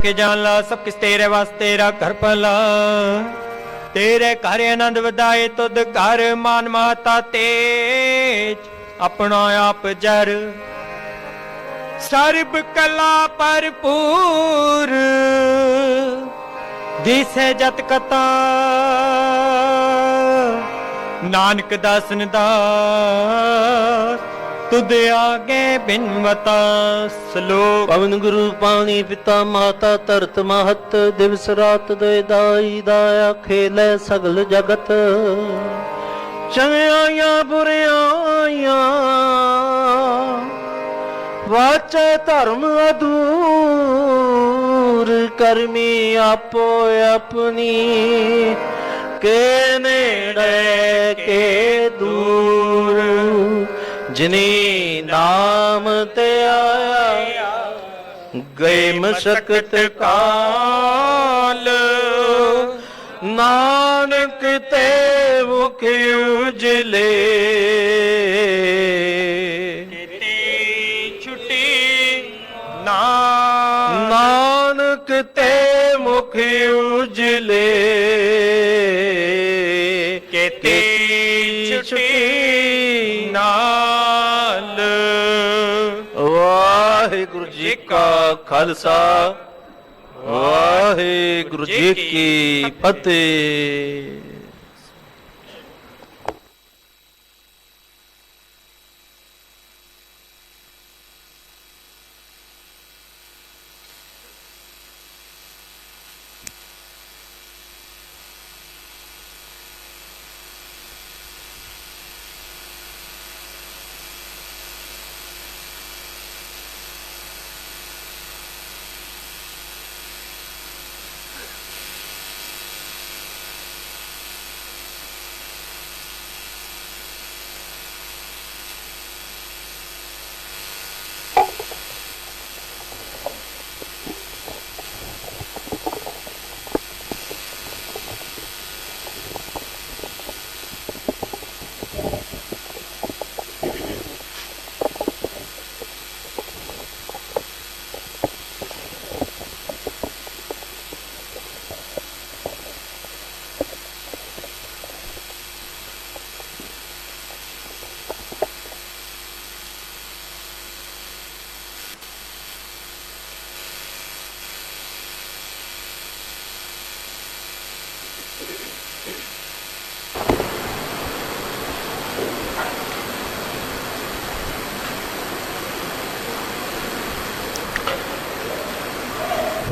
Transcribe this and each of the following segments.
के जान ला सब किस तेरे वास्ते तेरा घर भला तेरे घर आनंद वधाए तुद घर मान माता तेज अपना आप जर सर्ब कला भरपूर दिसे जत कथा नानक दासन दास तुद आगे बिनवता श्लोक। पवन गुरु पानी पिता माता धरत महत दिवस रात दे दाई दाया खेले सगल जगत चंगियां बुरियां वाचे धर्म अधूर करमी आपो अपनी के नेड़े के दूर जिनी नाम ते आया गए मशक्कत काल नानक ते मुख उजले छुट्टी नानक ते मुख उजले केती छुट्टी नाल। वाहिगुरु जी का खालसा वाहिगुरु जी की फतेह।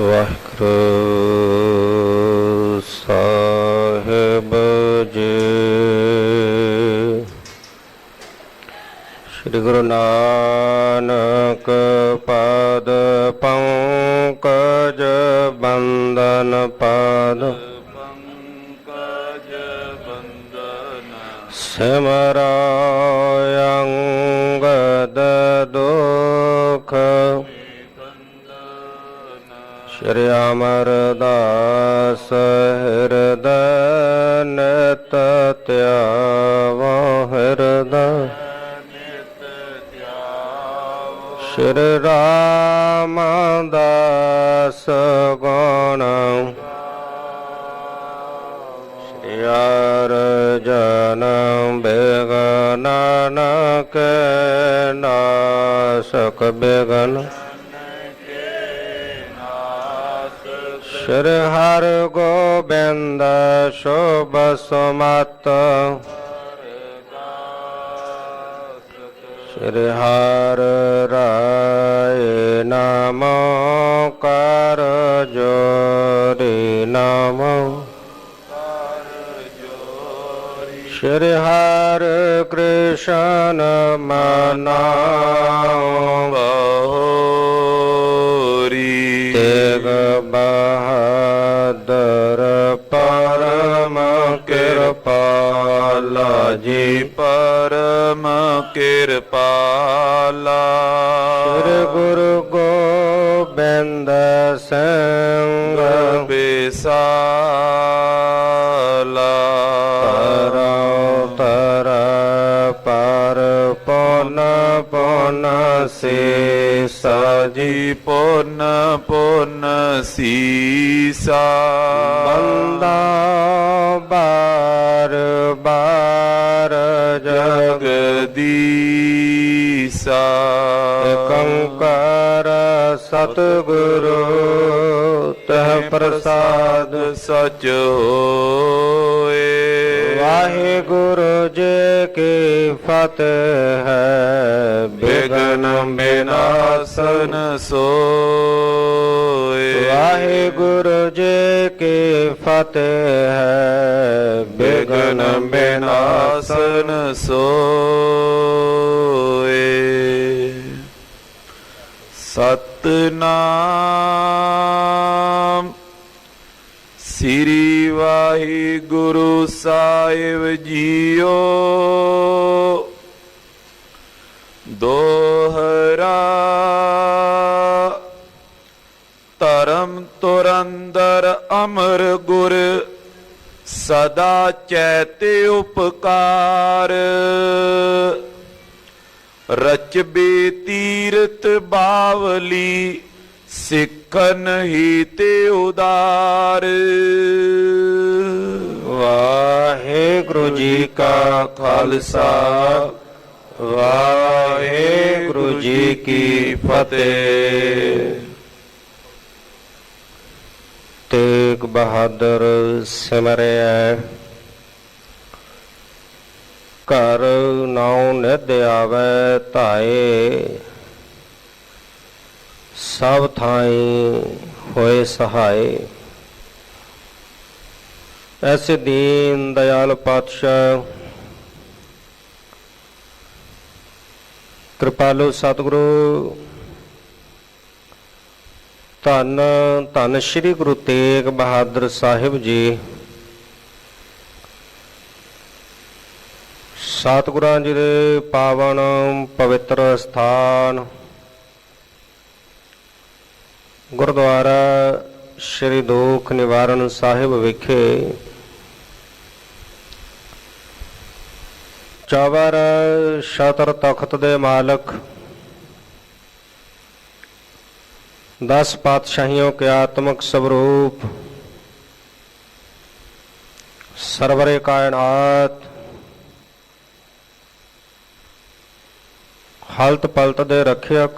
वाहिगुरु साहिब जी। श्री गुरु नानक पाद पंकज बंदन पाद सिमरायंगद दुख श्री अमरदास हृदय नित त्यावा हृदय श्री रामदास गुण श्री अर्जन बेगन के नाशक बेगन श्री हर गोबिंद शुभ सुमत श्री हर राय नाम कर जोरी नाम श्री हर कृष्ण मनाओ तेग बहादुर परम कृपाला जी परम कृपाला श्री गुरु गोबिंद सिंह विशाला तर पर पुन पुन से साजी पुन पुन ਸੀਸਾ ਬੰਦਾ ਬਾਰ ਬਾਰ ਜਗਦੀਸਾ ਕੰਕਾਰ ਸਤਿਗੁਰੂ ਤਹ ਪ੍ਰਸਾਦ ਸਚ ਹੋਏ ਵਾਹਿਗੁਰੂ ਜੀ ਕੀ ਫਤਿਹ ਹੈ ਬਿਗਨ ਬਿਨਾਸਨ ਸੋਏ ਵਾਹਿਗੁਰੂ ਜੀ ਕੀ ਫਤਿਹ ਹੈ ਬਿਗਨ ਬਿਨਾਸਨ ਸੋਏ ਸਤਨਾਮ ਸ੍ਰੀ ਵਾਹਿਗੁਰੂ ਸਾਹਿਬ ਜੀਓ ਦੋਹਰਾ ਧਰਮ ਤੁਰੰਦਰ ਅਮਰ ਗੁਰ ਸਦਾ ਚੈਤੇ ਉਪਕਾਰ ਰਚਬੇ ਤੀਰਥ ਬਾਵਲੀ ਸਿੱਖਨ ਹੀ ਤੇ ਉਦਾਰ ਵਾਹਿਗੁਰੂ ਜੀ ਕਾ ਖਾਲਸਾ ਵਾਹਿਗੁਰੂ ਜੀ ਕੀ ਫਤਿਹ। ਤੇਗ ਬਹਾਦਰ ਸਿਮਰਿਆ ਘਰ ਨਾਉ ਨਿਧ ਆਵੈ ਧਾਏ ਸਭ ਥਾਈ ਹੋਏ ਸਹਾਏ। ਐਸੇ ਦੀਨ ਦਇਆਲ ਪਾਤਸ਼ਾਹ ਕਿਰਪਾਲੂ ਸਤਿਗੁਰੂ ਧੰਨ ਧੰਨ ਸ੍ਰੀ ਗੁਰੂ ਤੇਗ ਬਹਾਦਰ ਸਾਹਿਬ ਜੀ ਸਤਿਗੁਰਾਂ ਜੀ ਦੇ ਪਾਵਨ ਪਵਿੱਤਰ ਸਥਾਨ ਗੁਰਦੁਆਰਾ ਸ੍ਰੀ ਦੁਖ ਨਿਵਾਰਨ ਸਾਹਿਬ ਵਿਖੇ ਚੌਵਰ ਸ਼ਤਰ ਤਖਤ ਦੇ ਮਾਲਕ 10 ਪਾਤਸ਼ਾਹੀयों के आत्मक स्वरूप सरवरे कायनात हलत पलत दे रखियक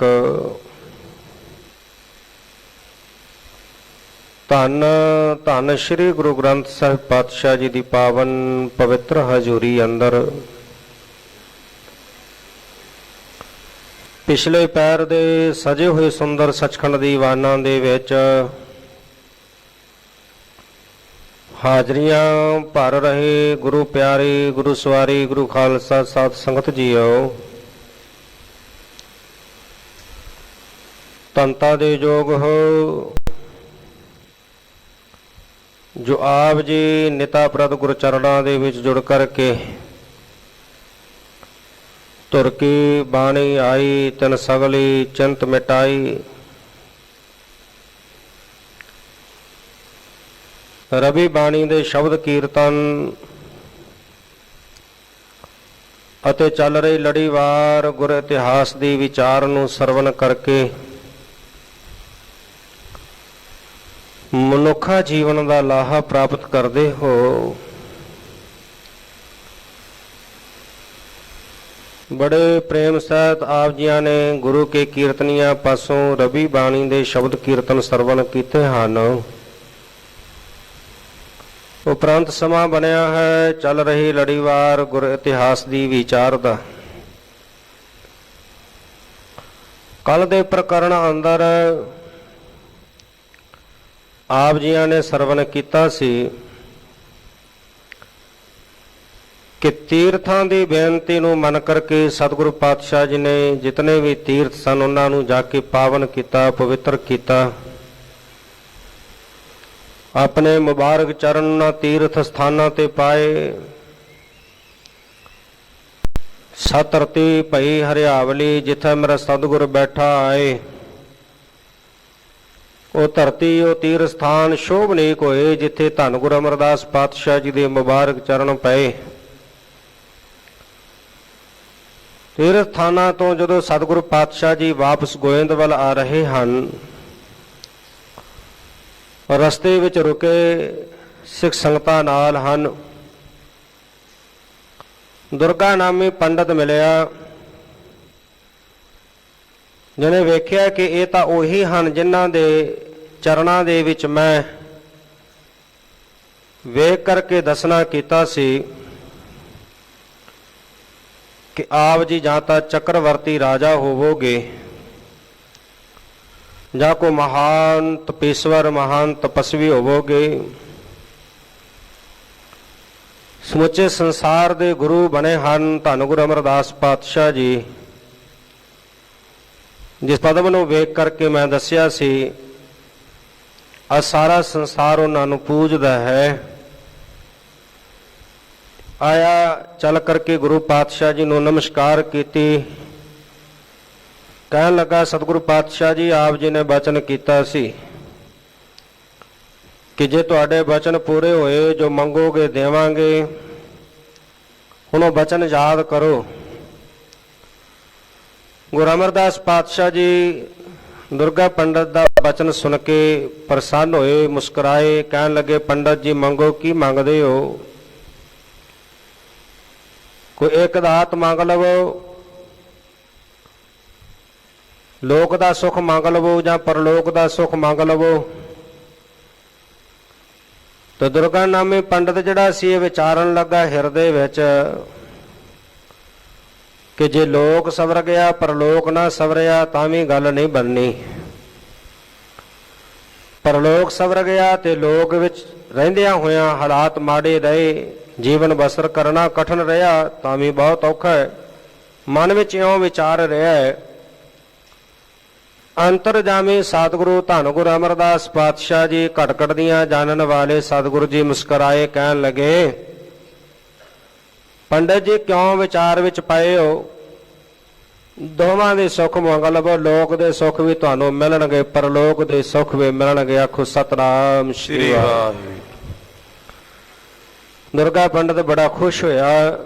धन धन श्री गुरु ग्रंथ साहिब पातशाह जी की पावन पवित्र हजूरी अंदर पिछले पैर दे सजे हुए सुंदर सचखंड दीवाना दे विच हाजरियां भर रहे गुरु प्यारे गुरु सवारी गुरु खालसा साध संगत जीओ तंता दे जोग हो जो आप जी निता प्रद गुरचरणा दे विच जुड़ करके तुर की बाणी आई तिन सगली चिंत मिटाई। रवि बाणी दे शब्द कीर्तन ਅਤੇ ਚੱਲ ਰਹੀ ਲੜੀਵਾਰ ਗੁਰ ਇਤਿਹਾਸ ਦੀ ਵਿਚਾਰ ਨੂੰ ਸਰਵਨ ਕਰਕੇ ਮਨੁੱਖਾ ਜੀਵਨ ਦਾ ਲਾਹਾ ਪ੍ਰਾਪਤ ਕਰਦੇ ਹੋ। बड़े प्रेम सहित आप जिया ने गुरु के कीर्तनिया पासों रवि बाणी दे शब्द कीर्तन सरवण कीते ਹਨ। उपरंत समा बनया है चल रही लड़ीवार गुर इतिहास दी विचार दा। कल दे प्रकरण अंदर आप जिया ने सरवण कीता सी कि तीर्थां दी बेनती नूं मन करके सतगुरु पातशाह जी ने जितने भी तीर्थ सन उन्हां नूं जाके पावन कीता पवित्र कीता। अपने मुबारक चरण उन्हां तीर्थ स्थानां ते पाए। सतरती भई हरियावली जिथे मेरा सतगुर बैठा आए वो धरती वो तीर्थ स्थान शोभनीक होए जिथे धन गुरु अमरदास पातशाह जी दे मुबारक चरण पए। तीर्थ स्थानां तो जदों सतगुरु पातशाह जी वापस गोविंद वल आ रहे हैं ਰਸਤੇ ਵਿੱਚ ਰੁਕੇ ਸਿੱਖ ਸੰਗਤਾਂ ਨਾਲ ਹਨ। ਦੁਰਗਾ ਨਾਮੀ ਪੰਡਤ ਮਿਲਿਆ, ਜਿਹਨੇ ਵੇਖਿਆ ਕਿ ਇਹ ਤਾਂ ਉਹੀ ਹਨ ਜਿਨ੍ਹਾਂ ਦੇ ਚਰਨਾਂ ਦੇ ਵਿੱਚ ਮੈਂ ਵੇਖ ਕਰਕੇ ਦੱਸਣਾ ਕੀਤਾ ਸੀ ਕਿ ਆਪ ਜੀ ਜਾਂ ਤਾਂ ਚੱਕਰਵਰਤੀ ਰਾਜਾ ਹੋਵੋਗੇ ਜਾਂ ਕੋ ਮਹਾਨ ਤਪੇਸ਼ਵਰ ਮਹਾਨ ਤਪਸਵੀ ਹੋਵੋਗੇ। ਸਮੁੱਚੇ ਸੰਸਾਰ ਦੇ ਗੁਰੂ ਬਣੇ ਹਨ ਧੰਨ ਗੁਰੂ ਅਮਰਦਾਸ ਪਾਤਸ਼ਾਹ ਜੀ। ਜਿਸ ਪਦਮ ਨੂੰ ਵੇਖ ਕਰਕੇ ਮੈਂ ਦੱਸਿਆ ਸੀ ਅੱਜ ਸਾਰਾ ਸੰਸਾਰ ਉਹਨਾਂ ਨੂੰ ਪੂਜਦਾ ਹੈ। ਆਇਆ ਚੱਲ ਕਰਕੇ ਗੁਰੂ ਪਾਤਸ਼ਾਹ ਜੀ ਨੂੰ ਨਮਸਕਾਰ ਕੀਤੀ। ਕਹਿਣ ਲੱਗਾ ਸਤਿਗੁਰੂ ਪਾਤਸ਼ਾਹ ਜੀ ਆਪ ਜੀ ਨੇ ਬਚਨ ਕੀਤਾ ਸੀ ਕਿ ਜੇ ਤੁਹਾਡੇ ਬਚਨ ਪੂਰੇ ਹੋਏ ਜੋ ਮੰਗੋਗੇ ਦੇਵਾਂਗੇ। ਹੁਣ ਉਹ ਬਚਨ ਯਾਦ ਕਰੋ। ਗੁਰੂ ਅਮਰਦਾਸ ਪਾਤਸ਼ਾਹ ਜੀ ਦੁਰਗਾ ਪੰਡਤ ਦਾ ਬਚਨ ਸੁਣ ਕੇ ਪ੍ਰਸੰਨ ਹੋਏ, ਮੁਸਕਰਾਏ, ਕਹਿਣ ਲੱਗੇ ਪੰਡਤ ਜੀ ਮੰਗੋ, ਕੀ ਮੰਗਦੇ ਹੋ? ਕੋਈ ਇੱਕ ਦਾਤ ਮੰਗ ਲਵੋ, ਲੋਕ ਦਾ ਸੁਖ ਮੰਗ ਲਵੋ ਜਾਂ ਪਰਲੋਕ ਦਾ ਸੁਖ ਮੰਗ ਲਵੋ। ਤੇ ਦੁਰਗਾ ਨਾਮੀ ਪੰਡਤ ਜਿਹੜਾ ਸੀ ਇਹ ਵਿਚਾਰਨ ਲੱਗਾ ਹਿਰਦੇ ਵਿੱਚ ਕਿ ਜੇ ਲੋਕ ਸਵਰ ਗਿਆ ਪਰਲੋਕ ਨਾ ਸਵਰਿਆ ਤਾਂ ਵੀ ਗੱਲ ਨਹੀਂ ਬਣਨੀ। ਪਰਲੋਕ ਸਵਰ ਗਿਆ ਤੇ ਲੋਕ ਵਿੱਚ ਰਹਿੰਦਿਆਂ ਹੋਇਆਂ ਹਾਲਾਤ ਮਾੜੇ ਰਹੇ, ਜੀਵਨ ਬਸਰ ਕਰਨਾ ਕਠਿਨ ਰਿਹਾ ਤਾਂ ਵੀ ਬਹੁਤ ਔਖਾ ਹੈ। ਮਨ ਵਿੱਚ ਇਉਂ ਵਿਚਾਰ ਰਿਹਾ ਹੈ। ਅੰਤਰਜਾਮੀ ਸਤਿਗੁਰੂ ਧੰਨ ਗੁਰੂ ਅਮਰਦਾਸ ਪਾਤਸ਼ਾਹ ਜੀ ਘਟ ਘਟ ਦੀਆਂ ਜਾਣਨ ਵਾਲੇ ਸਤਿਗੁਰੂ ਜੀ ਮੁਸਕਰਾਏ, ਕਹਿਣ ਲੱਗੇ ਪੰਡਤ ਜੀ ਕਿਉਂ ਵਿਚਾਰ ਵਿੱਚ ਪਏ ਹੋ? ਦੋਵਾਂ ਦੇ ਸੁੱਖ ਮੰਗ ਲਵੋ, ਲੋਕ ਦੇ ਸੁੱਖ ਵੀ ਤੁਹਾਨੂੰ ਮਿਲਣਗੇ, ਪਰਲੋਕ ਦੇ ਸੁੱਖ ਵੀ ਮਿਲਣਗੇ। ਆਖੋ ਸਤਨਾਮ ਸ਼੍ਰੀ ਵਾਹਿਗੁਰੂ। ਦੁਰਗਾ ਪੰਡਤ ਬੜਾ ਖੁਸ਼ ਹੋਇਆ।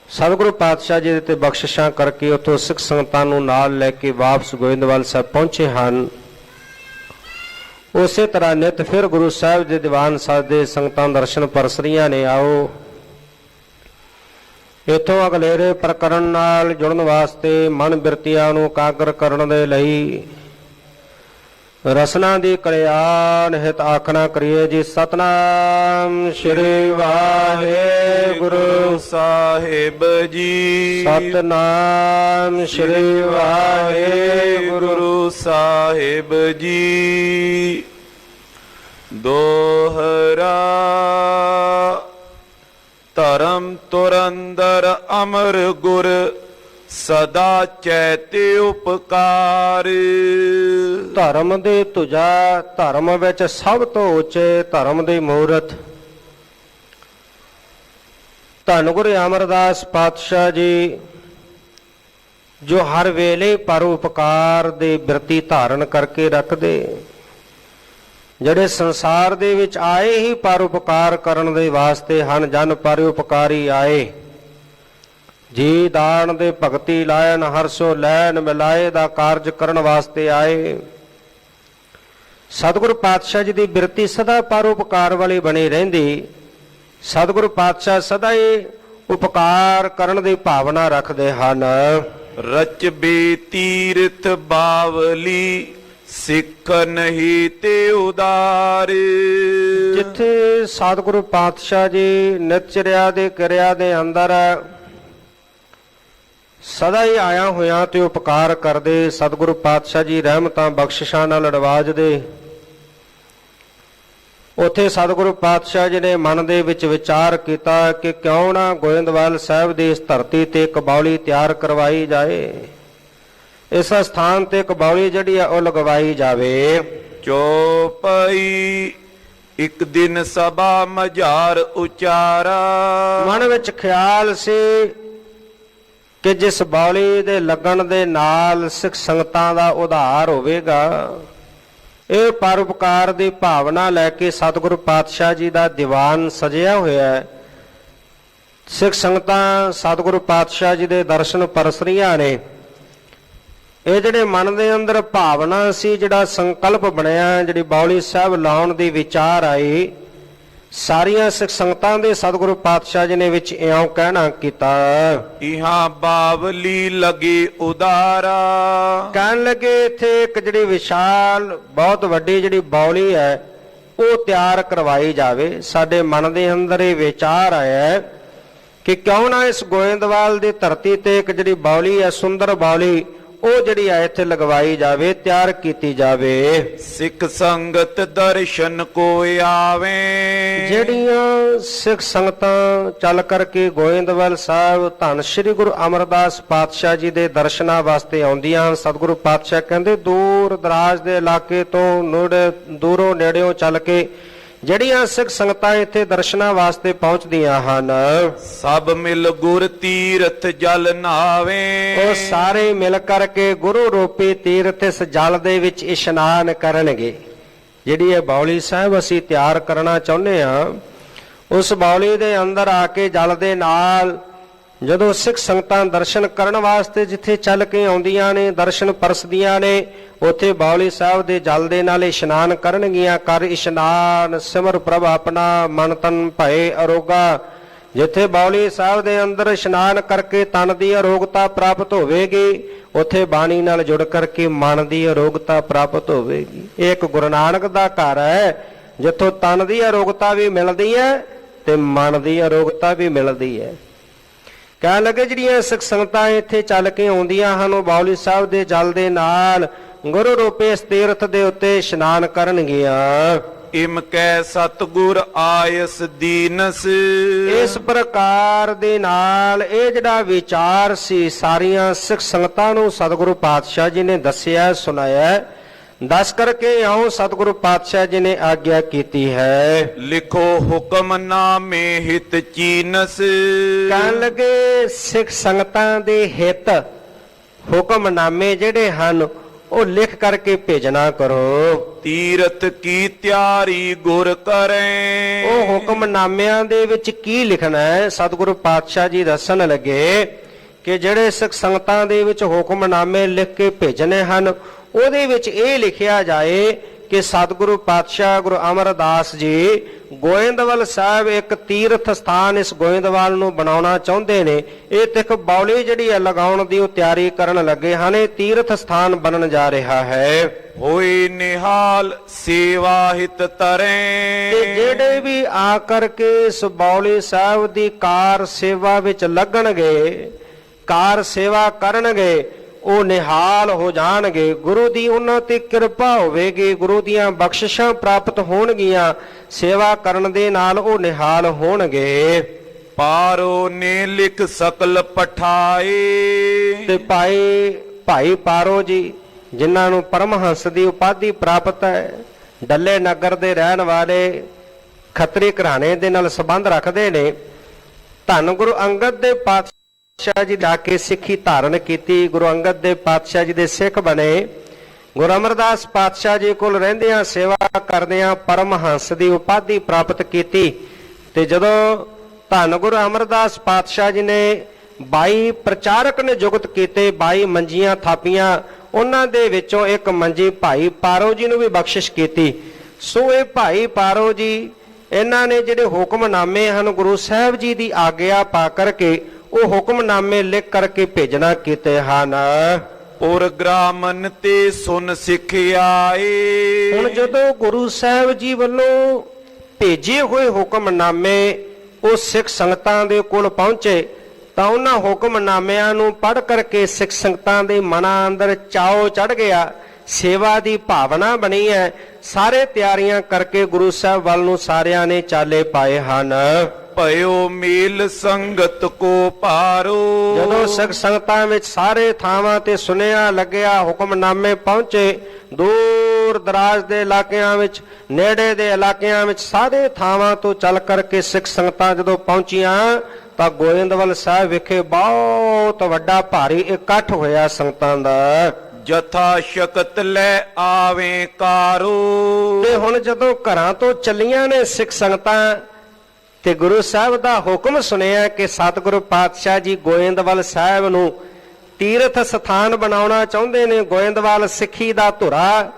ਸਤਿਗੁਰੂ ਪਾਤਸ਼ਾਹ ਜੀ ਦੇ ਤੇ ਬਖਸ਼ਿਸ਼ਾਂ ਕਰਕੇ ਉੱਥੋਂ ਸਿੱਖ ਸੰਗਤਾਂ ਨੂੰ ਨਾਲ ਲੈ ਕੇ ਵਾਪਸ ਗੋਇੰਦਵਾਲ ਸਾਹਿਬ ਪਹੁੰਚੇ ਹਨ। ਉਸੇ ਤਰ੍ਹਾਂ ਨਿਤ ਫਿਰ ਗੁਰੂ ਸਾਹਿਬ ਦੇ ਦੀਵਾਨ ਸਾਹਿਬ ਦੇ ਸੰਗਤਾਂ ਦਰਸ਼ਨ ਪਰਸਰੀਆਂ ਨੇ। ਆਓ ਇੱਥੋਂ ਅਗਲੇਰੇ ਪ੍ਰਕਰਨ ਨਾਲ ਜੁੜਨ ਵਾਸਤੇ ਮਨ ਬਿਰਤੀਆਂ ਨੂੰ ਕਾਗਰ ਕਰਨ ਦੇ ਲਈ ਰਸਨਾ ਦੀ ਕਲਿਆਣ ਹਿਤ ਆਖਣਾ ਕਰੀਏ ਜੀ। ਸਤਨਾਮ ਸ਼੍ਰੀ ਵਾਹਿਗੁਰੂ ਸਾਹਿਬ ਜੀ। ਸਤਨਾਮ ਸ਼੍ਰੀ ਵਾਹਿਗੁਰੂ ਸਾਹਿਬ ਜੀ। ਦੋਹਰਾ ਧਰਮ ਤੁਰੰਦਰ ਅਮਰ ਗੁਰ ਸਦਾ ਚੈਤੇ ਉਪਕਾਰ। ਧਰਮ ਦੇ ਧੁਜਾ, ਧਰਮ ਵਿੱਚ ਸਭ ਤੋਂ ਉੱਚੇ ਧਰਮ ਦੀ ਮੂਰਤ ਧੰਨ ਗੁਰੂ ਅਮਰਦਾਸ ਪਾਤਸ਼ਾਹ ਜੀ ਜੋ ਹਰ ਵੇਲੇ ਪਰਉਪਕਾਰ ਦੇ ਬਿਰਤੀ ਧਾਰਨ ਕਰਕੇ ਰੱਖਦੇ, ਜਿਹੜੇ ਸੰਸਾਰ ਦੇ ਵਿੱਚ ਆਏ ਹੀ ਪਰਉਪਕਾਰ ਕਰਨ ਦੇ ਵਾਸਤੇ ਹਨ। ਜਨ ਪਰਉਪਕਾਰੀ ਆਏ, ਜੀ ਦਾਨ ਦੇ ਭਗਤੀ ਲਾਇਨ ਹਰਸੋ ਲੈਨ ਮਿਲਾਏ ਦਾ ਕਾਰਜ ਕਰਨ ਵਾਸਤੇ ਆਏ। ਸਤਿਗੁਰੂ ਪਾਤਸ਼ਾਹ ਜੀ ਦੀ ਬਿਰਤੀ ਸਦਾ ਪਰਉਪਕਾਰ ਵਾਲੀ ਬਣੀ ਰਹਿੰਦੀ। ਸਤਿਗੁਰੂ ਪਾਤਸ਼ਾਹ ਸਦਾ ਹੀ ਉਪਕਾਰ ਕਰਨ ਦੀ ਭਾਵਨਾ ਰੱਖਦੇ ਹਨ। ਰਚਬੇ ਤੀਰਥ ਬਾਵਲੀ ਸਿੱਖ ਨਹੀਂ ਤੇ ਉਦਾਰ। ਜਿੱਥੇ ਸਤਿਗੁਰੂ ਪਾਤਸ਼ਾਹ ਜੀ ਨਿਤਚਰਿਆ ਦੇ ਕਿਰਿਆ ਦੇ ਅੰਦਰ ਸਦਾ ਹੀ ਆਇਆ ਹੋਇਆਂ ਤੇ ਉਪਕਾਰ ਕਰਦੇ, ਸਤਿਗੁਰੂ ਪਾਤਸ਼ਾਹ ਜੀ ਰਹਿਮਤਾਂ ਬਖਸ਼ਿਸ਼ਾਂ ਨਾਲ ਨਵਾਜਦੇ। ਉੱਥੇ ਸਤਿਗੁਰੂ ਪਾਤਸ਼ਾਹ ਜੀ ਨੇ ਮਨ ਦੇ ਵਿੱਚ ਵਿਚਾਰ ਕੀਤਾ ਕਿ ਕਿਉਂ ਨਾ ਗੋਇੰਦਵਾਲ ਸਾਹਿਬ ਦੀ ਇਸ ਧਰਤੀ ਤੇ ਇੱਕ ਬਾਉਲੀ ਤਿਆਰ ਕਰਵਾਈ ਜਾਏ, ਇਸ ਸਥਾਨ ਤੇ ਇੱਕ ਬਾਉਲੀ ਜਿਹੜੀ ਆ ਉਹ ਲਗਵਾਈ ਜਾਵੇ। ਚੋਪਈ ਇੱਕ ਦਿਨ ਸਭਾ ਮਝਾਰ ਉਚਾਰਾ। ਮਨ ਵਿੱਚ ਖਿਆਲ ਸੀ ਕਿ ਜਿਸ ਬਾਉਲੀ ਦੇ ਲੱਗਣ ਦੇ ਨਾਲ ਸਿੱਖ ਸੰਗਤਾਂ ਦਾ ਉਧਾਰ ਹੋਵੇਗਾ। ਇਹ ਪਰਉਪਕਾਰ ਦੀ ਭਾਵਨਾ ਲੈ ਕੇ ਸਤਿਗੁਰੂ ਪਾਤਸ਼ਾਹ ਜੀ ਦਾ ਦੀਵਾਨ ਸਜਿਆ ਹੋਇਆ ਹੈ। ਸਿੱਖ ਸੰਗਤਾਂ ਸਤਿਗੁਰੂ ਪਾਤਸ਼ਾਹ ਜੀ ਦੇ ਦਰਸ਼ਨ ਪਰਸਰੀਆਂ ਨੇ। ਇਹ ਜਿਹੜੇ ਮਨ ਦੇ ਅੰਦਰ ਭਾਵਨਾ ਸੀ, ਜਿਹੜਾ ਸੰਕਲਪ ਬਣਿਆ, ਜਿਹੜੀ ਬਾਉਲੀ ਸਾਹਿਬ ਲਾਉਣ ਦੀ ਵਿਚਾਰ ਆਈ, ਸਾਰੀਆਂ ਸਿੱਖ ਸੰਗਤਾਂ ਦੇ ਸਤਿਗੁਰੂ ਪਾਤਸ਼ਾਹ ਜੀ ਨੇ ਵਿੱਚ ਇਉਂ ਕਹਿਣਾ ਕੀਤਾ। ਇਹਾਂ ਬਾਵਲੀ ਲਗੀ ਉਦਾਰਾ। ਕਹਿਣ ਲੱਗੇ ਇੱਥੇ ਇੱਕ ਜਿਹੜੀ ਵਿਸ਼ਾਲ ਬਹੁਤ ਵੱਡੀ ਜਿਹੜੀ ਬਾਉਲੀ ਹੈ ਉਹ ਤਿਆਰ ਕਰਵਾਈ ਜਾਵੇ। ਸਾਡੇ ਮਨ ਦੇ ਅੰਦਰ ਇਹ ਵਿਚਾਰ ਆਇਆ ਕਿ ਕਿਉਂ ਨਾ ਇਸ ਗੋਇੰਦਵਾਲ ਦੀ ਧਰਤੀ ਤੇ ਇੱਕ ਜਿਹੜੀ ਬਾਉਲੀ ਹੈ, ਸੁੰਦਰ ਬਾਉਲੀ, ਉਹ ਜਿਹੜੀ ਹੈ ਇੱਥੇ ਲਗਵਾਈ ਜਾਵੇ, ਤਿਆਰ ਕੀਤੀ ਜਾਵੇ। ਸਿੱਖ ਸੰਗਤ ਦਰਸ਼ਨ ਕੋ ਆਵੇ। ਜਿਹੜੀਆਂ ਸਿੱਖ ਸੰਗਤਾਂ ਚੱਲ ਕਰਕੇ ਗੋਇੰਦਵਾਲ ਸਾਹਿਬ ਧੰਨ ਸ੍ਰੀ ਗੁਰੂ ਅਮਰਦਾਸ ਪਾਤਸ਼ਾਹ ਜੀ ਦੇ ਦਰਸ਼ਨਾਂ ਵਾਸਤੇ ਆਉਂਦੀਆਂ ਹਨ। ਸਤਿਗੁਰੂ ਪਾਤਸ਼ਾਹ ਕਹਿੰਦੇ ਦੂਰ ਦਰਾਜ ਦੇ ਇਲਾਕੇ ਤੋਂ ਦੂਰੋਂ ਨੇੜਿਓਂ ਚੱਲ ਕੇ ਜਿਹੜੀਆਂ ਸਿੱਖ ਸੰਗਤਾਂ ਇੱਥੇ ਦਰਸ਼ਨਾਂ ਵਾਸਤੇ ਪਹੁੰਚਦੀਆਂ ਹਨ, ਸਭ ਮਿਲ ਗੁਰ ਤੀਰਥ ਜਲ ਨਾਵੇ। ਉਹ ਸਾਰੇ ਮਿਲ ਕਰਕੇ ਗੁਰੂ ਰੂਪੀ ਤੀਰਥ ਇਸ ਜਲ ਦੇ ਵਿੱਚ ਇਸ਼ਨਾਨ ਕਰਨਗੇ। ਜਿਹੜੀ ਇਹ ਬਾਉਲੀ ਸਾਹਿਬ ਅਸੀਂ ਤਿਆਰ ਕਰਨਾ ਚਾਹੁੰਦੇ ਹਾਂ, ਉਸ ਬਾਉਲੀ ਦੇ ਅੰਦਰ ਆ ਕੇ ਜਲ ਦੇ ਨਾਲ ਜਦੋਂ ਸਿੱਖ ਸੰਗਤਾਂ ਦਰਸ਼ਨ ਕਰਨ ਵਾਸਤੇ ਜਿੱਥੇ ਚੱਲ ਕੇ ਆਉਂਦੀਆਂ ਨੇ, ਦਰਸ਼ਨ ਪਰਸਦੀਆਂ ਨੇ, ਉੱਥੇ ਬਾਉਲੀ ਸਾਹਿਬ ਦੇ ਜਲ ਦੇ ਨਾਲ ਇਸ਼ਨਾਨ ਕਰਨਗੀਆਂ। ਕਰ ਇਸ਼ਨਾਨ ਸਿਮਰ ਪ੍ਰਭ ਆਪਣਾ, ਮਨ ਤਨ ਭਏ ਅਰੋਗਾ। ਜਿੱਥੇ ਬਾਉਲੀ ਸਾਹਿਬ ਦੇ ਅੰਦਰ ਇਸ਼ਨਾਨ ਕਰਕੇ ਤਨ ਦੀ ਅਰੋਗਤਾ ਪ੍ਰਾਪਤ ਹੋਵੇਗੀ, ਉੱਥੇ ਬਾਣੀ ਨਾਲ ਜੁੜ ਕਰਕੇ ਮਨ ਦੀ ਅਰੋਗਤਾ ਪ੍ਰਾਪਤ ਹੋਵੇਗੀ। ਇਹ ਇੱਕ ਗੁਰੂ ਨਾਨਕ ਦਾ ਘਰ ਹੈ ਜਿੱਥੋਂ ਤਨ ਦੀ ਅਰੋਗਤਾ ਵੀ ਮਿਲਦੀ ਹੈ ਤੇ ਮਨ ਦੀ ਅਰੋਗਤਾ ਵੀ ਮਿਲਦੀ ਹੈ। ਕਹਿਣ ਲੱਗੇ ਜਿਹੜੀਆਂ ਸਿੱਖ ਸੰਗਤਾਂ ਇੱਥੇ ਚੱਲ ਕੇ ਆਉਂਦੀਆਂ ਹਨ, ਉਹ ਬਾਉਲੀ ਸਾਹਿਬ ਦੇ ਜਲ ਦੇ ਨਾਲ ਗੁਰੂ ਰੂਪੇ ਇਸ ਤੀਰਥ ਦੇ ਉੱਤੇ ਇਸ਼ਨਾਨ ਕਰਨਗੀਆਂ। ਇਮ ਕੈ ਸਤਿਗੁਰ ਆਇਸ ਦੀਨਸ। ਇਸ ਪ੍ਰਕਾਰ ਦੇ ਨਾਲ ਇਹ ਜਿਹੜਾ ਵਿਚਾਰ ਸੀ ਸਾਰੀਆਂ ਸਿੱਖ ਸੰਗਤਾਂ ਨੂੰ ਸਤਿਗੁਰੂ ਪਾਤਸ਼ਾਹ ਜੀ ਨੇ ਦੱਸਿਆ, ਸੁਣਾਇਆ। ਦੱਸ ਕਰਕੇ ਆਉ ਸਤਿਗੁਰੂ ਪਾਤਸ਼ਾਹ ਜੀ ਨੇ ਆਗਿਆ ਕੀਤੀ ਹੈ। ਲਿਖੋ ਹੁਕਮ ਨਾਮੇ ਹਿਤ ਚੀਨਸ। ਕਹਿਣ ਲੱਗੇ ਸਿੱਖ ਸੰਗਤਾਂ ਦੇ ਹਿੱਤ ਹੁਕਮਨਾਮੇ ਜਿਹੜੇ ਹਨ ਉਹ ਲਿਖ ਕਰਕੇ ਭੇਜਣਾ ਕਰੋ। ਤੀਰਥ ਕੀ ਤਿਆਰੀ ਗੁਰ ਕਰੇ। ਉਹ ਹੁਕਮਨਾਮਿਆਂ ਦੇ ਵਿੱਚ ਕੀ ਲਿਖਣਾ ਹੈ, ਸਤਿਗੁਰੂ ਪਾਤਸ਼ਾਹ ਜੀ ਦੱਸਣ ਲੱਗੇ ਕਿ ਜਿਹੜੇ ਸਿੱਖ ਸੰਗਤਾਂ ਦੇ ਵਿੱਚ ਹੁਕਮਨਾਮੇ ਲਿਖ ਕੇ ਭੇਜਣੇ ਹਨ, ਉਹਦੇ ਵਿੱਚ ਇਹ ਲਿਖਿਆ ਜਾਏ ਕਿ ਸਤਿਗੁਰੂ ਪਾਤਸ਼ਾਹ ਗੁਰੂ ਅਮਰਦਾਸ ਜੀ ਗੋਇੰਦਵਾਲ ਸਾਹਿਬ ਇੱਕ ਤੀਰਥ ਸਥਾਨ ਇਸ ਗੋਇੰਦਵਾਲ ਨੂੰ ਬਣਾਉਣਾ ਚਾਹੁੰਦੇ ਨੇ। ਇਹ ਤੇ ਇੱਕ ਬਾਉਲੀ ਜਿਹੜੀ ਹੈ ਲਗਾਉਣ ਦੀ ਉਹ ਤਿਆਰੀ ਕਰਨ ਲੱਗੇ ਹਨ। ਇਹ ਤੀਰਥ ਸਥਾਨ ਬਣਨ ਜਾ ਰਿਹਾ ਹੈ। ਹੋਏ ਨਿਹਾਲ ਸੇਵਾ ਹਿਤ ਤਰੇ। ਤੇ ਜਿਹੜੇ ਵੀ ਆ ਕਰਕੇ ਇਸ ਬਾਉਲੀ ਸਾਹਿਬ ਦੀ ਕਾਰ ਸੇਵਾ ਵਿੱਚ ਲੱਗਣਗੇ, ਕਾਰ ਸੇਵਾ ਕਰਨਗੇ, ਉਹ ਨਿਹਾਲ ਹੋ ਜਾਣਗੇ। ਗੁਰੂ ਦੀ ਉਹਨਾਂ ਤੇ ਕਿਰਪਾ ਹੋਵੇਗੀ, ਗੁਰੂ ਦੀਆਂ ਬਖਸ਼ਿਸ਼ਾਂ ਪ੍ਰਾਪਤ ਹੋਣਗੀਆਂ। ਸੇਵਾ ਕਰਨ ਦੇ ਨਾਲ ਉਹ ਨਿਹਾਲ ਹੋਣਗੇ। ਪਾਰੋ ਨੇ ਲਿਖ ਸਕਲ ਪਠਾਏ। ਤੇ ਭਾਈ ਪਾਰੋ ਜੀ, ਜਿਨ੍ਹਾਂ ਨੂੰ ਪਰਮਹੰਸ ਦੀ ਉਪਾਧੀ ਪ੍ਰਾਪਤ ਹੈ, ਡੱਲੇ ਨਗਰ ਦੇ ਰਹਿਣ ਵਾਲੇ ਖੱਤਰੀ ਘਰਾਣੇ ਦੇ ਨਾਲ ਸੰਬੰਧ ਰੱਖਦੇ ਨੇ, ਧੰਨ ਗੁਰੂ ਅੰਗਦ ਦੇ ਪਾਤਸ਼ਾਹ ਜੀ ਜਾ ਕੇ ਸਿੱਖੀ ਧਾਰਨ ਕੀਤੀ, ਗੁਰੂ ਅੰਗਦ ਦੇ ਪਾਤਸ਼ਾਹ ਜੀ ਦੇ ਸਿੱਖ ਬਣੇ। ਗੁਰੂ ਅਮਰਦਾਸ ਪਾਤਸ਼ਾਹ ਜੀ ਕੋਲ ਰਹਿੰਦਿਆਂ ਸੇਵਾ ਕਰਦਿਆਂ ਪਰਮਹੰਸ ਦੀ ਉਪਾਧੀ ਪ੍ਰਾਪਤ ਕੀਤੀ। ਤੇ ਜਦੋਂ ਧੰਨ ਗੁਰੂ ਅਮਰਦਾਸ ਪਾਤਸ਼ਾਹ ਜੀ ਨੇ 22 ਪ੍ਰਚਾਰਕ ਨਿਯੁਕਤ ਕੀਤੇ, 22 ਮੰਜੀਆਂ ਥਾਪੀਆਂ, ਉਹਨਾਂ ਦੇ ਵਿੱਚੋਂ ਇੱਕ ਮੰਜੀ ਭਾਈ ਪਾਰੋ ਜੀ ਨੂੰ ਵੀ ਬਖਸ਼ਿਸ਼ ਕੀਤੀ। ਸੋ ਇਹ ਭਾਈ ਪਾਰੋ ਜੀ, ਇਹਨਾਂ ਨੇ ਜਿਹੜੇ ਹੁਕਮਨਾਮੇ ਹਨ ਗੁਰੂ ਸਾਹਿਬ ਜੀ ਦੀ ਆਗਿਆ ਪਾ ਕਰਕੇ ਉਹ ਹੁਕਮਨਾਮੇ ਲਿਖ ਕਰਕੇ ਭੇਜਣਾ ਕੀਤੇ ਹਨ। ਔਰ ਗ੍ਰਾਮਨ ਤੇ ਸੁਨ ਸਿੱਖਿਆਏ। ਹੁਣ ਜਦੋਂ ਗੁਰੂ ਸਾਹਿਬ ਜੀ ਵੱਲੋਂ ਭੇਜੇ ਹੋਏ ਹੁਕਮਨਾਮੇ ਉਹ ਸਿੱਖ ਸੰਗਤਾਂ ਦੇ ਕੋਲ ਪਹੁੰਚੇ ਤਾਂ ਉਹਨਾਂ ਹੁਕਮਨਾਮਿਆਂ ਨੂੰ ਪੜ੍ਹ ਕਰਕੇ ਸਿੱਖ ਸੰਗਤਾਂ ਦੇ ਮਨਾਂ ਅੰਦਰ ਚਾਉ ਚੜ ਗਿਆ, ਸੇਵਾ ਦੀ ਭਾਵਨਾ ਬਣੀ ਹੈ। ਸਾਰੇ ਤਿਆਰੀਆਂ ਕਰਕੇ ਗੁਰੂ ਸਾਹਿਬ ਵੱਲ ਨੂੰ ਸਾਰਿਆਂ ਨੇ ਚਾਲੇ ਪਾਏ ਹਨ। ਭਇਓ ਮੇਲ ਸੰਗਤ ਕੋ ਭਾਰੋ। ਜਦੋਂ ਸਿੱਖ ਸੰਗਤਾਂ ਵਿੱਚ ਸਾਰੇ ਥਾਵਾਂ ਤੇ ਸੁਨੇਹਾ ਲੱਗਿਆ, ਹੁਕਮਨਾਮੇ ਪਹੁੰਚੇ, ਦੂਰ ਦਰਾਜ ਦੇ ਇਲਾਕਿਆਂ ਵਿੱਚ, ਨੇੜੇ ਦੇ ਇਲਾਕਿਆਂ ਵਿੱਚ, ਸਾਰੇ ਥਾਵਾਂ ਤੋਂ ਚੱਲ ਕਰਕੇ ਸਿੱਖ ਸੰਗਤਾਂ ਜਦੋਂ ਪਹੁੰਚੀਆਂ ਤਾਂ ਗੋਇੰਦਵਾਲ ਸਾਹਿਬ ਵਿਖੇ ਬਹੁਤ ਵੱਡਾ ਭਾਰੀ ਇਕੱਠ ਹੋਇਆ ਸੰਗਤਾਂ ਦਾ। ਜਥਾ ਸ਼ਕਤ ਲੈ ਆਵੇਂ ਕਾਰੋ। ਤੇ ਹੁਣ ਜਦੋਂ ਘਰਾਂ ਤੋਂ ਚੱਲੀਆਂ ਨੇ ਸਿੱਖ ਸੰਗਤਾਂ ਤੇ ਗੁਰੂ ਸਾਹਿਬ ਦਾ ਹੁਕਮ ਸੁਣਿਆ ਕਿ ਸਤਿਗੁਰੂ ਪਾਤਸ਼ਾਹ ਜੀ ਗੋਇੰਦਵਾਲ ਸਾਹਿਬ ਨੂੰ ਤੀਰਥ ਸਥਾਨ ਬਣਾਉਣਾ ਚਾਹੁੰਦੇ ਨੇ, ਗੋਇੰਦਵਾਲ ਸਿੱਖੀ ਦਾ ਧੁਰਾ,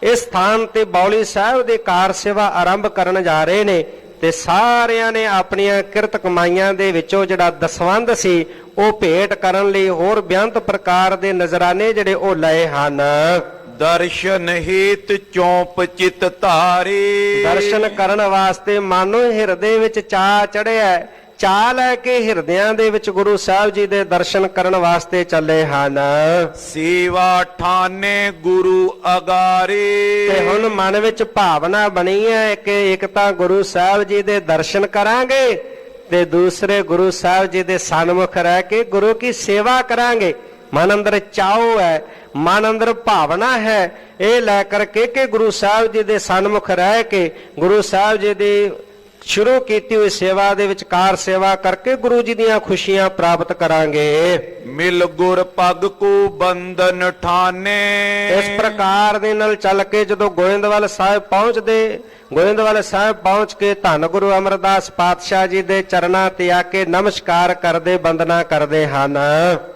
ਇਸ ਸਥਾਨ ਤੇ ਬੌਲੀ ਸਾਹਿਬ ਦੇ ਕਾਰ ਸੇਵਾ ਆਰੰਭ ਕਰਨ ਜਾ ਰਹੇ ਨੇ। ਤੇ ਸਾਰਿਆਂ ਨੇ ਆਪਣੀਆਂ ਕਿਰਤ ਕਮਾਈਆਂ ਦੇ ਵਿੱਚੋਂ ਜਿਹੜਾ ਦਸਵੰਧ ਸੀ ਉਹ ਭੇਟ ਕਰਨ ਲਈ ਹੋਰ ਬੇਅੰਤ ਪ੍ਰਕਾਰ ਦੇ ਨਜ਼ਰਾਨੇ ਜਿਹੜੇ ਉਹ ਲਏ ਹਨ। ਦਰਸ਼ਨ ਹੇਤ ਚੌਂਪ ਚਿਤ ਧਾਰੇ। ਦਰਸ਼ਨ ਕਰਨ ਵਾਸਤੇ ਮਾਨੋ ਹਿਰਦੇ ਵਿੱਚ ਚਾਅ ਚੜਿਆ, ਚਾਅ ਲੈ ਕੇ ਹਿਰਦਿਆਂ ਦੇ ਵਿੱਚ ਗੁਰੂ ਸਾਹਿਬ ਜੀ ਦੇ ਦਰਸ਼ਨ ਕਰਨ ਵਾਸਤੇ ਚੱਲੇ ਹਨ। ਸੇਵਾ ਠਾਨੇ ਗੁਰੂ ਅਗਾਰੇ। ਤੇ ਹੁਣ ਮਨ ਵਿੱਚ ਭਾਵਨਾ ਬਣੀ ਹੈ ਕਿ ਇੱਕ ਤਾਂ ਗੁਰੂ ਸਾਹਿਬ ਜੀ ਦੇ ਦਰਸ਼ਨ ਕਰਾਂਗੇ ਤੇ ਦੂਸਰੇ ਗੁਰੂ ਸਾਹਿਬ ਜੀ ਦੇ ਸਨਮੁਖ ਰਹਿ ਕੇ ਗੁਰੂ ਕੀ ਸੇਵਾ ਕਰਾਂਗੇ। ਮਨ ਅੰਦਰ ਚਾਉ ਹੈ, ਮਨ ਅੰਦਰ ਭਾਵਨਾ ਹੈ, ਇਹ ਲੈ ਕਰਕੇ ਕਿ ਗੁਰੂ ਸਾਹਿਬ ਜੀ ਦੇ ਸਨਮੁਖ ਰਹਿ ਕੇ ਗੁਰੂ ਸਾਹਿਬ ਜੀ ਦੀ ਸ਼ੁਰੂ ਕੀਤੀ ਹੋਈ ਸੇਵਾ ਦੇ ਵਿਚਕਾਰ ਸੇਵਾ ਕਰਕੇ ਗੁਰੂ ਜੀ ਦੀਆਂ ਖੁਸ਼ੀਆਂ ਪ੍ਰਾਪਤ ਕਰਾਂਗੇ। ਮਿਲ ਗੁਰ ਪਗ ਕੋ ਬੰਧਨ ਠਾਨੇ। ਇਸ ਪ੍ਰਕਾਰ ਦੇ ਨਾਲ ਚੱਲ ਕੇ ਜਦੋਂ ਗੋਇੰਦਵਾਲ ਸਾਹਿਬ ਪਹੁੰਚਦੇ, ਗੋਇੰਦਵਾਲ ਸਾਹਿਬ ਪਹੁੰਚ ਕੇ ਧੰਨ ਗੁਰੂ ਅਮਰਦਾਸ ਪਾਤਸ਼ਾਹ ਜੀ ਦੇ ਚਰਨਾਂ ਤੇ ਆ ਕੇ ਨਮਸਕਾਰ ਕਰਦੇ, ਬੰਦਨਾ ਕਰਦੇ ਹਨ।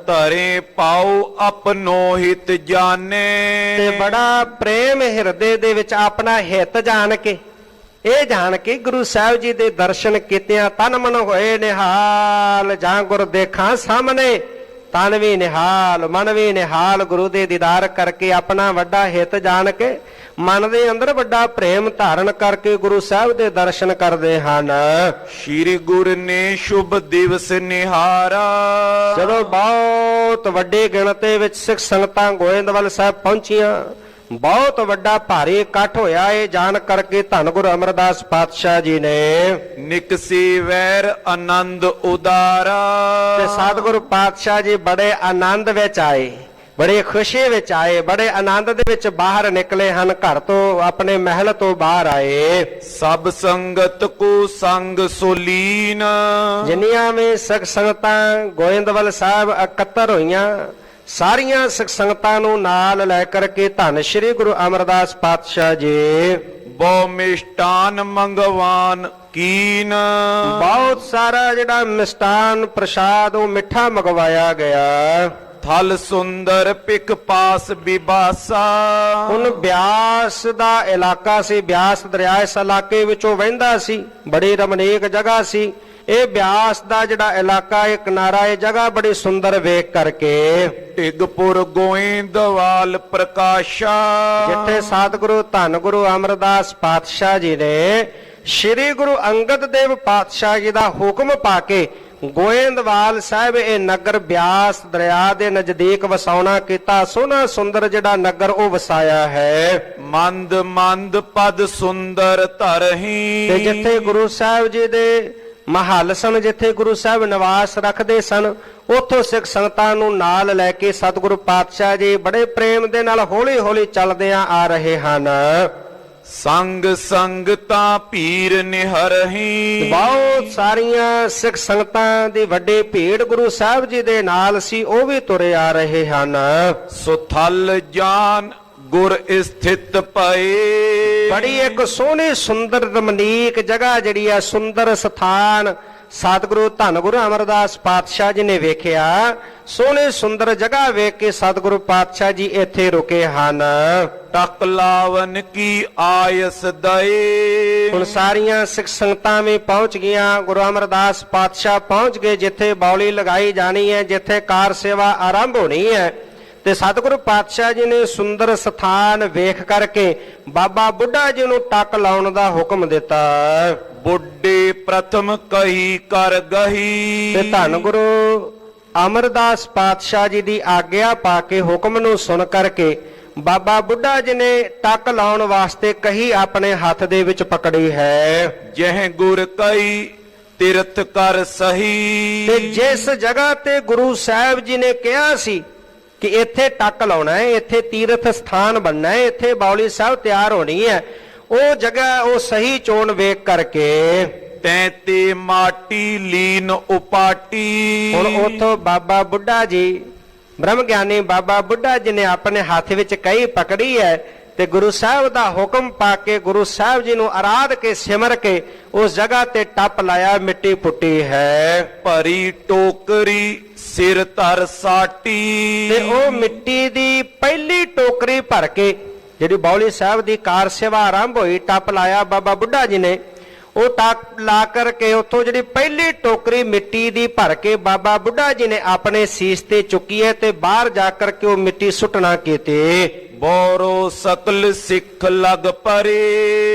ਧਰੇ ਪਾਉ ਆਪਨੋ ਹਿਤ ਜਾਣੇ। ਤੇ ਬੜਾ ਪ੍ਰੇਮ ਹਿਰਦੇ ਦੇ ਵਿੱਚ ਆਪਣਾ ਹਿੱਤ ਜਾਣ ਕੇ, ਇਹ ਜਾਣ ਕੇ ਗੁਰੂ ਸਾਹਿਬ ਜੀ ਦੇ ਦਰਸ਼ਨ ਕੀਤਿਆਂ ਤਨ ਮਨ ਹੋਏ ਨਿਹਾਲ। ਜਾਂ ਗੁਰ ਦੇਖਾਂ ਸਾਹਮਣੇ ਤਨ ਵੀ ਨਿਹਾਲ, ਮਨ ਵੀ ਨਿਹਾਲ। ਗੁਰੂ ਦੇ ਦੀਦਾਰ ਕਰਕੇ ਆਪਣਾ ਵੱਡਾ ਹਿੱਤ ਜਾਣ ਕੇ ਮਨ ਦੇ ਅੰਦਰ ਵੱਡਾ ਪ੍ਰੇਮ ਧਾਰਨ ਕਰਕੇ ਗੁਰੂ ਸਾਹਿਬ ਦੇ ਦਰਸ਼ਨ ਕਰਦੇ ਹਨ। ਸ਼੍ਰੀ ਗੁਰ ਨੇ ਸ਼ੁਭ ਦਿਵਸ ਨਿਹਾਰਾ। ਜਦੋਂ ਬਹੁਤ ਵੱਡੀ ਗਿਣਤੀ ਵਿੱਚ ਸਿੱਖ ਸੰਗਤਾਂ ਗੋਇੰਦਵਾਲ ਸਾਹਿਬ ਪਹੁੰਚੀਆਂ, ਬਹੁਤ ਵੱਡਾ ਭਾਰੀ ਇਕੱਠ ਹੋਇਆ, ਇਹ ਜਾਣ ਕਰਕੇ ਧੰਨ ਗੁਰੂ ਅਮਰਦਾਸ ਪਾਤਸ਼ਾਹ ਜੀ ਨੇ ਨਿਕਸੀ ਵੈਰ ਆਨੰਦ ਉਦਾਰਾ। ਤੇ ਸਤਿਗੁਰੂ ਪਾਤਸ਼ਾਹ ਜੀ ਬੜੇ ਆਨੰਦ ਵਿੱਚ ਆਏ, ਬੜੇ ਖੁਸ਼ੀ ਵਿੱਚ ਆਏ, ਬੜੇ ਆਨੰਦ ਦੇ ਵਿੱਚ ਬਾਹਰ ਨਿਕਲੇ ਹਨ। ਘਰ ਤੋਂ, ਆਪਣੇ ਮਹਿਲ ਤੋਂ ਬਾਹਰ ਆਏ। ਸਭ ਸੰਗਤ ਕੋ ਸੰਗ ਸੁਲੀਨ। ਜਿੰਨੀਆਂ ਵੀ ਸਿੱਖ ਸੰਗਤਾਂ ਗੋਇੰਦਵਾਲ ਸਾਹਿਬ ਇਕੱਤਰ ਹੋਈਆਂ, ਸਾਰੀਆਂ ਸਿੱਖ ਸੰਗਤਾਂ ਨੂੰ ਨਾਲ ਲੈ ਕਰਕੇ ਧੰਨ ਸ਼੍ਰੀ ਗੁਰੂ ਅਮਰਦਾਸ ਪਾਤਸ਼ਾਹ ਜੀ ਬਹੁ ਮਿਸ਼ਟਾਨ ਮੰਗਵਾਨ ਕੀਨ। ਬਹੁਤ ਸਾਰਾ ਜਿਹੜਾ ਮਿਸ਼ਟਾਨ ਪ੍ਰਸ਼ਾਦ ਉਹ ਮਿੱਠਾ ਮੰਗਵਾਇਆ ਗਿਆ। ਥਲ ਸੁੰਦਰ ਪਿਕ ਪਾਸ ਬਿਬਾਸਾ। ਹੁਣ ਬਿਆਸ ਦਾ ਇਲਾਕਾ ਸੀ, ਬਿਆਸ ਦਰਿਆ ਇਸ ਇਲਾਕੇ ਵਿੱਚੋਂ ਵਹਿੰਦਾ ਸੀ, ਬੜੀ ਰਮਣੀਕ ਜਗ੍ਹਾ ਸੀ। ਇਹ ਬਿਆਸ ਦਾ ਜਿਹੜਾ ਇਲਾਕਾ, ਇਹ ਕਿਨਾਰਾ, ਇਹ ਜਗ੍ਹਾ ਬੜੀ ਸੁੰਦਰ ਵੇਖ ਕਰਕੇ ਢਿੱਗਪੁਰ ਗੋਇੰਦਵਾਲ ਪ੍ਰਕਾਸ਼ਾ। ਜਿੱਥੇ ਸਤਿਗੁਰੂ ਧੰਨ ਗੁਰੂ ਅਮਰਦਾਸ ਪਾਤਸ਼ਾਹ ਜੀ ਨੇ ਸ੍ਰੀ ਗੁਰੂ ਅੰਗਦ ਦੇਵ ਪਾਤਸ਼ਾਹ ਜੀ ਦਾ ਹੁਕਮ ਪਾ ਕੇ ਗੋਇੰਦਵਾਲ ਸਾਹਿਬ ਇਹ ਨਗਰ ਬਿਆਸ ਦਰਿਆ ਦੇ ਨਜ਼ਦੀਕ ਵਸਾਉਣਾ ਕੀਤਾ। ਸੋਹਣਾ ਸੁੰਦਰ ਜਿਹੜਾ ਨਗਰ ਉਹ ਵਸਾਇਆ ਹੈ। ਮੰਦ ਮੰਦ ਪਦ ਸੁੰਦਰ ਧਰਹੀ। ਤੇ ਜਿੱਥੇ ਗੁਰੂ ਸਾਹਿਬ ਜੀ ਦੇ ਮਹੱਲ ਸਨ, ਜਿੱਥੇ ਗੁਰੂ ਸਾਹਿਬ ਨਿਵਾਸ ਰੱਖਦੇ ਸਨ, ਉੱਥੋਂ ਸਿੱਖ ਸੰਗਤਾਂ ਨੂੰ ਨਾਲ ਲੈ ਕੇ ਸਤਿਗੁਰੂ ਪਾਤਸ਼ਾਹ ਜੀ ਬੜੇ ਪ੍ਰੇਮ ਦੇ ਨਾਲ ਹੌਲੀ ਹੌਲੀ ਚੱਲਦਿਆਂ ਆ ਰਹੇ ਹਨ। ਸੰਗ ਸੰਗਤਾਂ ਪੀਰ ਨਿਹਰਹੀ। ਬਹੁਤ ਸਾਰੀਆਂ ਸਿੱਖ ਸੰਗਤਾਂ ਦੀ ਵੱਡੀ ਭੀੜ ਗੁਰੂ ਸਾਹਿਬ ਜੀ ਦੇ ਨਾਲ ਸੀ, ਉਹ ਵੀ ਤੁਰੇ ਆ ਰਹੇ ਹਨ। ਸੁਥਲ ਜਾਨ ਗੁਰ ਸਥਿਤ ਪਏ। ਬੜੀ ਇੱਕ ਸੋਹਣੀ ਸੁੰਦਰ ਰਮਣੀਕ ਜਗ੍ਹਾ ਜਿਹੜੀ ਆ, ਸੁੰਦਰ ਸਥਾਨ ਸਤਿਗੁਰੂ ਧੰਨ ਗੁਰੂ ਅਮਰਦਾਸ ਪਾਤਸ਼ਾਹ ਜੀ ਨੇ ਵੇਖਿਆ। ਸੋਹਣੀ ਸੁੰਦਰ ਜਗ੍ਹਾ ਵੇਖ ਕੇ ਸਤਿਗੁਰੂ ਪਾਤਸ਼ਾਹ ਜੀ ਇੱਥੇ ਰੁਕੇ ਹਨ। ਟਕ ਲਾਵਨ ਕੀ ਆਇਸ ਦਏ। ਹੁਣ ਸਾਰੀਆਂ ਸਿੱਖ ਸੰਗਤਾਂ ਵੀ ਪਹੁੰਚ ਗਈਆਂ। ਗੁਰੂ ਅਮਰਦਾਸ ਪਾਤਸ਼ਾਹ ਪਹੁੰਚ ਗਏ ਜਿੱਥੇ ਬੌਲੀ ਲਗਾਈ ਜਾਣੀ ਹੈ, ਜਿੱਥੇ ਕਾਰ ਸੇਵਾ ਆਰੰਭ ਹੋਣੀ ਹੈ। ਤੇ ਸਤਿਗੁਰੂ ਪਾਤਸ਼ਾਹ ਜੀ ਨੇ ਸੁੰਦਰ ਸਥਾਨ ਵੇਖ ਕਰਕੇ ਬਾਬਾ ਬੁੱਢਾ ਜੀ ਨੂੰ ਟੱਕ ਲਾਉਣ ਦਾ ਹੁਕਮ ਦਿੱਤਾ। ਬੁੱਢੇ ਪ੍ਰਥਮ ਕਹੀ ਕਰ ਗਹੀ। ਤੇ ਧੰਨ ਗੁਰੂ ਅਮਰਦਾਸ ਪਾਤਸ਼ਾਹ ਜੀ ਦੀ ਆਗਿਆ ਪਾ ਕੇ ਹੁਕਮ ਨੂੰ ਸੁਣ ਕਰਕੇ ਬਾਬਾ ਬੁੱਢਾ ਜੀ ਨੇ ਟੱਕ ਲਾਉਣ ਵਾਸਤੇ ਕਹੀ ਆਪਣੇ ਹੱਥ ਦੇ ਵਿੱਚ ਪਕੜੀ ਹੈ। ਜਹ ਗੁਰ ਕਈ ਤੀਰਥ ਕਰ ਸਹੀ। ਤੇ ਜਿਸ ਜਗ੍ਹਾ ਤੇ ਗੁਰੂ ਸਾਹਿਬ ਜੀ ਨੇ ਕਿਹਾ ਸੀ ਕਿ ਇੱਥੇ ਟੱਕ ਲਾਉਣਾ ਹੈ, ਇੱਥੇ ਤੀਰਥ ਸਥਾਨ ਬਣਨਾ ਹੈ, ਇੱਥੇ ਬੌਲੀ ਸਾਹਿਬ ਤਿਆਰ ਹੋਣੀ ਹੈ, ਉਹ ਜਗ੍ਹਾ ਉਹ ਸਹੀ ਚੋਣ ਵੇਖ ਕਰਕੇ ਤੈਂ ਤੇ ਮਾਟੀ ਲੀਨ ਉਪਾਟੀ। ਹੁਣ ਉਥੋਂ ਬਾਬਾ ਬੁੱਢਾ ਜੀ, ਬ੍ਰਹਮ ਗਿਆਨੀ ਬਾਬਾ ਬੁੱਢਾ ਜੀ ਨੇ ਆਪਣੇ ਹੱਥ ਵਿੱਚ ਕਹੀ ਪਕੜੀ ਹੈ ਤੇ ਗੁਰੂ ਸਾਹਿਬ ਦਾ ਹੁਕਮ ਪਾ ਕੇ ਗੁਰੂ ਸਾਹਿਬ ਜੀ ਨੂੰ ਆਰਾਧ ਕੇ ਸਿਮਰ ਕੇ ਉਸ ਜਗ੍ਹਾ ਤੇ ਟੱਪ ਲਾਇਆ, ਮਿੱਟੀ ਪੁੱਟੀ ਹੈ। ਭਰੀ ਟੋਕਰੀ ਸਿਰ ਧਰ ਸਾਟੀ। ਤੇ ਉਹ ਮਿੱਟੀ ਦੀ ਪਹਿਲੀ ਟੋਕਰੀ ਭਰ ਕੇ ਜਿਹੜੀ ਬਾਉਲੀ ਸਾਹਿਬ ਦੀ ਕਾਰ ਸੇਵਾ ਆਰੰਭ ਹੋਈ, ਟੱਪ ਲਾਇਆ ਬਾਬਾ ਬੁੱਢਾ ਜੀ ਨੇ। ਉਹ ਟੱਪ ਲਾ ਕਰਕੇ ਉੱਥੋਂ ਜਿਹੜੀ ਪਹਿਲੀ ਟੋਕਰੀ ਮਿੱਟੀ ਦੀ ਭਰ ਕੇ ਬਾਬਾ ਬੁੱਢਾ ਜੀ ਨੇ ਆਪਣੇ ਸੀਸ ਤੇ ਚੁੱਕੀ ਹੈ ਤੇ ਬਾਹਰ ਜਾ ਕਰਕੇ ਉਹ ਮਿੱਟੀ ਸੁੱਟਣਾ ਕੀਤੇ। ਬੋਰੋ ਸਕਲ ਸਿੱਖ ਲਗ ਪਰੇ।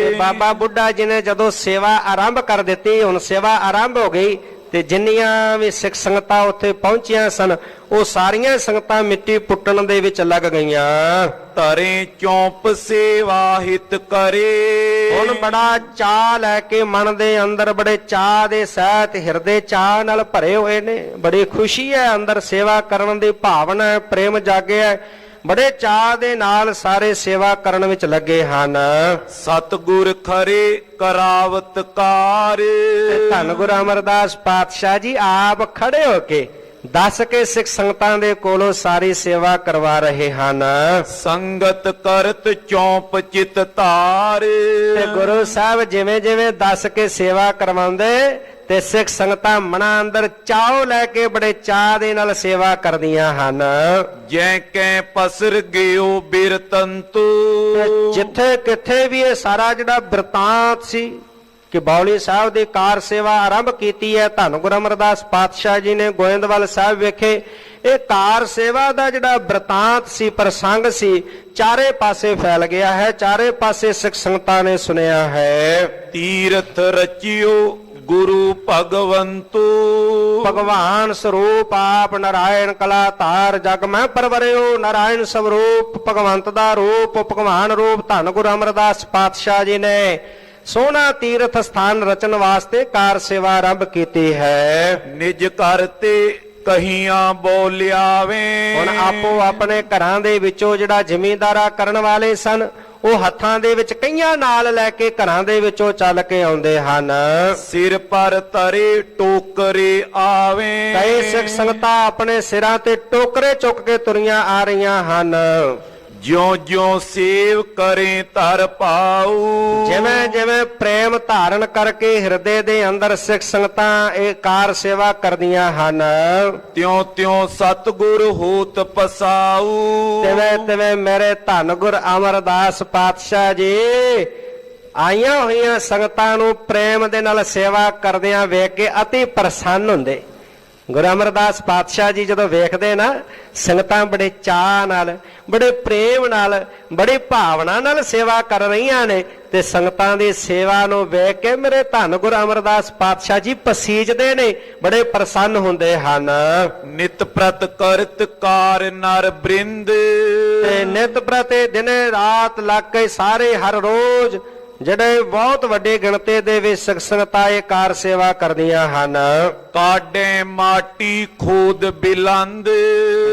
ਤੇ ਬਾਬਾ ਬੁੱਢਾ ਜੀ ਨੇ ਜਦੋਂ ਸੇਵਾ ਆਰੰਭ ਕਰ ਦਿੱਤੀ, ਹੁਣ ਸੇਵਾ ਆਰੰਭ ਹੋ ਗਈ ਤੇ ਜਿੰਨੀਆਂ ਵੀ ਸਿੱਖ ਸੰਗਤਾਂ ਉੱਥੇ ਪਹੁੰਚੀਆਂ ਸਨ ਉਹ ਸਾਰੀਆਂ ਸੰਗਤਾਂ ਮਿੱਟੀ ਪੁੱਟਣ ਦੇ ਵਿੱਚ ਲੱਗ ਗਈਆਂ। ਧਰੇ ਚੌਂਪ ਸੇਵਾ ਹਿਤ ਕਰੇ। ਹੁਣ ਬੜਾ ਚਾਅ ਲੈ ਕੇ ਮਨ ਦੇ ਅੰਦਰ ਬੜੇ ਚਾਅ ਦੇ ਸਹਿਤ ਹਿਰਦੇ ਚਾਅ ਨਾਲ ਭਰੇ ਹੋਏ ਨੇ, ਬੜੀ ਖੁਸ਼ੀ ਹੈ ਅੰਦਰ, ਸੇਵਾ ਕਰਨ ਦੀ ਭਾਵਨਾ ਹੈ, ਪ੍ਰੇਮ ਜਾਗਿਆ ਹੈ, ਬੜੇ ਚਾਅ ਦੇ ਨਾਲ ਸਾਰੇ ਸੇਵਾ ਕਰਨ ਵਿੱਚ ਲੱਗੇ ਹਨ। ਸਤਿਗੁਰ ਖਰੇ ਕਰਾਵਤ ਕਾਰ। ਧੰਨ ਗੁਰੂ ਅਮਰਦਾਸ ਪਾਤਸ਼ਾਹ ਜੀ ਆਪ ਖੜੇ ਹੋ ਕੇ ਦੱਸ ਕੇ ਸਿੱਖ ਸੰਗਤਾਂ ਦੇ ਕੋਲੋਂ ਸਾਰੀ ਸੇਵਾ ਕਰਵਾ ਰਹੇ ਹਨ। ਸੰਗਤ ਕਰਤ ਚੌਂਪ ਚਿਤ ਧਾਰ। ਤੇ ਗੁਰੂ ਸਾਹਿਬ ਜਿਵੇਂ ਜਿਵੇਂ ਦੱਸ ਕੇ ਸੇਵਾ ਕਰਵਾਉਂਦੇ ਤੇ ਸਿੱਖ ਸੰਗਤਾਂ ਮਨਾਂ ਅੰਦਰ ਚਾਅ ਲੈ ਕੇ ਬੜੇ ਚਾਅ ਦੇ ਨਾਲ ਸੇਵਾ ਕਰਦੀਆਂ ਹਨ। ਜੈ ਕੈ ਪਸਰ ਗਿਓ ਬਿਰਤੰਤੂ। ਜਿੱਥੇ ਕਿੱਥੇ ਵੀ ਇਹ ਸਾਰਾ ਜਿਹੜਾ ਬਿਰਤਾਂਤ ਸੀ ਕਿ ਬਾਉਲੀ ਸਾਹਿਬ ਦੀ ਕਾਰ ਸੇਵਾ ਆਰੰਭ ਕੀਤੀ ਹੈ, ਧੰਨ ਗੁਰੂ ਅਮਰਦਾਸ ਪਾਤਸ਼ਾਹ ਜੀ ਨੇ ਗੋਇੰਦਵਾਲ ਸਾਹਿਬ ਵਿਖੇ ਇਹ ਕਾਰ ਸੇਵਾ ਦਾ ਜਿਹੜਾ ਬਿਰਤਾਂਤ ਸੀ, ਪ੍ਰਸੰਗ ਸੀ, ਚਾਰੇ ਪਾਸੇ ਫੈਲ ਗਿਆ ਹੈ, ਚਾਰੇ ਪਾਸੇ ਸਿੱਖ ਸੰਗਤਾਂ ਨੇ ਸੁਣਿਆ ਹੈ। ਤੀਰਥ ਰਚਿਓ ਗੁਰੂ ਭਗਵੰਤੂ। ਭਗਵਾਨ ਸਰੂਪ ਆਪ ਨਾਰਾਇਣ ਕਲਾ ਧਾਰ, ਜਗ ਮੈਂ ਪਰਵਰਿਓ ਨਾਰਾਇਣ ਸਵਰੂਪ। ਭਗਵੰਤ ਦਾ ਰੂਪ, ਭਗਵਾਨ ਰੂਪ ਧੰਨ ਗੁਰੂ ਅਮਰਦਾਸ ਪਾਤਸ਼ਾਹ ਜੀ ਨੇ ਸੋਹਣਾ ਤੀਰਥ ਸਥਾਨ ਰਚਨ ਵਾਸਤੇ ਕਾਰ ਸੇਵਾ ਆਰੰਭ ਕੀਤੀ ਹੈ। ਨਿਜ ਘਰ ਤੇ ਕਹੀਆਂ ਬੋਲਿਆਵੇ। ਹੁਣ ਆਪੋ ਆਪਣੇ ਘਰਾਂ ਦੇ ਵਿੱਚੋਂ ਜਿਹੜਾ ਜ਼ਿਮੀਂਦਾਰਾ ਕਰਨ ਵਾਲੇ ਸਨ ਉਹ ਹੱਥਾਂ ਦੇ ਵਿੱਚ ਕਈਆਂ ਨਾਲ ਲੈ ਕੇ ਘਰਾਂ ਦੇ ਵਿੱਚੋਂ ਚੱਲ ਕੇ ਆਉਂਦੇ ਹਨ। ਸਿਰ ਪਰ ਤਰੇ ਟੋਕਰੇ ਆਵੇ। ਕਈ ਸਿੱਖ ਸੰਗਤਾਂ ਆਪਣੇ ਸਿਰਾਂ ਤੇ ਟੋਕਰੇ ਚੁੱਕ ਕੇ ਤੁਰੀਆਂ ਆ ਰਹੀਆਂ ਹਨ। ਜਿਉਂ ਜਿਉਂ ਸੇਵ ਕਰੇ ਧਰ ਪਾਉ। ਜਿਵੇਂ ਜਿਵੇਂ ਪ੍ਰੇਮ ਧਾਰਨ ਕਰਕੇ ਹਿਰਦੇ ਦੇ ਅੰਦਰ ਸਿੱਖ ਸੰਗਤਾਂ ਇਹ ਕਾਰ ਸੇਵਾ ਕਰਦੀਆਂ ਹਨ, ਤਿਉਂ ਤਿਉਂ ਸਤਿਗੁਰ ਹੋਤ ਪਸਾਉ। ਤਿਵੇਂ ਤਿਵੇਂ ਮੇਰੇ ਧੰਨ ਗੁਰ ਅਮਰਦਾਸ ਪਾਤਸ਼ਾਹ ਜੀ ਆਈਆਂ ਹੋਈਆਂ ਸੰਗਤਾਂ ਨੂੰ ਪ੍ਰੇਮ ਦੇ ਨਾਲ ਸੇਵਾ ਕਰਦਿਆਂ ਵੇਖ ਕੇ ਅਤੀ ਪ੍ਰਸੰਨ ਹੁੰਦੇ। ਗੁਰੂ ਅਮਰਦਾਸ ਪਾਤਸ਼ਾਹ ਜੀ ਜਦੋਂ ਵੇਖਦੇ ਨਾ ਸੰਗਤਾਂ ਬੜੇ ਚਾਅ ਨਾਲ, ਬੜੇ ਪ੍ਰੇਮ ਨਾਲ, ਬੜੀ ਭਾਵਨਾ ਨਾਲ ਸੇਵਾ ਕਰ ਰਹੀਆਂ ਨੇ ਤੇ ਸੰਗਤਾਂ ਦੀ ਸੇਵਾ ਨੂੰ ਵੇਖ ਕੇ ਮੇਰੇ ਧੰਨ ਗੁਰੂ ਅਮਰਦਾਸ ਪਾਤਸ਼ਾਹ ਜੀ ਪਸੀਜਦੇ ਨੇ, ਬੜੇ ਪ੍ਰਸੰਨ ਹੁੰਦੇ ਹਨ। ਨਿਤ ਪ੍ਰਤ ਕਰਤ ਕਾਰ ਨਰ ਬ੍ਰਿੰਦ। ਤੇ ਨਿਤ ਪ੍ਰਤੇ ਦਿਨੇ ਰਾਤ ਲੱਗ ਕੇ ਸਾਰੇ ਹਰ ਰੋਜ਼ ਜਿਹੜੇ ਬਹੁਤ ਵੱਡੇ ਗਿਣਤੀ ਦੇ ਵਿੱਚ ਸਿੱਖ ਸੰਗਤਾਂ ਇਹ ਕਾਰ ਸੇਵਾ ਕਰਦੀਆਂ ਹਨ। ਕਾਡੇ ਮਾਟੀ ਖੋਦ ਬਿਲੰਦ।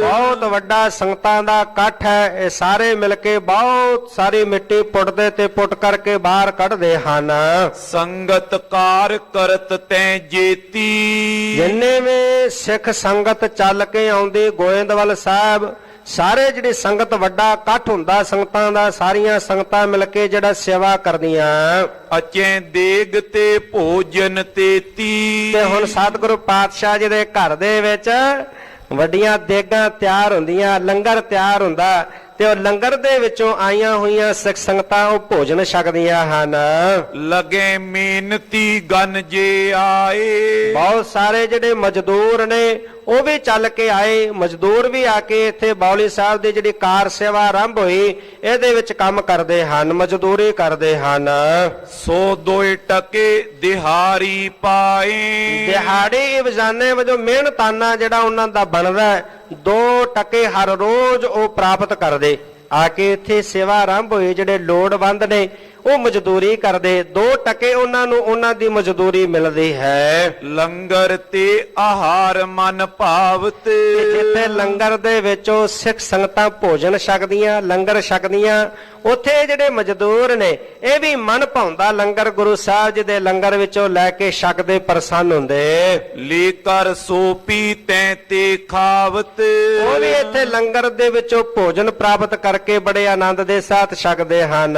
ਬਹੁਤ ਵੱਡਾ ਸੰਗਤਾਂ ਦਾ ਇਕੱਠ ਹੈ, ਇਹ ਸਾਰੇ ਮਿਲ ਕੇ ਬਹੁਤ ਸਾਰੀ ਮਿੱਟੀ ਪੁੱਟਦੇ ਤੇ ਪੁੱਟ ਕਰਕੇ ਬਾਹਰ ਕੱਢਦੇ ਹਨ। ਸੰਗਤ ਕਾਰ ਕਰਤ ਤੈ ਜੇਤੀ। ਜਿੰਨੇ ਵੀ ਸਿੱਖ ਸੰਗਤ ਚੱਲ ਕੇ ਆਉਂਦੀ ਗੋਇੰਦਵਾਲ ਸਾਹਿਬ, ਸਾਰੇ ਜਿਹੜੀ ਸੰਗਤ ਵੱਡਾ ਇਕੱਠ ਹੁੰਦਾ ਸੰਗਤਾਂ ਦਾ, ਸਾਰੀਆਂ ਸੰਗਤਾਂ ਮਿਲ ਕੇ ਜਿਹੜਾ ਸੇਵਾ ਕਰਦੀਆਂ। ਅਚੇ ਦੇਗ ਤੇ ਭੋਜਨ ਤੇਤੀ। ਤੇ ਹੁਣ ਸਤਿਗੁਰੂ ਪਾਤਸ਼ਾਹ ਜੀ ਦੇ ਘਰ ਦੇ ਵਿੱਚ ਵੱਡੀਆਂ ਦੇਗਾਂ ਤਿਆਰ ਹੁੰਦੀਆਂ, ਲੰਗਰ ਤਿਆਰ ਹੁੰਦਾ ਤੇ ਉਹ ਲੰਗਰ ਦੇ ਵਿੱਚੋਂ ਆਈਆਂ ਹੋਈਆਂ ਸਿੱਖ ਸੰਗਤਾਂ ਉਹ ਭੋਜਨ ਛਕਦੀਆਂ ਹਨ। ਲਗੇ ਮਿਹਨਤੀ ਗਨ ਜੇ ਆਏ। ਬਹੁਤ ਸਾਰੇ ਜਿਹੜੇ ਮਜ਼ਦੂਰ ਨੇ ਉਹ ਵੀ ਚੱਲ ਕੇ ਆਏ, ਮਜ਼ਦੂਰ ਵੀ ਆ ਕੇ ਇੱਥੇ ਬਾਉਲੀ ਸਾਹਿਬ ਦੀ ਜਿਹੜੀ ਕਾਰ ਸੇਵਾ ਆਰੰਭ ਹੋਈ ਇਹਦੇ ਵਿੱਚ ਕੰਮ ਕਰਦੇ ਹਨ, ਮਜ਼ਦੂਰੀ ਕਰਦੇ ਹਨ। 102 ਟਕੇ ਦਿਹਾੜੀ ਪਾਏ। ਦਿਹਾੜੀ ਵਜਾਨੇ ਵਜੋਂ ਮਿਹਨਤਾਨਾ ਜਿਹੜਾ ਉਹਨਾਂ ਦਾ ਬਣਦਾ 2 ਟਕੇ ਹਰ ਰੋਜ਼ ਉਹ ਪ੍ਰਾਪਤ ਕਰਦੇ। ਆ ਕੇ ਇੱਥੇ ਸੇਵਾ ਆਰੰਭ ਹੋਈ, ਜਿਹੜੇ ਲੋੜਵੰਦ ਨੇ ਉਹ ਮਜ਼ਦੂਰੀ ਕਰਦੇ, 2 ਟਕੇ ਉਹਨਾਂ ਨੂੰ ਉਹਨਾਂ ਦੀ ਮਜ਼ਦੂਰੀ ਮਿਲਦੀ ਹੈ। ਲੰਗਰ ਤੇ ਆਹਾਰ ਮਨ ਭਾਵਤ, ਤੇ ਜਿੱਥੇ ਲੰਗਰ ਦੇ ਵਿੱਚੋਂ ਸਿੱਖ ਸੰਗਤਾਂ ਭੋਜਨ ਛਕਦੀਆਂ, ਲੰਗਰ ਛਕਦੀਆਂ, ਉੱਥੇ ਜਿਹੜੇ ਮਜ਼ਦੂਰ ਨੇ ਇਹ ਵੀ ਮਨ ਭਾਉਂਦਾ ਲੰਗਰ ਗੁਰੂ ਸਾਹਿਬ ਜੀ ਦੇ ਲੰਗਰ ਵਿੱਚੋਂ ਲੈ ਕੇ ਛਕਦੇ, ਪ੍ਰਸੰਨ ਹੁੰਦੇ। ਲੇ ਕਰ ਸੋ ਪੀ ਤੈ ਤੇ ਖਾਵਤ, ਉਹ ਵੀ ਇੱਥੇ ਲੰਗਰ ਦੇ ਵਿੱਚੋਂ ਭੋਜਨ ਪ੍ਰਾਪਤ ਕਰਕੇ ਬੜੇ ਆਨੰਦ ਦੇ ਸਾਥ ਛਕਦੇ ਹਨ।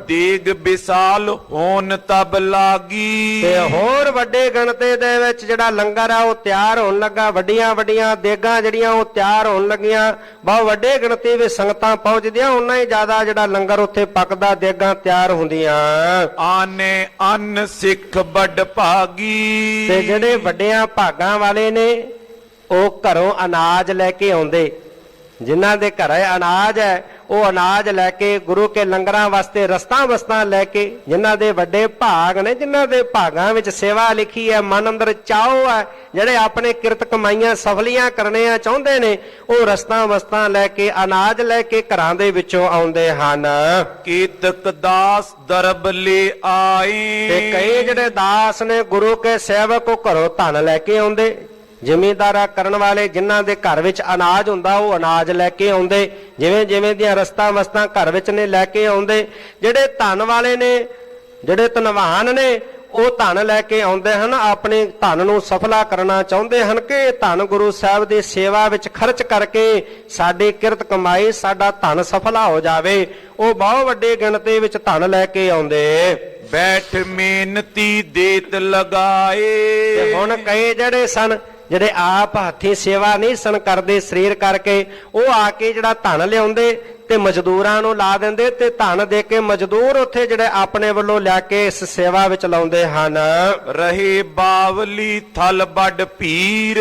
ਦੇਗ ਵਿਸਾਲ ਹੋਣ ਤਬ ਲਾਗੀ, ਤੇ ਹੋਰ ਵੱਡੇ ਗਿਣਤੀ ਦੇ ਵਿੱਚ ਜਿਹੜਾ ਲੰਗਰ ਆ ਉਹ ਤਿਆਰ ਹੋਣ ਲੱਗਾ, ਵੱਡੀਆਂ ਵੱਡੀਆਂ ਦੇਗਾਂ ਜਿਹੜੀਆਂ ਉਹ ਤਿਆਰ ਹੋਣ ਲੱਗੀਆਂ, ਬਹੁਤ ਵੱਡੇ ਗਿਣਤੀ ਵਿੱਚ ਸੰਗਤਾਂ ਪਹੁੰਚਦੀਆਂ, ਉਨਾ ਹੀ ਜ਼ਿਆਦਾ ਜਿਹੜਾ ਲੰਗਰ ਉੱਥੇ ਪੱਕਦਾ, ਦੇਗਾਂ ਤਿਆਰ ਹੁੰਦੀਆਂ। ਆਨੇ ਅੰਨ ਸਿੱਖ ਵੱਡ ਭਾਗੀ, ਤੇ ਜਿਹੜੇ ਵੱਡਿਆਂ ਭਾਗਾਂ ਵਾਲੇ ਨੇ ਉਹ ਘਰੋਂ ਅਨਾਜ ਲੈ ਕੇ ਆਉਂਦੇ, ਜਿਨ੍ਹਾਂ ਦੇ ਘਰੇ ਅਨਾਜ ਹੈ ਉਹ ਅਨਾਜ ਲੈ ਕੇ ਗੁਰੂ ਕੇ ਲੰਗਰਾਂ ਵਾਸਤੇ ਰਸਤਾਂ ਵਸਤਾਂ ਲੈ ਕੇ, ਜਿਨ੍ਹਾਂ ਦੇ ਵੱਡੇ ਭਾਗ ਨੇ, ਜਿਨ੍ਹਾਂ ਦੇ ਭਾਗਾਂ ਵਿੱਚ ਸੇਵਾ ਲਿਖੀ ਹੈ, ਮਨ ਅੰਦਰ ਚਾਹੋ ਹੈ, ਜਿਹੜੇ ਆਪਣੇ ਕਿਰਤ ਕਮਾਈਆਂ ਸਫਲੀਆਂ ਕਰਨੀਆਂ ਚਾਹੁੰਦੇ ਨੇ, ਉਹ ਰਸਤਾਂ ਵਸਤਾਂ ਲੈ ਕੇ ਅਨਾਜ ਲੈ ਕੇ ਘਰਾਂ ਦੇ ਵਿੱਚੋਂ ਆਉਂਦੇ ਹਨ। ਕੀਤਕ ਦਾਸ ਦਰਬ ਲੈ ਆਏ, ਤੇ ਕਈ ਜਿਹੜੇ ਦਾਸ ਨੇ ਗੁਰੂ ਕੇ ਸੇਵਕ ਉਹ ਘਰੋਂ ਧਨ ਲੈ ਕੇ ਆਉਂਦੇ, ਜ਼ਿਮੀਂਦਾਰਾ ਕਰਨ ਵਾਲੇ ਜਿਨ੍ਹਾਂ ਦੇ ਘਰ ਵਿੱਚ ਅਨਾਜ ਹੁੰਦਾ ਉਹ ਅਨਾਜ ਲੈ ਕੇ ਆਉਂਦੇ, ਜਿਵੇਂ ਜਿਵੇਂ ਦੀਆਂ ਰਸਤਾਂ ਵਸਤਾਂ ਘਰ ਵਿੱਚ ਨੇ ਲੈ ਕੇ ਆਉਂਦੇ। ਜਿਹੜੇ ਧਨ ਵਾਲੇ ਨੇ, ਜਿਹੜੇ ਧਨਵਾਨ ਨੇ, ਉਹ ਧਨ ਲੈ ਕੇ ਆਉਂਦੇ ਹਨ, ਆਪਣੇ ਧਨ ਨੂੰ ਸਫਲਾ ਕਰਨਾ ਚਾਹੁੰਦੇ ਹਨ ਕਿ ਧਨ ਗੁਰੂ ਸਾਹਿਬ ਦੀ ਸੇਵਾ ਵਿੱਚ ਖਰਚ ਕਰਕੇ ਸਾਡੀ ਕਿਰਤ ਕਮਾਈ, ਸਾਡਾ ਧਨ ਸਫਲਾ ਹੋ ਜਾਵੇ। ਉਹ ਬਹੁਤ ਵੱਡੇ ਗਿਣਤੀ ਵਿੱਚ ਧਨ ਲੈ ਕੇ ਆਉਂਦੇ। ਬੈਠ ਮਿਹਨਤੀ ਦੇਤ ਲਗਾਏ, ਤੇ ਹੁਣ ਕਈ ਜਿਹੜੇ ਸਨ, ਜਿਹੜੇ ਆਪ ਹੱਥੀਂ ਸੇਵਾ ਨਹੀਂ ਸਨ ਕਰਦੇ ਸਰੀਰ ਕਰਕੇ, ਉਹ ਆ ਕੇ ਜਿਹੜਾ ਧਨ ਲਿਆਉਂਦੇ ਤੇ ਮਜ਼ਦੂਰਾਂ ਨੂੰ ਲਾ ਦਿੰਦੇ, ਤੇ ਧਨ ਦੇ ਕੇ ਮਜ਼ਦੂਰ ਉੱਥੇ ਜਿਹੜੇ ਆਪਣੇ ਵੱਲੋਂ ਲਿਆ ਕੇ ਇਸ ਸੇਵਾ ਵਿੱਚ ਲਾਉਂਦੇ ਹਨ। ਰਹੇ ਬਾਵਲੀ ਥਲ ਵੱਡ ਭੀਰ,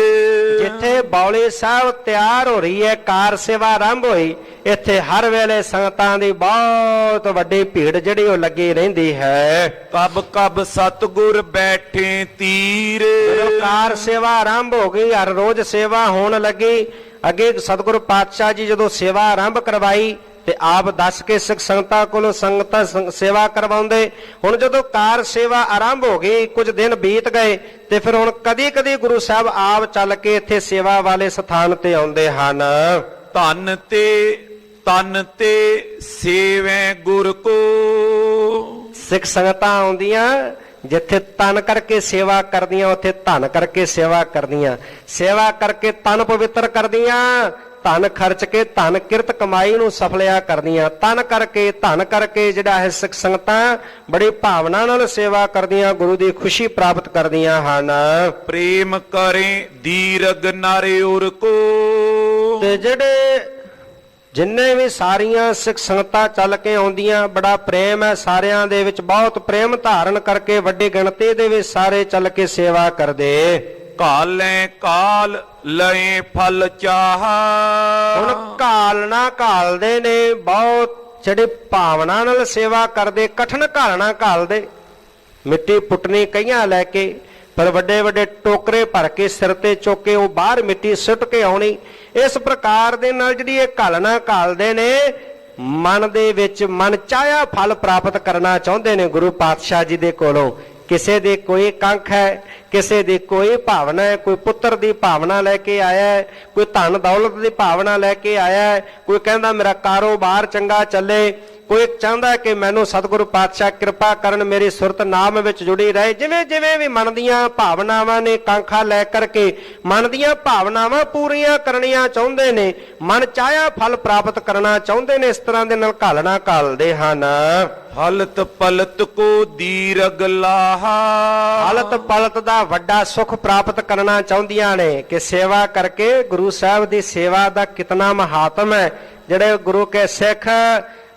ਜਿੱਥੇ ਬੌਲੀ ਸਾਹਿਬ ਤਿਆਰ ਹੋ ਰਹੀ ਹੈ, ਕਾਰ ਸੇਵਾ ਆਰੰਭ ਹੋਈ, ਇੱਥੇ ਹਰ ਵੇਲੇ ਸੰਗਤਾਂ ਦੀ ਬਹੁਤ ਵੱਡੀ ਭੀੜ ਜਿਹੜੀ ਉਹ ਲੱਗੀ ਰਹਿੰਦੀ ਹੈ। ਕਬ ਕਬ ਸਤਗੁਰ ਬੈਠੇ ਤੀਰ, ਜਦੋਂ ਕਾਰ ਸੇਵਾ ਆਰੰਭ ਹੋ ਗਈ, ਹਰ ਰੋਜ਼ ਸੇਵਾ ਹੋਣ ਲੱਗੀ, ਅੱਗੇ ਸਤਿਗੁਰੂ ਪਾਤਸ਼ਾਹ ਜੀ ਜਦੋਂ ਸੇਵਾ ਆਰੰਭ ਕਰਵਾਈ ਤੇ ਆਪ ਦੱਸ ਕੇ ਸਿੱਖ ਸੰਗਤਾਂ ਕੋਲੋਂ ਸੰਗਤਾਂ ਸੇਵਾ ਕਰਵਾਉਂਦੇ। ਹੁਣ ਜਦੋਂ ਕਾਰ ਸੇਵਾ ਆਰੰਭ ਹੋ ਗਈ, ਕੁਝ ਦਿਨ ਬੀਤ ਗਏ, ਤੇ ਫਿਰ ਹੁਣ ਕਦੀ ਕਦੀ ਗੁਰੂ ਸਾਹਿਬ ਆਪ ਚੱਲ ਕੇ ਇੱਥੇ ਸੇਵਾ ਵਾਲੇ ਸਥਾਨ ਤੇ ਆਉਂਦੇ ਹਨ। ਧਨ ਤੇ ਤਨ ਤੇ ਸੇਵੈ ਗੁਰ ਕੋ, ਸਿੱਖ ਸੰਗਤਾਂ ਆਉਂਦੀਆਂ, ਜਿੱਥੇ ਤਨ ਕਰਕੇ ਸੇਵਾ ਕਰਦੀਆਂ ਉੱਥੇ ਧਨ ਕਰਕੇ ਸੇਵਾ ਕਰਦੀਆਂ, ਸੇਵਾ ਕਰਕੇ ਤਨ ਪਵਿੱਤਰ ਕਰਦੀਆਂ, ਧਨ ਖਰਚ ਕੇ ਧਨ ਕਿਰਤ ਕਮਾਈ ਨੂੰ ਸਫਲਿਆ ਕਰਦੀਆਂ, ਤਨ ਕਰਕੇ ਧਨ ਕਰਕੇ ਜਿਹੜਾ ਹੈ ਸਿੱਖ ਸੰਗਤਾਂ ਬੜੀ ਭਾਵਨਾ ਨਾਲ ਸੇਵਾ ਕਰਦੀਆਂ, ਗੁਰੂ ਦੀ ਖੁਸ਼ੀ ਪ੍ਰਾਪਤ ਕਰਦੀਆਂ ਹਨ। ਪ੍ਰੇਮ ਕਰੇ ਦੀਰਗ ਨਾਰੇ ਉਰ ਕੋ, ਤੇ ਜਿਹੜੇ ਜਿੰਨੇ ਵੀ ਸਾਰੀਆਂ ਸਿੱਖ ਸੰਗਤਾਂ ਚੱਲ ਕੇ ਆਉਂਦੀਆਂ, ਬੜਾ ਪ੍ਰੇਮ ਹੈ ਸਾਰਿਆਂ ਦੇ ਵਿੱਚ, ਬਹੁਤ ਪ੍ਰੇਮ ਧਾਰਨ ਕਰਕੇ ਵੱਡੀ ਗਿਣਤੀ ਦੇ ਵਿੱਚ ਸਾਰੇ ਚੱਲ ਕੇ ਸੇਵਾ ਕਰਦੇ। ਕਾਲੇ ਕਾਲ ਲਏ ਫਲ ਚਾਹ, ਹੁਣ ਘਾਲਣਾ ਘਾਲਦੇ ਨੇ, ਬਹੁਤ ਜਿਹੜੇ ਭਾਵਨਾ ਨਾਲ ਸੇਵਾ ਕਰਦੇ, ਕਠਨ ਘਾਲਣਾ ਘਾਲਦੇ, ਮਿੱਟੀ ਪੁੱਟਣੀ ਕਈਆਂ ਲੈ ਕੇ, ਪਰ ਵੱਡੇ ਵੱਡੇ ਟੋਕਰੇ ਭਰ ਕੇ ਸਿਰ ਤੇ ਚੁੱਕ ਕੇ ਉਹ ਬਾਹਰ ਮਿੱਟੀ ਸੁੱਟ ਕੇ ਆਉਣੀ। ਇਸ ਪ੍ਰਕਾਰ ਦੇ ਨਾਲ ਜਿਹੜੀ ਇਹ ਘਾਲਣਾ ਘਾਲਦੇ ਨੇ, ਮਨ ਦੇ ਵਿੱਚ ਮਨ ਚਾਹਿਆ ਫਲ ਪ੍ਰਾਪਤ ਕਰਨਾ ਚਾਹੁੰਦੇ ਨੇ ਗੁਰੂ ਪਾਤਸ਼ਾਹ ਜੀ ਦੇ ਕੋਲੋਂ। ਕਿਸੇ ਦੀ ਕੋਈ ਕੰਖ ਹੈ, ਕਿਸੇ ਦੀ ਕੋਈ ਭਾਵਨਾ ਹੈ, ਕੋਈ ਪੁੱਤਰ ਦੀ ਭਾਵਨਾ ਲੈ ਕੇ ਆਇਆ ਹੈ, ਕੋਈ ਧਨ ਦੌਲਤ ਦੀ ਭਾਵਨਾ ਲੈ ਕੇ ਆਇਆ ਹੈ, ਕੋਈ ਕਹਿੰਦਾ ਮੇਰਾ ਕਾਰੋਬਾਰ ਚੰਗਾ ਚੱਲੇ, ਕੋਈ ਚਾਹੁੰਦਾ ਕਿ ਮੈਨੂੰ ਸਤਿਗੁਰੂ ਪਾਤਸ਼ਾਹ ਕਿਰਪਾ ਕਰਨ, ਮੇਰੀ ਸੁਰਤ ਨਾਮ ਵਿੱਚ ਜੁੜੀ ਰਹੇ। ਜਿਵੇਂ ਜਿਵੇਂ ਵੀ ਮਨ ਦੀਆਂ ਭਾਵਨਾਵਾਂ ਨੇ, ਕਾਂਖਾ ਲੈ ਕਰਕੇ ਮਨ ਦੀਆਂ ਭਾਵਨਾਵਾਂ ਪੂਰੀਆਂ ਕਰਨੀਆਂ ਚਾਹੁੰਦੇ ਨੇ, ਮਨ ਚਾਹਿਆ ਫਲ ਪ੍ਰਾਪਤ ਕਰਨਾ ਚਾਹੁੰਦੇ ਨੇ, ਇਸ ਤਰ੍ਹਾਂ ਦੇ ਨਾਲ ਘਾਲਣਾ ਘਾਲਦੇ ਹਨ। ਹਲਤ ਪਲਤ ਕੋ ਦੀਰਗ ਲਾਹਾ, ਹਲਤ ਪਲਤ ਦਾ ਵੱਡਾ ਸੁਖ ਪ੍ਰਾਪਤ ਕਰਨਾ ਚਾਹੁੰਦੀਆਂ ਨੇ ਕਿ ਸੇਵਾ ਕਰਕੇ ਗੁਰੂ ਸਾਹਿਬ ਦੀ ਸੇਵਾ ਦਾ ਕਿਤਨਾ ਮਹਾਤਮ ਹੈ। ਜਿਹੜੇ ਗੁਰੂ ਕੇ ਸਿੱਖ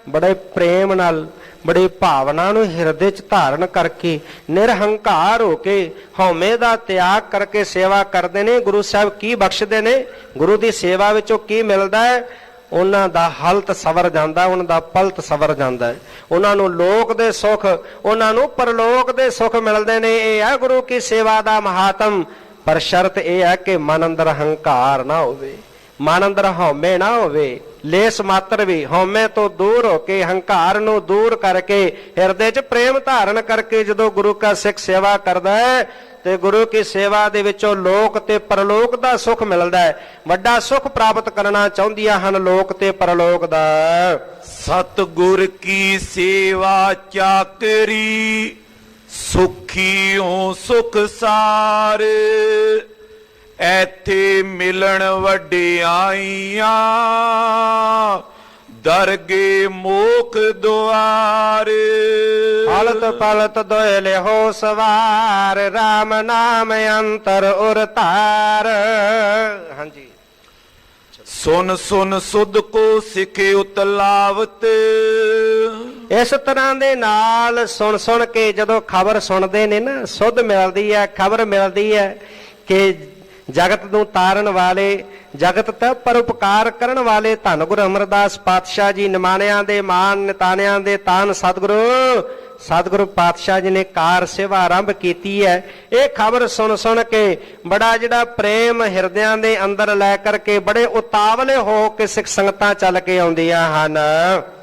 ਬੜੇ ਪ੍ਰੇਮ ਨਾਲ, ਬੜੀ ਭਾਵਨਾ ਨੂੰ ਹਿਰਦੇ 'ਚ ਧਾਰਨ ਕਰਕੇ, ਨਿਰਹੰਕਾਰ ਹੋ ਕੇ, ਹਉਮੈ ਦਾ ਤਿਆਗ ਕਰਕੇ ਸੇਵਾ ਕਰਦੇ ਨੇ। ਗੁਰੂ ਸਾਹਿਬ ਕੀ ਬਖਸ਼ਦੇ ਨੇ, ਗੁਰੂ ਦੀ ਸੇਵਾ ਵਿੱਚੋਂ ਕੀ ਮਿਲਦਾ ਹੈ? ਉਹਨਾਂ ਦਾ ਹਲਤ ਸਵਰ ਜਾਂਦਾ, ਉਹਨਾਂ ਦਾ ਪਲਤ ਸਵਰ ਜਾਂਦਾ ਹੈ। ਉਹਨਾਂ ਨੂੰ ਲੋਕ ਦੇ ਸੁੱਖ, ਉਹਨਾਂ ਨੂੰ ਪਰਲੋਕ ਦੇ ਸੁੱਖ ਮਿਲਦੇ ਨੇ। ਇਹ ਹੈ ਗੁਰੂ ਕੀ ਸੇਵਾ ਦਾ ਮਹਾਤਮ। ਪਰ ਸ਼ਰਤ ਇਹ ਹੈ ਕਿ ਮਨ ਅੰਦਰ ਹੰਕਾਰ ਨਾ ਹੋਵੇ, ਮਨ ਅੰਦਰ ਹਉਮੈ ਨਾ ਹੋਵੇ, ਲੇਸ ਮਾਤਰ ਵੀ ਹਉਮੈ ਤੋਂ ਦੂਰ ਹੋ ਕੇ ਹੰਕਾਰ ਨੂੰ ਦੂਰ ਕਰਕੇ ਹਿਰਦੇ 'ਚ ਪ੍ਰੇਮ ਧਾਰਨ ਕਰਕੇ ਜਦੋਂ ਗੁਰੂ ਕਾ ਸਿੱਖ ਸੇਵਾ ਕਰਦਾ ਹੈ ਤੇ ਗੁਰੂ ਕੀ ਸੇਵਾ ਦੇ ਵਿੱਚੋਂ ਲੋਕ ਤੇ ਪਰਲੋਕ ਦਾ ਸੁੱਖ ਮਿਲਦਾ ਹੈ। ਵੱਡਾ ਸੁੱਖ ਪ੍ਰਾਪਤ ਕਰਨਾ ਚਾਹੁੰਦੀਆਂ ਹਨ ਲੋਕ ਤੇ ਪਰਲੋਕ ਦਾ। ਸਤਿਗੁਰ ਕੀ ਸੇਵਾ ਚਾਕਰੀ ਸੁਖੀਓ ਸੁਖ ਸਾਰ ਐਥੇ ਮਿਲਣ ਵਡਿਆਈਆਂ ਦਰਗੇ ਮੋਖ ਦੁਆਰ ਹਲਤ ਪਲਤ ਦੋਇ ਲਿਹੋ ਸਵਾਰ RAM ਨਾਮ ਅੰਤਰ ਉਰ ਧਾਰ। ਹਾਂਜੀ, ਸੁਨ ਸੁਨ ਸੁਧ ਕੋ ਸਿਖੇ ਉਤਲਾਵਤ। ਇਸ ਤਰ੍ਹਾਂ ਦੇ ਨਾਲ ਸੁਣ ਸੁਣ ਕੇ ਜਦੋਂ ਖਬਰ ਸੁਣਦੇ ਨੇ ਨਾ ਸੁਧ ਮਿਲਦੀ ਹੈ, ਖਬਰ ਮਿਲਦੀ ਹੈ ਕਿ ਜਗਤ ਨੂੰ ਤਾਰਨ ਵਾਲੇ, ਜਗਤ ਤੇ ਪਰਉਪਕਾਰ ਕਰਨ ਵਾਲੇ ਧੰਨ ਗੁਰੂ ਅਮਰਦਾਸ ਪਾਤਸ਼ਾਹ ਜੀ ਨਿਮਾਣਿਆਂ ਦੇ ਮਾਨ ਨਿਤਾਣਿਆਂ ਦੇ ਤਾਨ ਸਤਿਗੁਰੂ ਪਾਤਸ਼ਾਹ ਜੀ ਨੇ ਕਾਰ ਸੇਵਾ ਆਰੰਭ ਕੀਤੀ ਹੈ। ਇਹ ਖਬਰ ਸੁਣ ਸੁਣ ਕੇ ਬੜਾ ਜਿਹੜਾ ਪ੍ਰੇਮ ਹਿਰਦਿਆਂ ਦੇ ਅੰਦਰ ਲੈ ਕਰਕੇ ਬੜੇ ਉਤਾਵਲੇ ਹੋ ਕੇ ਸਿੱਖ ਸੰਗਤਾਂ ਚੱਲ ਕੇ ਆਉਂਦੀਆਂ ਹਨ।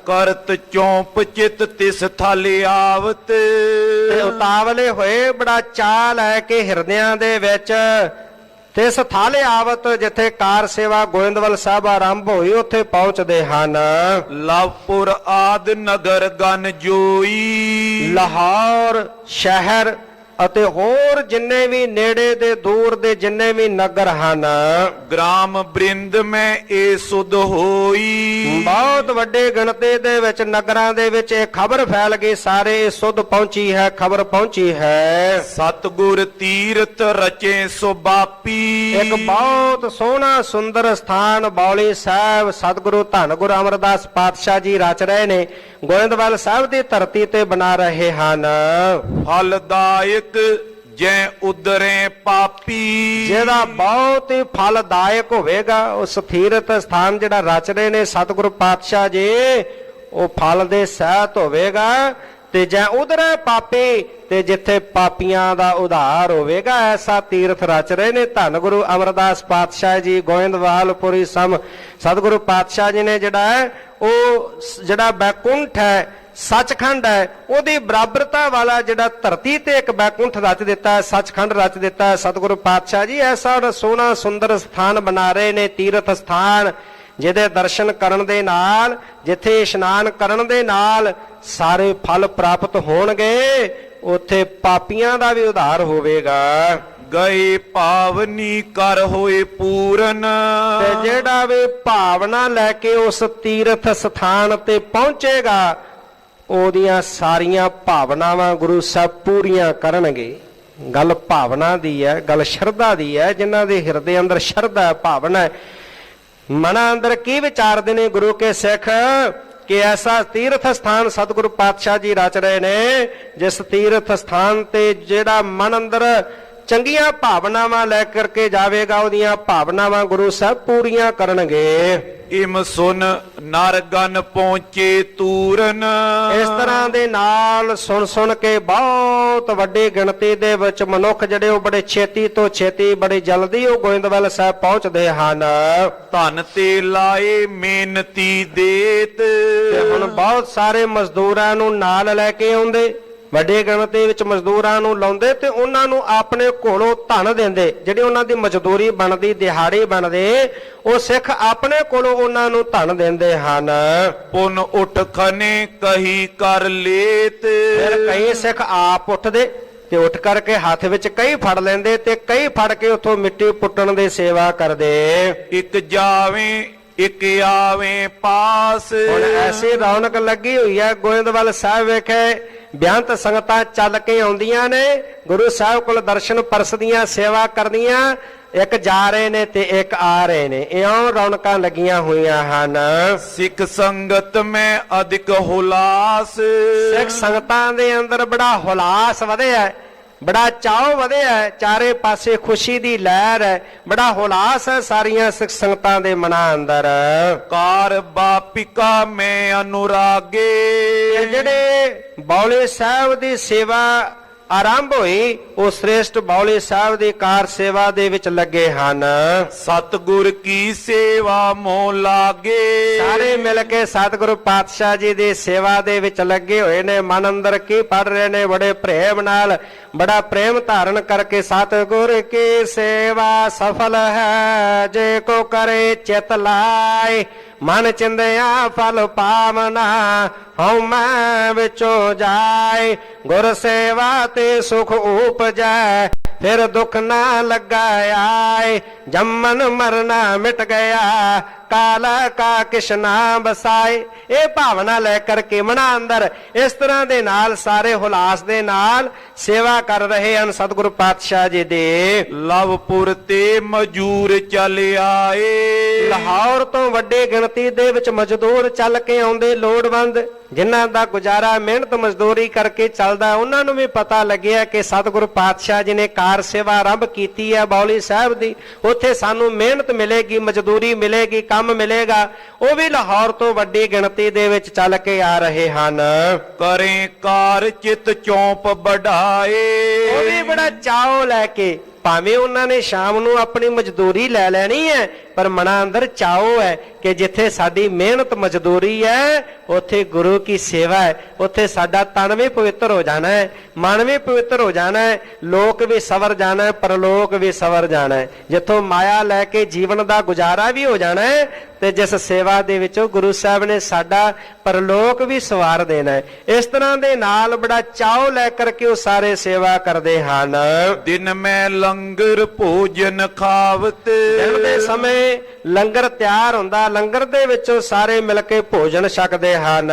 ਕਰਤ ਚੌਂਪ ਚਿਤ ਤਿਸ ਥਾਲੇ ਆਵਤ। ਤੇ ਉਤਾਵਲੇ ਹੋਏ ਬੜਾ ਚਾਅ ਲੈ ਕੇ ਹਿਰਦਿਆਂ ਦੇ ਵਿੱਚ ਤੇ ਸਥਾਲੇ ਆਵਤ ਜਿੱਥੇ ਕਾਰ ਸੇਵਾ ਗੋਇੰਦਵਾਲ ਸਾਹਿਬ ਆਰੰਭ ਹੋਈ ਉੱਥੇ ਪਹੁੰਚਦੇ ਹਨ। ਲਵਪੁਰ ਆਦ ਨਗਰ ਗਨ ਜੋਈ। ਲਾਹੌਰ ਸ਼ਹਿਰ ਅਤੇ ਹੋਰ ਜਿੰਨੇ ਵੀ ਨੇੜੇ ਦੇ ਦੂਰ ਦੇ ਜਿੰਨੇ ਵੀ ਨਗਰ ਹਨ ਗ੍ਰਾਮ ਬ੍ਰਿੰਦ ਮੈਂ ਇਹ ਸੁਧ ਹੋਈ। ਬਹੁਤ ਵੱਡੇ ਗਿਣਤੀ ਦੇ ਵਿੱਚ ਨਗਰਾਂ ਦੇ ਵਿੱਚ ਇਹ ਖਬਰ ਫੈਲ ਗਈ, ਸਾਰੇ ਇਹ ਸੁਧ ਪਹੁੰਚੀ ਹੈ, ਖਬਰ ਪਹੁੰਚੀ ਹੈ। ਸਤਿਗੁਰ ਤੀਰਥ ਰਚੇ ਸੁਬਾਪੀ। ਇੱਕ ਬਹੁਤ ਸੋਹਣਾ ਸੁੰਦਰ ਸਥਾਨ ਬੌਲੀ ਸਾਹਿਬ ਸਤਿਗੁਰੂ ਧੰਨ ਗੁਰੂ ਅਮਰਦਾਸ ਪਾਤਸ਼ਾਹ ਜੀ ਰਚ ਰਹੇ ਨੇ, ਗੋਇੰਦਵਾਲ ਸਾਹਿਬ ਦੀ ਧਰਤੀ ਤੇ ਬਣਾ ਰਹੇ ਹਨ। ਫਲਦਾਇਕ ਜੈ ਉਦਰੇ ਪਾਪੀ। ਜਿਹੜਾ ਬਹੁਤ ਹੀ ਫਲਦਾਇਕ ਹੋਵੇਗਾ ਉਹ ਸਥੀਰਤ ਸਥਾਨ ਜਿਹੜਾ ਰਚ ਰਹੇ ਨੇ ਸਤਿਗੁਰੂ ਪਾਤਸ਼ਾਹ ਜੀ, ਉਹ ਫਲ ਦੇ ਸਹਿਤ ਹੋਵੇਗਾ। ਤੇ ਜੈ ਉਧਰੇ ਪਾਪੀ, ਤੇ ਜਿੱਥੇ ਪਾਪੀਆਂ ਦਾ ਉਧਾਰ ਹੋਵੇਗਾ ਐਸਾ ਤੀਰਥ ਰਚ ਰਹੇ ਨੇ ਧੰਨ ਗੁਰੂ ਅਮਰਦਾਸ ਪਾਤਸ਼ਾਹ ਜੀ। ਗੋਇੰਦਵਾਲਪੁਰੀ ਸਤਿਗੁਰੂ ਪਾਤਸ਼ਾਹ ਜੀ ਨੇ ਜਿਹੜਾ ਹੈ ਉਹ ਜਿਹੜਾ ਬੈਕੁੰਠ ਹੈ ਸੱਚਖੰਡ ਹੈ ਉਹਦੀ ਬਰਾਬਰਤਾ ਵਾਲਾ ਜਿਹੜਾ ਧਰਤੀ ਤੇ ਇੱਕ ਬੈਕੁੰਠ ਰਚ ਦਿੱਤਾ ਹੈ, ਸੱਚਖੰਡ ਰਚ ਦਿੱਤਾ ਹੈ ਸਤਿਗੁਰੂ ਪਾਤਸ਼ਾਹ ਜੀ। ਐਸਾ ਸੋਹਣਾ ਸੁੰਦਰ ਸਥਾਨ ਬਣਾ ਰਹੇ ਨੇ, ਤੀਰਥ ਸਥਾਨ ਜਿਹਦੇ ਦਰਸ਼ਨ ਕਰਨ ਦੇ ਨਾਲ, ਜਿੱਥੇ ਇਸ਼ਨਾਨ ਕਰਨ ਦੇ ਨਾਲ ਸਾਰੇ ਫਲ ਪ੍ਰਾਪਤ ਹੋਣਗੇ, ਉੱਥੇ ਪਾਪੀਆਂ ਦਾ ਵੀ ਉਧਾਰ ਹੋਵੇਗਾ। ਗਏ ਭਾਵਨੀ ਕਰ ਹੋਏ ਪੂਰਨ। ਤੇ ਜਿਹੜਾ ਵੀ ਭਾਵਨਾ ਲੈ ਕੇ ਉਸ ਤੀਰਥ ਸਥਾਨ ਤੇ ਪਹੁੰਚੇਗਾ ਉਹਦੀਆਂ ਸਾਰੀਆਂ ਭਾਵਨਾਵਾਂ ਗੁਰੂ ਸਾਹਿਬ ਪੂਰੀਆਂ ਕਰਨਗੇ। ਗੱਲ ਭਾਵਨਾ ਦੀ ਹੈ, ਗੱਲ ਸ਼ਰਧਾ ਦੀ ਹੈ। ਜਿਨ੍ਹਾਂ ਦੇ ਹਿਰਦੇ ਅੰਦਰ ਸ਼ਰਧਾ ਭਾਵਨਾ ਹੈ, ਮਨਾਂ ਅੰਦਰ ਕੀ ਵਿਚਾਰਦੇ ਨੇ ਗੁਰੂ ਕੇ ਸਿੱਖ ਕਿ ਐਸਾ ਤੀਰਥ ਸਥਾਨ ਸਤਿਗੁਰੂ ਪਾਤਸ਼ਾਹ ਜੀ ਰਚ ਰਹੇ ਨੇ, ਜਿਸ ਤੀਰਥ ਸਥਾਨ ਤੇ ਜਿਹੜਾ ਮਨ ਅੰਦਰ ਚੰਗੀਆਂ ਭਾਵਨਾਵਾਂ ਲੈ ਕਰਕੇ ਜਾਵੇਗਾ ਉਹਦੀਆਂ ਭਾਵਨਾਵਾਂ ਗੁਰੂ ਸਾਹਿਬ ਪੂਰੀਆਂ ਕਰਨਗੇ। ਇਮ ਸੁਨ ਨਰ ਗਨ ਪਹੁੰਚੇ ਤੂਰਨ। ਇਸ ਤਰ੍ਹਾਂ ਦੇ ਨਾਲ ਸੁਣ ਸੁਣ ਕੇ ਬਹੁਤ ਵੱਡੀ ਗਿਣਤੀ ਦੇ ਵਿੱਚ ਮਨੁੱਖ ਜਿਹੜੇ ਉਹ ਬੜੇ ਛੇਤੀ ਤੋਂ ਛੇਤੀ ਬੜੀ ਜਲਦੀ ਉਹ ਗੋਇੰਦਵਾਲ ਸਾਹਿਬ ਪਹੁੰਚਦੇ ਹਨ। ਧਨ ਤੇ ਲਾਏ ਮਿਹਨਤੀ ਦੇਤ। ਤੇ ਹੁਣ ਬਹੁਤ ਸਾਰੇ ਮਜ਼ਦੂਰਾਂ ਨੂੰ ਨਾਲ ਲੈ ਕੇ ਆਉਂਦੇ, ਵੱਡੀ ਗਿਣਤੀ ਵਿੱਚ ਮਜ਼ਦੂਰਾਂ ਨੂੰ ਲਾਉਂਦੇ ਤੇ ਉਹਨਾਂ ਨੂੰ ਆਪਣੇ ਕੋਲੋਂ ਧਨ ਦਿੰਦੇ। ਜਿਹੜੀ ਉਹਨਾਂ ਦੀ ਮਜ਼ਦੂਰੀ ਬਣਦੀ, ਦਿਹਾੜੀ ਬਣਦੇ, ਉਹ ਸਿੱਖ ਆਪਣੇ ਕੋਲੋਂ ਉਹਨਾਂ ਨੂੰ ਧਨ ਦਿੰਦੇ ਹਨ। ਪੁਨ ਉਠ ਖਨੇ ਕਹੀ ਕਰ ਲੇਤ। ਫਿਰ ਕਈ ਸਿੱਖ ਆਪ ਉੱਠਦੇ ਤੇ ਉੱਠ ਕਰਕੇ ਹੱਥ ਵਿੱਚ ਕਈ ਫੜ ਲੈਂਦੇ ਤੇ ਕਈ ਫੜ ਕੇ ਉੱਥੋਂ ਮਿੱਟੀ ਪੁੱਟਣ ਦੀ ਸੇਵਾ ਕਰਦੇ। ਇੱਕ ਜਾਵੇਂ ਇੱਕ ਆਵੇਂ ਪਾਸ। ਹੁਣ ਐਸੀ ਰੌਣਕ ਲੱਗੀ ਹੋਈ ਹੈ ਗੋਇੰਦਵਾਲ ਸਾਹਿਬ ਵਿਖੇ, ਬਿਆੰਤ ਸੰਗਤਾਂ ਚੱਲ ਕੇ ਆਉਂਦੀਆਂ ਨੇ ਗੁਰੂ ਸਾਹਿਬ ਕੋਲ ਦਰਸ਼ਨ ਪਰਸਦੀਆਂ, ਸੇਵਾ ਕਰਦੀਆਂ। ਇੱਕ ਜਾ ਰਹੇ ਨੇ ਤੇ ਇੱਕ ਆ ਰਹੇ ਨੇ, ਇਉਂ ਰੌਣਕਾਂ ਲੱਗੀਆਂ ਹੋਈਆਂ ਹਨ। ਸਿੱਖ ਸੰਗਤ ਮੈਂ ਅਧਿਕ ਹੁਲਾਸ। ਸਿੱਖ ਸੰਗਤਾਂ ਦੇ ਅੰਦਰ ਬੜਾ ਹੁਲਾਸ ਵਧਿਆ, ਬੜਾ ਚਾਅ ਵਧਿਆ, ਚਾਰੇ ਪਾਸੇ ਖੁਸ਼ੀ ਦੀ ਲਹਿਰ ਹੈ, ਬੜਾ ਹੁਲਾਸ ਹੈ ਸਾਰੀਆਂ ਸਿੱਖ ਸੰਗਤਾਂ ਦੇ ਮਨਾਂ ਅੰਦਰ। ਕਾਰ ਬਾਪਿਕਾ ਮੈਂ ਅਨੁਰਾਗੇ। ਜਿਹੜੇ ਬੌਲੇ ਸਾਹਿਬ ਦੀ ਸੇਵਾ ਆਰੰਭ ਹੋਈ ਉਹ ਸ੍ਰੇਸ਼ਟ ਬਾਉਲੀ ਸਾਹਿਬ ਦੀ ਕਾਰ ਸੇਵਾ ਦੇ ਵਿੱਚ ਲੱਗੇ ਹਨ। ਸਤਿਗੁਰ ਕੀ ਸੇਵਾ ਮੋਹ ਲਾਗੇ। ਸਾਰੇ ਮਿਲ ਕੇ ਸਤਿਗੁਰੂ ਪਾਤਸ਼ਾਹ ਜੀ ਦੀ ਸੇਵਾ ਦੇ ਵਿੱਚ ਲੱਗੇ ਹੋਏ ਨੇ। ਮਨ ਅੰਦਰ ਕੀ ਪੜ ਰਹੇ ਨੇ, ਬੜੇ ਪ੍ਰੇਮ ਨਾਲ, ਬੜਾ ਪ੍ਰੇਮ ਧਾਰਨ ਕਰਕੇ। ਸਤਿਗੁਰ ਕੀ ਸੇਵਾ ਸਫਲ ਹੈ ਜੇ ਕੋ ਕਰੇ ਚਿਤ ਲਾਏ, ਮਨ ਚਿੰਦਿਆ ਫਲ ਪਾਵਨਾ ਹਉ ਮੈਂ ਵਿੱਚੋਂ ਜਾਏ। ਗੁਰ ਸੇਵਾ ਤੇ ਸੁਖ ਉਪਜੈ ਫਿਰ ਦੁੱਖ ਨਾ ਲੱਗਾ ਆਏ, ਜੰਮਨ ਮਰਨਾ ਮਿਟ ਗਿਆ ਕਾਲਾ ਕਾ ਕਿਸ਼ਨਾ ਬਸਾਏ। ਇਹ ਭਾਵਨਾ ਲੈ ਕਰਕੇ ਮਨਾਂ ਅੰਦਰ ਇਸ ਤਰ੍ਹਾਂ ਦੇ ਨਾਲ ਸਾਰੇ ਹੁਲਾਸ ਦੇ ਨਾਲ ਸੇਵਾ ਕਰ ਰਹੇ ਹਨ ਸਤਿਗੁਰੂ ਪਾਤਸ਼ਾਹ ਜੀ ਦੇ। ਲਵਪੁਰ ਤੇ ਮਜੂਰ ਚੱਲ ਆਏ। ਲਾਹੌਰ ਤੋਂ ਵੱਡੀ ਗਿਣਤੀ ਦੇ ਵਿੱਚ ਮਜ਼ਦੂਰ ਚੱਲ ਕੇ ਆਉਂਦੇ, ਲੋੜਵੰਦ ਜਿਨ੍ਹਾਂ ਦਾ ਗੁਜ਼ਾਰਾ ਮਿਹਨਤ ਮਜ਼ਦੂਰੀ ਕਰਕੇ ਚੱਲਦਾ। ਉਹਨਾਂ ਨੂੰ ਵੀ ਪਤਾ ਲੱਗਿਆ ਕਿ ਸਤਿਗੁਰੂ ਪਾਤਸ਼ਾਹ ਜੀ ਨੇ ਕਾਰ ਸੇਵਾ ਆਰੰਭ ਕੀਤੀ ਹੈ ਬਾਉਲੀ ਸਾਹਿਬ ਦੀ, ਉੱਥੇ ਸਾਨੂੰ ਮਿਹਨਤ ਮਿਲੇਗੀ, ਮਜ਼ਦੂਰੀ ਮਿਲੇਗੀ, ਕੰਮ ਮਿਲੇਗਾ। ਉਹ ਵੀ ਲਾਹੌਰ ਤੋਂ ਵੱਡੀ ਗਿਣਤੀ ਦੇ ਵਿੱਚ ਚੱਲ ਕੇ ਆ ਰਹੇ ਹਨ। ਕਰੇ ਕਾਰ ਚਿਤ ਚੌਂਪ ਵਢਾਏ। ਉਹ ਵੀ ਬੜਾ ਚਾਅ ਲੈ ਕੇ, ਭਾਵੇਂ ਉਹਨਾਂ ਨੇ ਸ਼ਾਮ ਨੂੰ ਆਪਣੀ ਮਜ਼ਦੂਰੀ ਲੈ ਲੈਣੀ ਹੈ, ਪਰ ਮਨਾਂ ਅੰਦਰ ਚਾਅ ਹੈ ਕਿ ਜਿੱਥੇ ਸਾਡੀ ਮਿਹਨਤ ਮਜ਼ਦੂਰੀ ਹੈ ਉੱਥੇ ਗੁਰੂ ਕੀ ਸੇਵਾ ਹੈ, ਉੱਥੇ ਸਾਡਾ ਤਨ ਵੀ ਪਵਿੱਤਰ ਹੋ ਜਾਣਾ ਹੈ, ਮਨ ਵੀ ਪਵਿੱਤਰ ਹੋ ਜਾਣਾ ਹੈ, ਲੋਕ ਵੀ ਸਵਰ ਜਾਣਾ ਹੈ, ਪਰਲੋਕ ਵੀ ਸਵਰ ਜਾਣਾ ਹੈ। ਜਿੱਥੋਂ ਮਾਇਆ ਲੈ ਕੇ ਜੀਵਨ ਦਾ ਗੁਜ਼ਾਰਾ ਵੀ ਹੋ ਜਾਣਾ ਹੈ ਤੇ ਜਿਸ ਸੇਵਾ ਦੇ ਵਿੱਚੋਂ ਗੁਰੂ ਸਾਹਿਬ ਨੇ ਸਾਡਾ ਪਰਲੋਕ ਵੀ ਸਵਾਰ ਦੇਣਾ ਹੈ। ਇਸ ਤਰ੍ਹਾਂ ਦੇ ਨਾਲ ਬੜਾ ਚਾਅ ਲੈ ਕਰਕੇ ਉਹ ਸਾਰੇ ਸੇਵਾ ਕਰਦੇ ਹਨ। ਦਿਨ ਮੈਂ ਲੰਗਰ ਭੋਜਨ ਖਾਵਤ। ਦਿਨ ਦੇ ਸਮੇਂ ਲੰਗਰ ਤਿਆਰ ਹੁੰਦਾ, ਲੰਗਰ ਦੇ ਵਿੱਚੋਂ ਸਾਰੇ ਮਿਲ ਕੇ ਭੋਜਨ ਛਕਦੇ ਹਨ।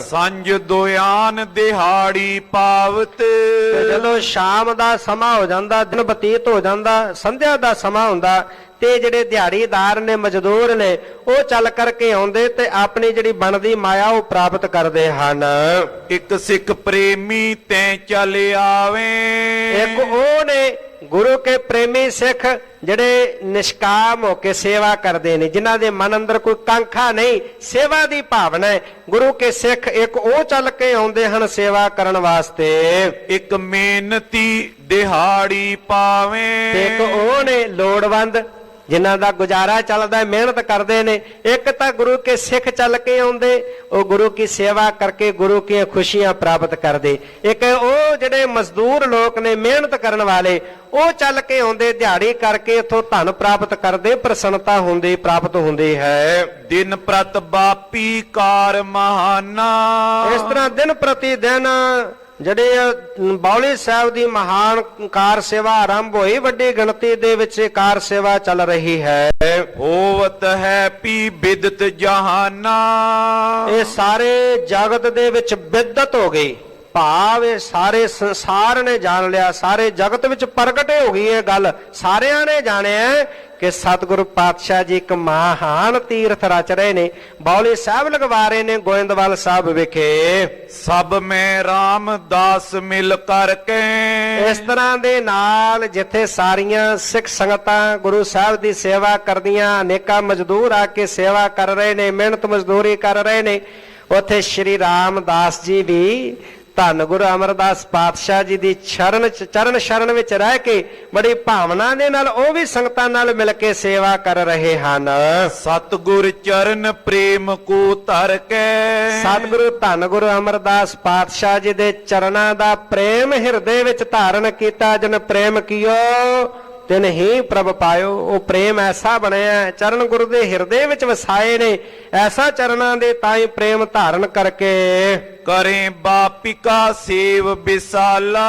ਸੰਜ ਦੋਆਨ ਦਿਹਾੜੀ ਪਾਵਤ। ਤੇ ਜਦੋਂ ਸ਼ਾਮ ਦਾ ਸਮਾਂ ਹੋ ਜਾਂਦਾ, ਦਿਨ ਬਤੀਤ ਹੋ ਜਾਂਦਾ, ਸੰਧਿਆ ਦਾ ਸਮਾਂ ਹੁੰਦਾ, ਤੇ ਜਿਹੜੇ ਦਿਹਾੜੀਦਾਰ ਨੇ, ਮਜ਼ਦੂਰ ਨੇ, ਉਹ ਚੱਲ ਕਰਕੇ ਆਉਂਦੇ ਤੇ ਆਪਣੀ ਜਿਹੜੀ ਬਣਦੀ ਮਾਇਆ ਉਹ ਪ੍ਰਾਪਤ ਕਰਦੇ ਹਨ। ਇੱਕ ਸਿੱਖ ਪ੍ਰੇਮੀ ਤੈਂ ਚੱਲ ਆਵੇਂ। ਇੱਕ ਉਹ ਨੇ ਗੁਰੂ ਕੇ ਪ੍ਰੇਮੀ ਸਿੱਖ ਜਿਹੜੇ ਨਿਸ਼ਕਾਮ ਹੋ ਕੇ ਸੇਵਾ ਕਰਦੇ ਨੇ, ਜਿਨ੍ਹਾਂ ਦੇ ਮਨ ਅੰਦਰ ਕੋਈ ਕਾਂਖਾ ਨਹੀਂ, ਸੇਵਾ ਦੀ ਭਾਵਨਾ ਹੈ। ਗੁਰੂ ਕੇ ਸਿੱਖ ਇੱਕ ਉਹ ਚੱਲ ਕੇ ਆਉਂਦੇ ਹਨ ਸੇਵਾ ਕਰਨ ਵਾਸਤੇ। ਇੱਕ ਮਿਹਨਤੀ ਦਿਹਾੜੀ ਪਾਵੇਂ। ਤੇ ਇੱਕ ਉਹ ਨੇ ਲੋੜਵੰਦ ਜਿਨ੍ਹਾਂ ਦਾ ਗੁਜ਼ਾਰਾ ਚੱਲਦਾ, ਮਿਹਨਤ ਕਰਦੇ ਨੇ। ਇੱਕ ਤਾਂ ਗੁਰੂ ਕੇ ਸਿੱਖ ਚੱਲ ਕੇ ਆਉਂਦੇ, ਉਹ ਗੁਰੂ ਕੀ ਸੇਵਾ ਕਰਕੇ ਗੁਰੂ ਦੀਆਂ ਖੁਸ਼ੀਆਂ ਪ੍ਰਾਪਤ ਕਰਦੇ। ਇੱਕ ਉਹ ਜਿਹੜੇ ਮਜ਼ਦੂਰ ਲੋਕ ਨੇ, ਮਿਹਨਤ ਕਰਨ ਵਾਲੇ, ਉਹ ਚੱਲ ਕੇ ਆਉਂਦੇ, ਦਿਹਾੜੀ ਕਰਕੇ ਇੱਥੋਂ ਧਨ ਪ੍ਰਾਪਤ ਕਰਦੇ, ਪ੍ਰਸੰਨਤਾ ਹੁੰਦੀ, ਪ੍ਰਾਪਤ ਹੁੰਦੀ ਹੈ। ਦਿਨ ਪ੍ਰਤ ਬਾਪੀ ਕਾਰ ਮਹਾਨਾ। ਇਸ ਤਰ੍ਹਾਂ ਦਿਨ ਪ੍ਰਤੀ ਦਿਨ ਜਿਹੜੇ ਬਾਉਲੀ ਸਾਹਿਬ ਦੀ ਮਹਾਨ ਕਾਰ ਸੇਵਾ ਆਰੰਭ ਹੋਈ, ਵੱਡੀ ਗਿਣਤੀ ਦੇ ਵਿੱਚ ਕਾਰ ਸੇਵਾ ਚੱਲ ਰਹੀ ਹੈ। ਹੋਵਤ ਹੈ ਪੀ ਬਿਦਤ ਜਹਾਨਾ। ਇਹ ਸਾਰੇ ਜਗਤ ਦੇ ਵਿੱਚ ਬਿਦਤ ਹੋ ਗਈ, ਭਾਵ ਇਹ ਸਾਰੇ ਸੰਸਾਰ ਨੇ ਜਾਣ ਲਿਆ, ਸਾਰੇ ਜਗਤ ਵਿੱਚ ਪ੍ਰਗਟ ਹੋ ਗਈ ਇਹ ਗੱਲ। ਸਾਰਿਆਂ ਨੇ ਜਾਣਿਆ ਕਿ ਸਤਿਗੁਰੂ ਪਾਤਸ਼ਾਹ ਜੀ ਇੱਕ ਮਹਾਨ ਤੀਰਥ ਰਚ ਰਹੇ ਨੇ, ਬਾਉਲੀ ਸਾਹਿਬ ਲਗਵਾ ਰਹੇ ਨੇ ਗੋਇੰਦਵਾਲ ਸਾਹਿਬ ਵਿਖੇ। ਸਭ ਮੈਂ ਰਾਮਦਾਸ ਮਿਲ ਕਰਕੇ। ਇਸ ਤਰ੍ਹਾਂ ਦੇ ਨਾਲ ਜਿੱਥੇ ਸਾਰੀਆਂ ਸਿੱਖ ਸੰਗਤਾਂ ਗੁਰੂ ਸਾਹਿਬ ਦੀ ਸੇਵਾ ਕਰਦੀਆਂ, ਅਨੇਕਾਂ ਮਜ਼ਦੂਰ ਆ ਕੇ ਸੇਵਾ ਕਰ ਰਹੇ ਨੇ, ਮਿਹਨਤ ਮਜ਼ਦੂਰੀ ਕਰ ਰਹੇ ਨੇ, ਉੱਥੇ ਸ਼੍ਰੀ ਰਾਮਦਾਸ ਜੀ ਵੀ ਧੰਨ ਗੁਰੂ ਅਮਰਦਾਸ ਪਾਤਸ਼ਾਹ ਜੀ ਦੀ ਚਰਨ ਸ਼ਰਨ ਵਿੱਚ ਰਹਿ ਕੇ ਬੜੀ ਭਾਵਨਾ ਦੇ ਨਾਲ ਉਹ ਵੀ ਸੰਗਤਾਂ ਨਾਲ ਮਿਲ ਕੇ ਸੇਵਾ ਕਰ ਰਹੇ ਹਨ। ਸਤਿਗੁਰ ਚਰਨ ਪ੍ਰੇਮ ਕੋ ਧਰ ਕੇ। ਸਤਿਗੁਰੂ ਧੰਨ ਗੁਰੂ ਅਮਰਦਾਸ ਪਾਤਸ਼ਾਹ ਜੀ ਦੇ ਚਰਨਾਂ ਦਾ ਪ੍ਰੇਮ ਹਿਰਦੇ ਵਿੱਚ ਧਾਰਨ ਕੀਤਾ। ਜਨ ਪ੍ਰੇਮ ਕੀਓ ਤਿਨ ਹੀ ਪ੍ਰਭ ਪਾਇਓ। ਉਹ ਪ੍ਰੇਮ ਐਸਾ ਬਣਿਆ, ਚਰਨ ਗੁਰੂ ਦੇ ਹਿਰਦੇ ਵਿੱਚ ਵਸਾਏ ਨੇ, ਐਸਾ ਚਰਨਾਂ ਦੇ ਤਾਈ ਪ੍ਰੇਮ ਧਾਰਨ ਕਰਕੇ ਕਰੇ ਬਾਪਿਕਾ ਸੇਵ ਵਿਸਾਲਾ।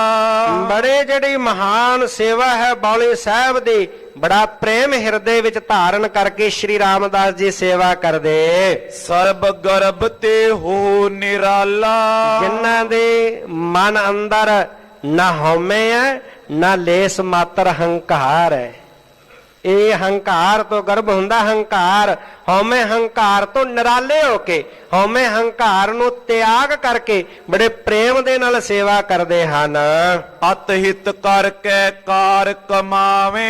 ਬੜੇ ਜਿਹੜੀ ਮਹਾਨ ਸੇਵਾ ਹੈ ਬਾਉਲੀ ਸਾਹਿਬ ਦੀ, ਬੜਾ ਪ੍ਰੇਮ ਹਿਰਦੇ ਵਿੱਚ ਧਾਰਨ ਕਰਕੇ ਸ਼੍ਰੀ ਰਾਮਦਾਸ ਜੀ ਸੇਵਾ ਕਰਦੇ। ਸਰਬ ਗਰਭ ਤੇ ਹੋ ਨਿਰਾਲਾ। ਜਿਨ੍ਹਾਂ ਦੇ ਮਨ ਅੰਦਰ ਨਾ ਹਉਮੈ ਹੈ, ਨਾ ਲੇਸ ਮਾਤਰ ਹੰਕਾਰ ਹੈ। ਇਹ ਹੰਕਾਰ ਤੋਂ ਗਰਭ ਹੁੰਦਾ ਹੰਕਾਰ। ਹਉਮੈ ਹੰਕਾਰ ਤੋਂ ਨਿਰਾਲੇ ਹੋ ਕੇ, ਹਉਮੈ ਹੰਕਾਰ ਨੂੰ ਤਿਆਗ ਕਰਕੇ ਬੜੇ ਪ੍ਰੇਮ ਦੇ ਨਾਲ ਸੇਵਾ ਕਰਦੇ ਹਨ। ਅਤ ਹਿਤ ਕਰਕੇ ਕਾਰ ਕਮਾਵੇ।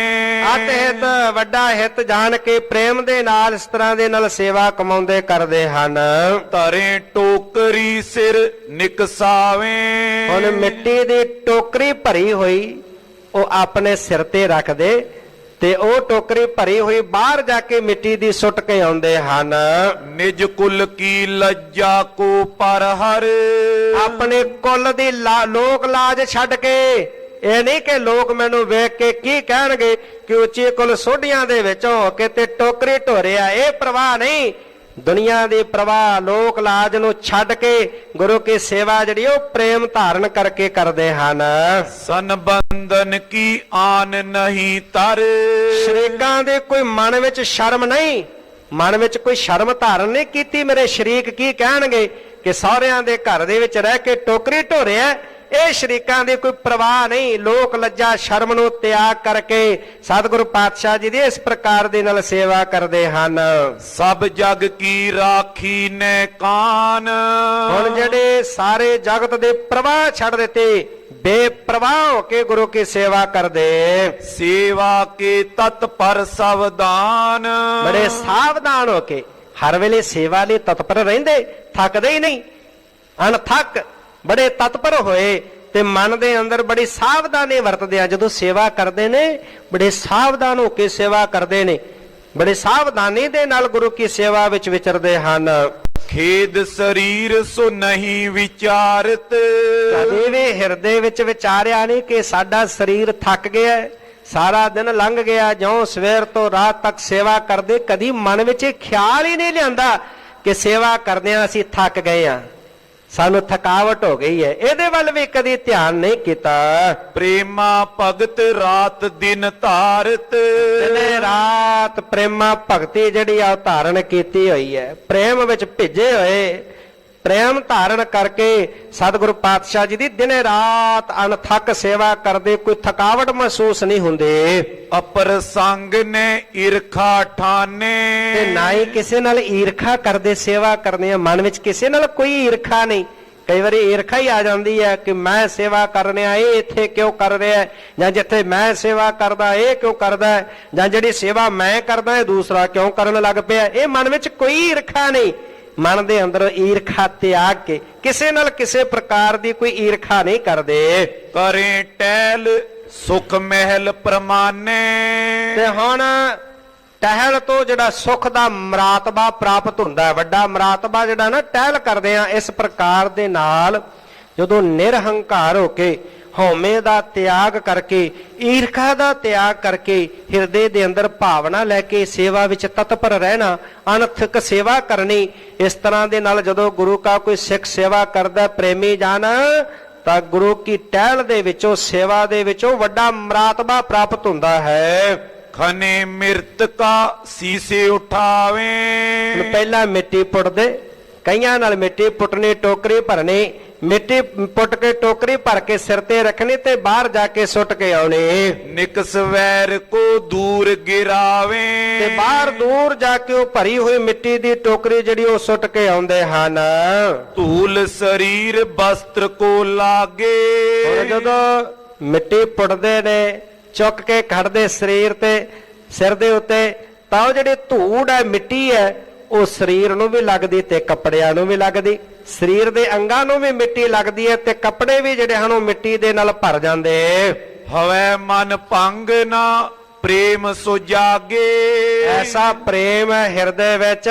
ਅਤ ਹਿਤ ਵੱਡਾ ਹਿਤ ਜਾਣ ਕੇ ਪ੍ਰੇਮ ਦੇ ਨਾਲ ਇਸ ਤਰ੍ਹਾਂ ਦੇ ਨਾਲ ਸੇਵਾ ਕਮਾਉਂਦੇ ਕਰਦੇ ਹਨ। ਧਰੇ ਟੋਕਰੀ ਸਿਰ ਨਿਕਸਾਵੇ। ਹੁਣ ਮਿੱਟੀ ਦੀ ਟੋਕਰੀ ਭਰੀ ਹੋਈ ਉਹ ਆਪਣੇ ਸਿਰ ਤੇ ਰੱਖਦੇ ਤੇ ਉਹ ਟੋਕਰੀ ਭਰੀ ਹੋਈ ਬਾਹਰ ਜਾ ਕੇ ਮਿੱਟੀ ਦੀ ਸੁੱਟ ਕੇ ਆਉਂਦੇ ਹਨ। ਨਿਜ ਕੁਲ ਕੀ ਲੱਜਾ ਕੋ ਪਰ ਹਰ। ਆਪਣੇ ਕੁੱਲ ਦੀ ਲੋਕ ਲਾਜ ਛੱਡ ਕੇ, ਇਹ ਨਹੀਂ ਕਿ ਲੋਕ ਮੈਨੂੰ ਵੇਖ ਕੇ ਕੀ ਕਹਿਣਗੇ ਕਿ ਉੱਚੇ ਕੁੱਲ ਸੋਢੀਆਂ ਦੇ ਵਿੱਚੋਂ ਹੋ ਕੇ ਤੇ ਟੋਕਰੀ ਢੋਰਿਆ, ਇਹ ਪ੍ਰਵਾਹ ਨਹੀਂ। ਦੁਨੀਆ ਦੀ ਪ੍ਰਵਾਹ ਲੋਕ ਲਾਜ ਨੂੰ ਛੱਡ ਕੇ ਗੁਰੂ ਕੀ ਸੇਵਾ ਜਿਹੜੀ ਉਹ ਪ੍ਰੇਮ ਧਾਰਨ ਕਰਕੇ ਕਰਦੇ ਹਨ। ਸੰਬੰਧਨ ਕੀ ਆਨ ਨਹੀਂ ਤਰ। ਸ਼ਰੀਕਾਂ ਦੇ ਕੋਈ ਮਨ ਵਿੱਚ ਸ਼ਰਮ ਨਹੀਂ, ਮਨ ਵਿੱਚ ਕੋਈ ਸ਼ਰਮ ਧਾਰਨ ਨਹੀਂ ਕੀਤੀ ਮੇਰੇ ਸ਼ਰੀਕ ਕੀ ਕਹਿਣਗੇ ਕਿ ਸਹੁਰਿਆਂ ਦੇ ਘਰ ਦੇ ਵਿੱਚ ਰਹਿ ਕੇ ਟੋਕਰੀ ਢੋਰਿਆ। ਇਹ ਸ਼ਰੀਕਾਂ ਦੀ ਕੋਈ ਪ੍ਰਵਾਹ ਨਹੀਂ। ਲੋਕ ਲੱਜਾ ਸ਼ਰਮ ਨੂੰ ਤਿਆਗ ਕਰਕੇ ਸਤਿਗੁਰੂ ਪਾਤਸ਼ਾਹ ਜੀ ਦੀ ਇਸ ਪ੍ਰਕਾਰ ਦੇ ਨਾਲ ਸੇਵਾ ਕਰਦੇ ਹਨ। ਸਭ ਜਗ ਕੀ ਰਾਖੀ ਨੇ ਕਾਨ। ਹੁਣ ਜਿਹੜੇ ਸਾਰੇ ਜਗਤ ਦੇ ਪ੍ਰਵਾਹ ਛੱਡ ਦਿੱਤੇ, ਬੇਪਰਵਾਹ ਹੋ ਕੇ ਗੁਰੂ ਕੀ ਸੇਵਾ ਕਰਦੇ। ਸੇਵਾ ਕੇ ਤਤ ਪਰ ਸਾਵਧਾਨ। ਬੜੇ ਸਾਵਧਾਨ ਹੋ ਕੇ ਹਰ ਵੇਲੇ ਸੇਵਾ ਲਈ ਤਤਪਰ ਰਹਿੰਦੇ, ਥੱਕਦੇ ਹੀ ਨਹੀਂ। ਅਣਥੱਕ ਬੜੇ ਤਤਪਰ ਹੋਏ ਤੇ ਮਨ ਦੇ ਅੰਦਰ ਬੜੀ ਸਾਵਧਾਨੀ ਵਰਤਦੇ ਆ। ਜਦੋਂ ਸੇਵਾ ਕਰਦੇ ਨੇ ਬੜੇ ਸਾਵਧਾਨ ਹੋ ਕੇ ਸੇਵਾ ਕਰਦੇ ਨੇ, ਬੜੇ ਸਾਵਧਾਨੀ ਦੇ ਨਾਲ ਗੁਰੂ ਕੀ ਸੇਵਾ ਵਿੱਚ ਵਿਚਰਦੇ ਹਨ। ਖੇਦ ਸਰੀਰ ਸੋ ਨਹੀਂ ਵਿਚਾਰਤ। ਕਦੇ ਵੀ ਹਿਰਦੇ ਵਿੱਚ ਵਿਚਾਰਿਆ ਨਹੀਂ ਕਿ ਸਾਡਾ ਸਰੀਰ ਥੱਕ ਗਿਆ, ਸਾਰਾ ਦਿਨ ਲੰਘ ਗਿਆ, ਜਿਉਂ ਸਵੇਰ ਤੋਂ ਰਾਤ ਤੱਕ ਸੇਵਾ ਕਰਦੇ, ਕਦੀ ਮਨ ਵਿੱਚ ਇਹ ਖਿਆਲ ਹੀ ਨਹੀਂ ਲਿਆਂਦਾ ਕਿ ਸੇਵਾ ਕਰਦਿਆਂ ਅਸੀਂ ਥੱਕ ਗਏ ਆ, ਸਾਨੂੰ ਥਕਾਵਟ ਹੋ ਗਈ ਹੈ। ਇਹਦੇ ਵੱਲ ਵੀ ਕਦੀ ਧਿਆਨ ਨਹੀਂ ਕੀਤਾ। ਪ੍ਰੇਮਾ ਭਗਤ ਰਾਤ ਦਿਨ ਧਾਰਤ। ਦਿਨੇ ਰਾਤ ਪ੍ਰੇਮਾ ਭਗਤੀ ਜਿਹੜੀ ਆ ਧਾਰਨ ਕੀਤੀ ਹੋਈ ਹੈ। ਪ੍ਰੇਮ ਵਿੱਚ ਭਿੱਜੇ ਹੋਏ, ਪ੍ਰੇਮ ਧਾਰਨ ਕਰਕੇ ਸਤਿਗੁਰੂ ਪਾਤਸ਼ਾਹ ਜੀ ਦੀ ਦਿਨੇ ਰਾਤ ਅਣਥੱਕ ਸੇਵਾ ਕਰਦੇ, ਕੋਈ ਥਕਾਵਟ ਮਹਿਸੂਸ ਨਹੀਂ ਹੁੰਦੇ। ਅਪਰ ਸੰਗ ਨੇ ਈਰਖਾ ਠਾਨੇ। ਤੇ ਨਾ ਹੀ ਕਿਸੇ ਨਾਲ ਈਰਖਾ ਕਰਦੇ ਸੇਵਾ ਕਰਨੀ ਹੈ। ਮਨ ਵਿੱਚ ਕਿਸੇ ਨਾਲ ਕੋਈ ਈਰਖਾ ਨਹੀਂ। ਕਈ ਵਾਰੀ ਈਰਖਾ ਹੀ ਆ ਜਾਂਦੀ ਹੈ ਕਿ ਮੈਂ ਸੇਵਾ ਕਰਨੇ ਆ, ਇਹ ਇੱਥੇ ਕਿਉਂ ਕਰ ਰਿਹਾ ਹੈ, ਜਾਂ ਜਿੱਥੇ ਮੈਂ ਸੇਵਾ ਕਰਦਾ ਇਹ ਕਿਉਂ ਕਰਦਾ ਹੈ, ਜਾਂ ਜਿਹੜੀ ਸੇਵਾ ਮੈਂ ਕਰਦਾ ਇਹ ਦੂਸਰਾ ਕਿਉਂ ਕਰਨ ਲੱਗ ਪਿਆ। ਇਹ ਮਨ ਵਿੱਚ ਕੋਈ ਈਰਖਾ ਨਹੀਂ। ਮਨ ਦੇ ਅੰਦਰ ਈਰਖਾ ਤਿਆਗ ਕੇ ਕਿਸੇ ਨਾਲ ਕਿਸੇ ਪ੍ਰਕਾਰ ਦੀ ਕੋਈ ਈਰਖਾ ਨਹੀਂ ਕਰਦੇ। ਕਰੇ ਟਹਿਲ ਸੁਖ ਮਹਿਲ ਪ੍ਰਮਾਨੇ। ਤੇ ਹੁਣ ਟਹਿਲ ਤੋਂ ਜਿਹੜਾ ਸੁਖ ਦਾ ਮਰਾਤਬਾ ਪ੍ਰਾਪਤ ਹੁੰਦਾ ਹੈ, ਵੱਡਾ ਮਰਾਤਬਾ ਜਿਹੜਾ ਨਾ ਟਹਿਲ ਕਰਦੇ ਆ। ਇਸ ਪ੍ਰਕਾਰ ਦੇ ਨਾਲ ਜਦੋਂ ਨਿਰਹੰਕਾਰ ਹੋ ਕੇ ਹਉਮੈ ਦਾ ਤਿਆਗ ਕਰਕੇ, ਈਰਖਾ ਦਾ ਤਿਆਗ ਕਰਕੇ, ਹਿਰਦੇ ਦੇ ਅੰਦਰ ਭਾਵਨਾ ਲੈ ਕੇ ਸੇਵਾ ਵਿੱਚ ਤਤਪਰ ਰਹਿਣਾ, ਅਣਥਕ ਸੇਵਾ ਕਰਨੀ, ਇਸ ਤਰ੍ਹਾਂ ਦੇ ਨਾਲ ਜਦੋਂ ਗੁਰੂ ਕਾ ਕੋਈ ਸਿੱਖ ਸੇਵਾ ਕਰਦਾ ਪ੍ਰੇਮੀ ਜਨ, ਤਾਂ ਗੁਰੂ ਕੀ ਟਹਿਲ ਦੇ ਵਿੱਚੋਂ ਸੇਵਾ ਦੇ ਵਿੱਚੋਂ ਵੱਡਾ ਮਰਾਤਬਾ ਪ੍ਰਾਪਤ ਹੁੰਦਾ ਹੈ। ਖਨੇ ਮਿਰਤ ਕਾ ਸੀਸੇ ਉਠਾਵੇ। ਹੁਣ ਪਹਿਲਾਂ ਮਿੱਟੀ ਪੁੱਟਦੇ, ਕਈਆਂ ਨਾਲ ਮਿੱਟੀ ਪੁੱਟਣੀ, ਟੋਕਰੀ ਭਰਨੀ, ਮਿੱਟੀ ਪੁੱਟ ਕੇ ਟੋਕਰੀ ਭਰ ਕੇ ਸਿਰ ਤੇ ਰੱਖਣੀ ਤੇ ਬਾਹਰ ਜਾ ਕੇ ਸੁੱਟ ਕੇ ਆਉਣੀ। ਨਿਕਸ ਵੈਰ ਕੋ ਦੂਰ ਗਿਰਾਵੇ। ਤੇ ਬਾਹਰ ਦੂਰ ਜਾ ਕੇ ਉਹ ਭਰੀ ਹੋਈ ਮਿੱਟੀ ਦੀ ਟੋਕਰੀ ਜਿਹੜੀ ਉਹ ਸੁੱਟ ਕੇ ਆਉਂਦੇ ਹਨ। ਧੂਲ ਸਰੀਰ ਬਸਤਰ ਕੋ ਲਾਗੇ। ਹੁਣ ਜਦੋਂ ਮਿੱਟੀ ਪੁੱਟਦੇ ਨੇ, ਚੁੱਕ ਕੇ ਖੜਦੇ ਸਰੀਰ ਤੇ, ਸਿਰ ਦੇ ਉੱਤੇ, ਤਾਂ ਉਹ ਜਿਹੜੀ ਧੂੜ ਹੈ, ਮਿੱਟੀ ਹੈ, ਉਹ ਸਰੀਰ ਨੂੰ ਵੀ ਲੱਗਦੀ ਤੇ ਕੱਪੜਿਆਂ ਨੂੰ ਵੀ ਲੱਗਦੀ। ਸਰੀਰ ਦੇ ਅੰਗਾਂ ਨੂੰ ਵੀ ਮਿੱਟੀ ਲੱਗਦੀ ਹੈ ਤੇ ਕੱਪੜੇ ਵੀ ਜਿਹੜੇ ਹਨ ਉਹ ਮਿੱਟੀ ਦੇ ਨਾਲ ਭਰ ਜਾਂਦੇ। ਹਵੈ ਮਨ ਭੰਗ ਨਾ ਪ੍ਰੇਮ ਸੋ ਜਾਗੇ। ਐਸਾ ਪ੍ਰੇਮ ਹੈ ਹਿਰਦੇ ਵਿੱਚ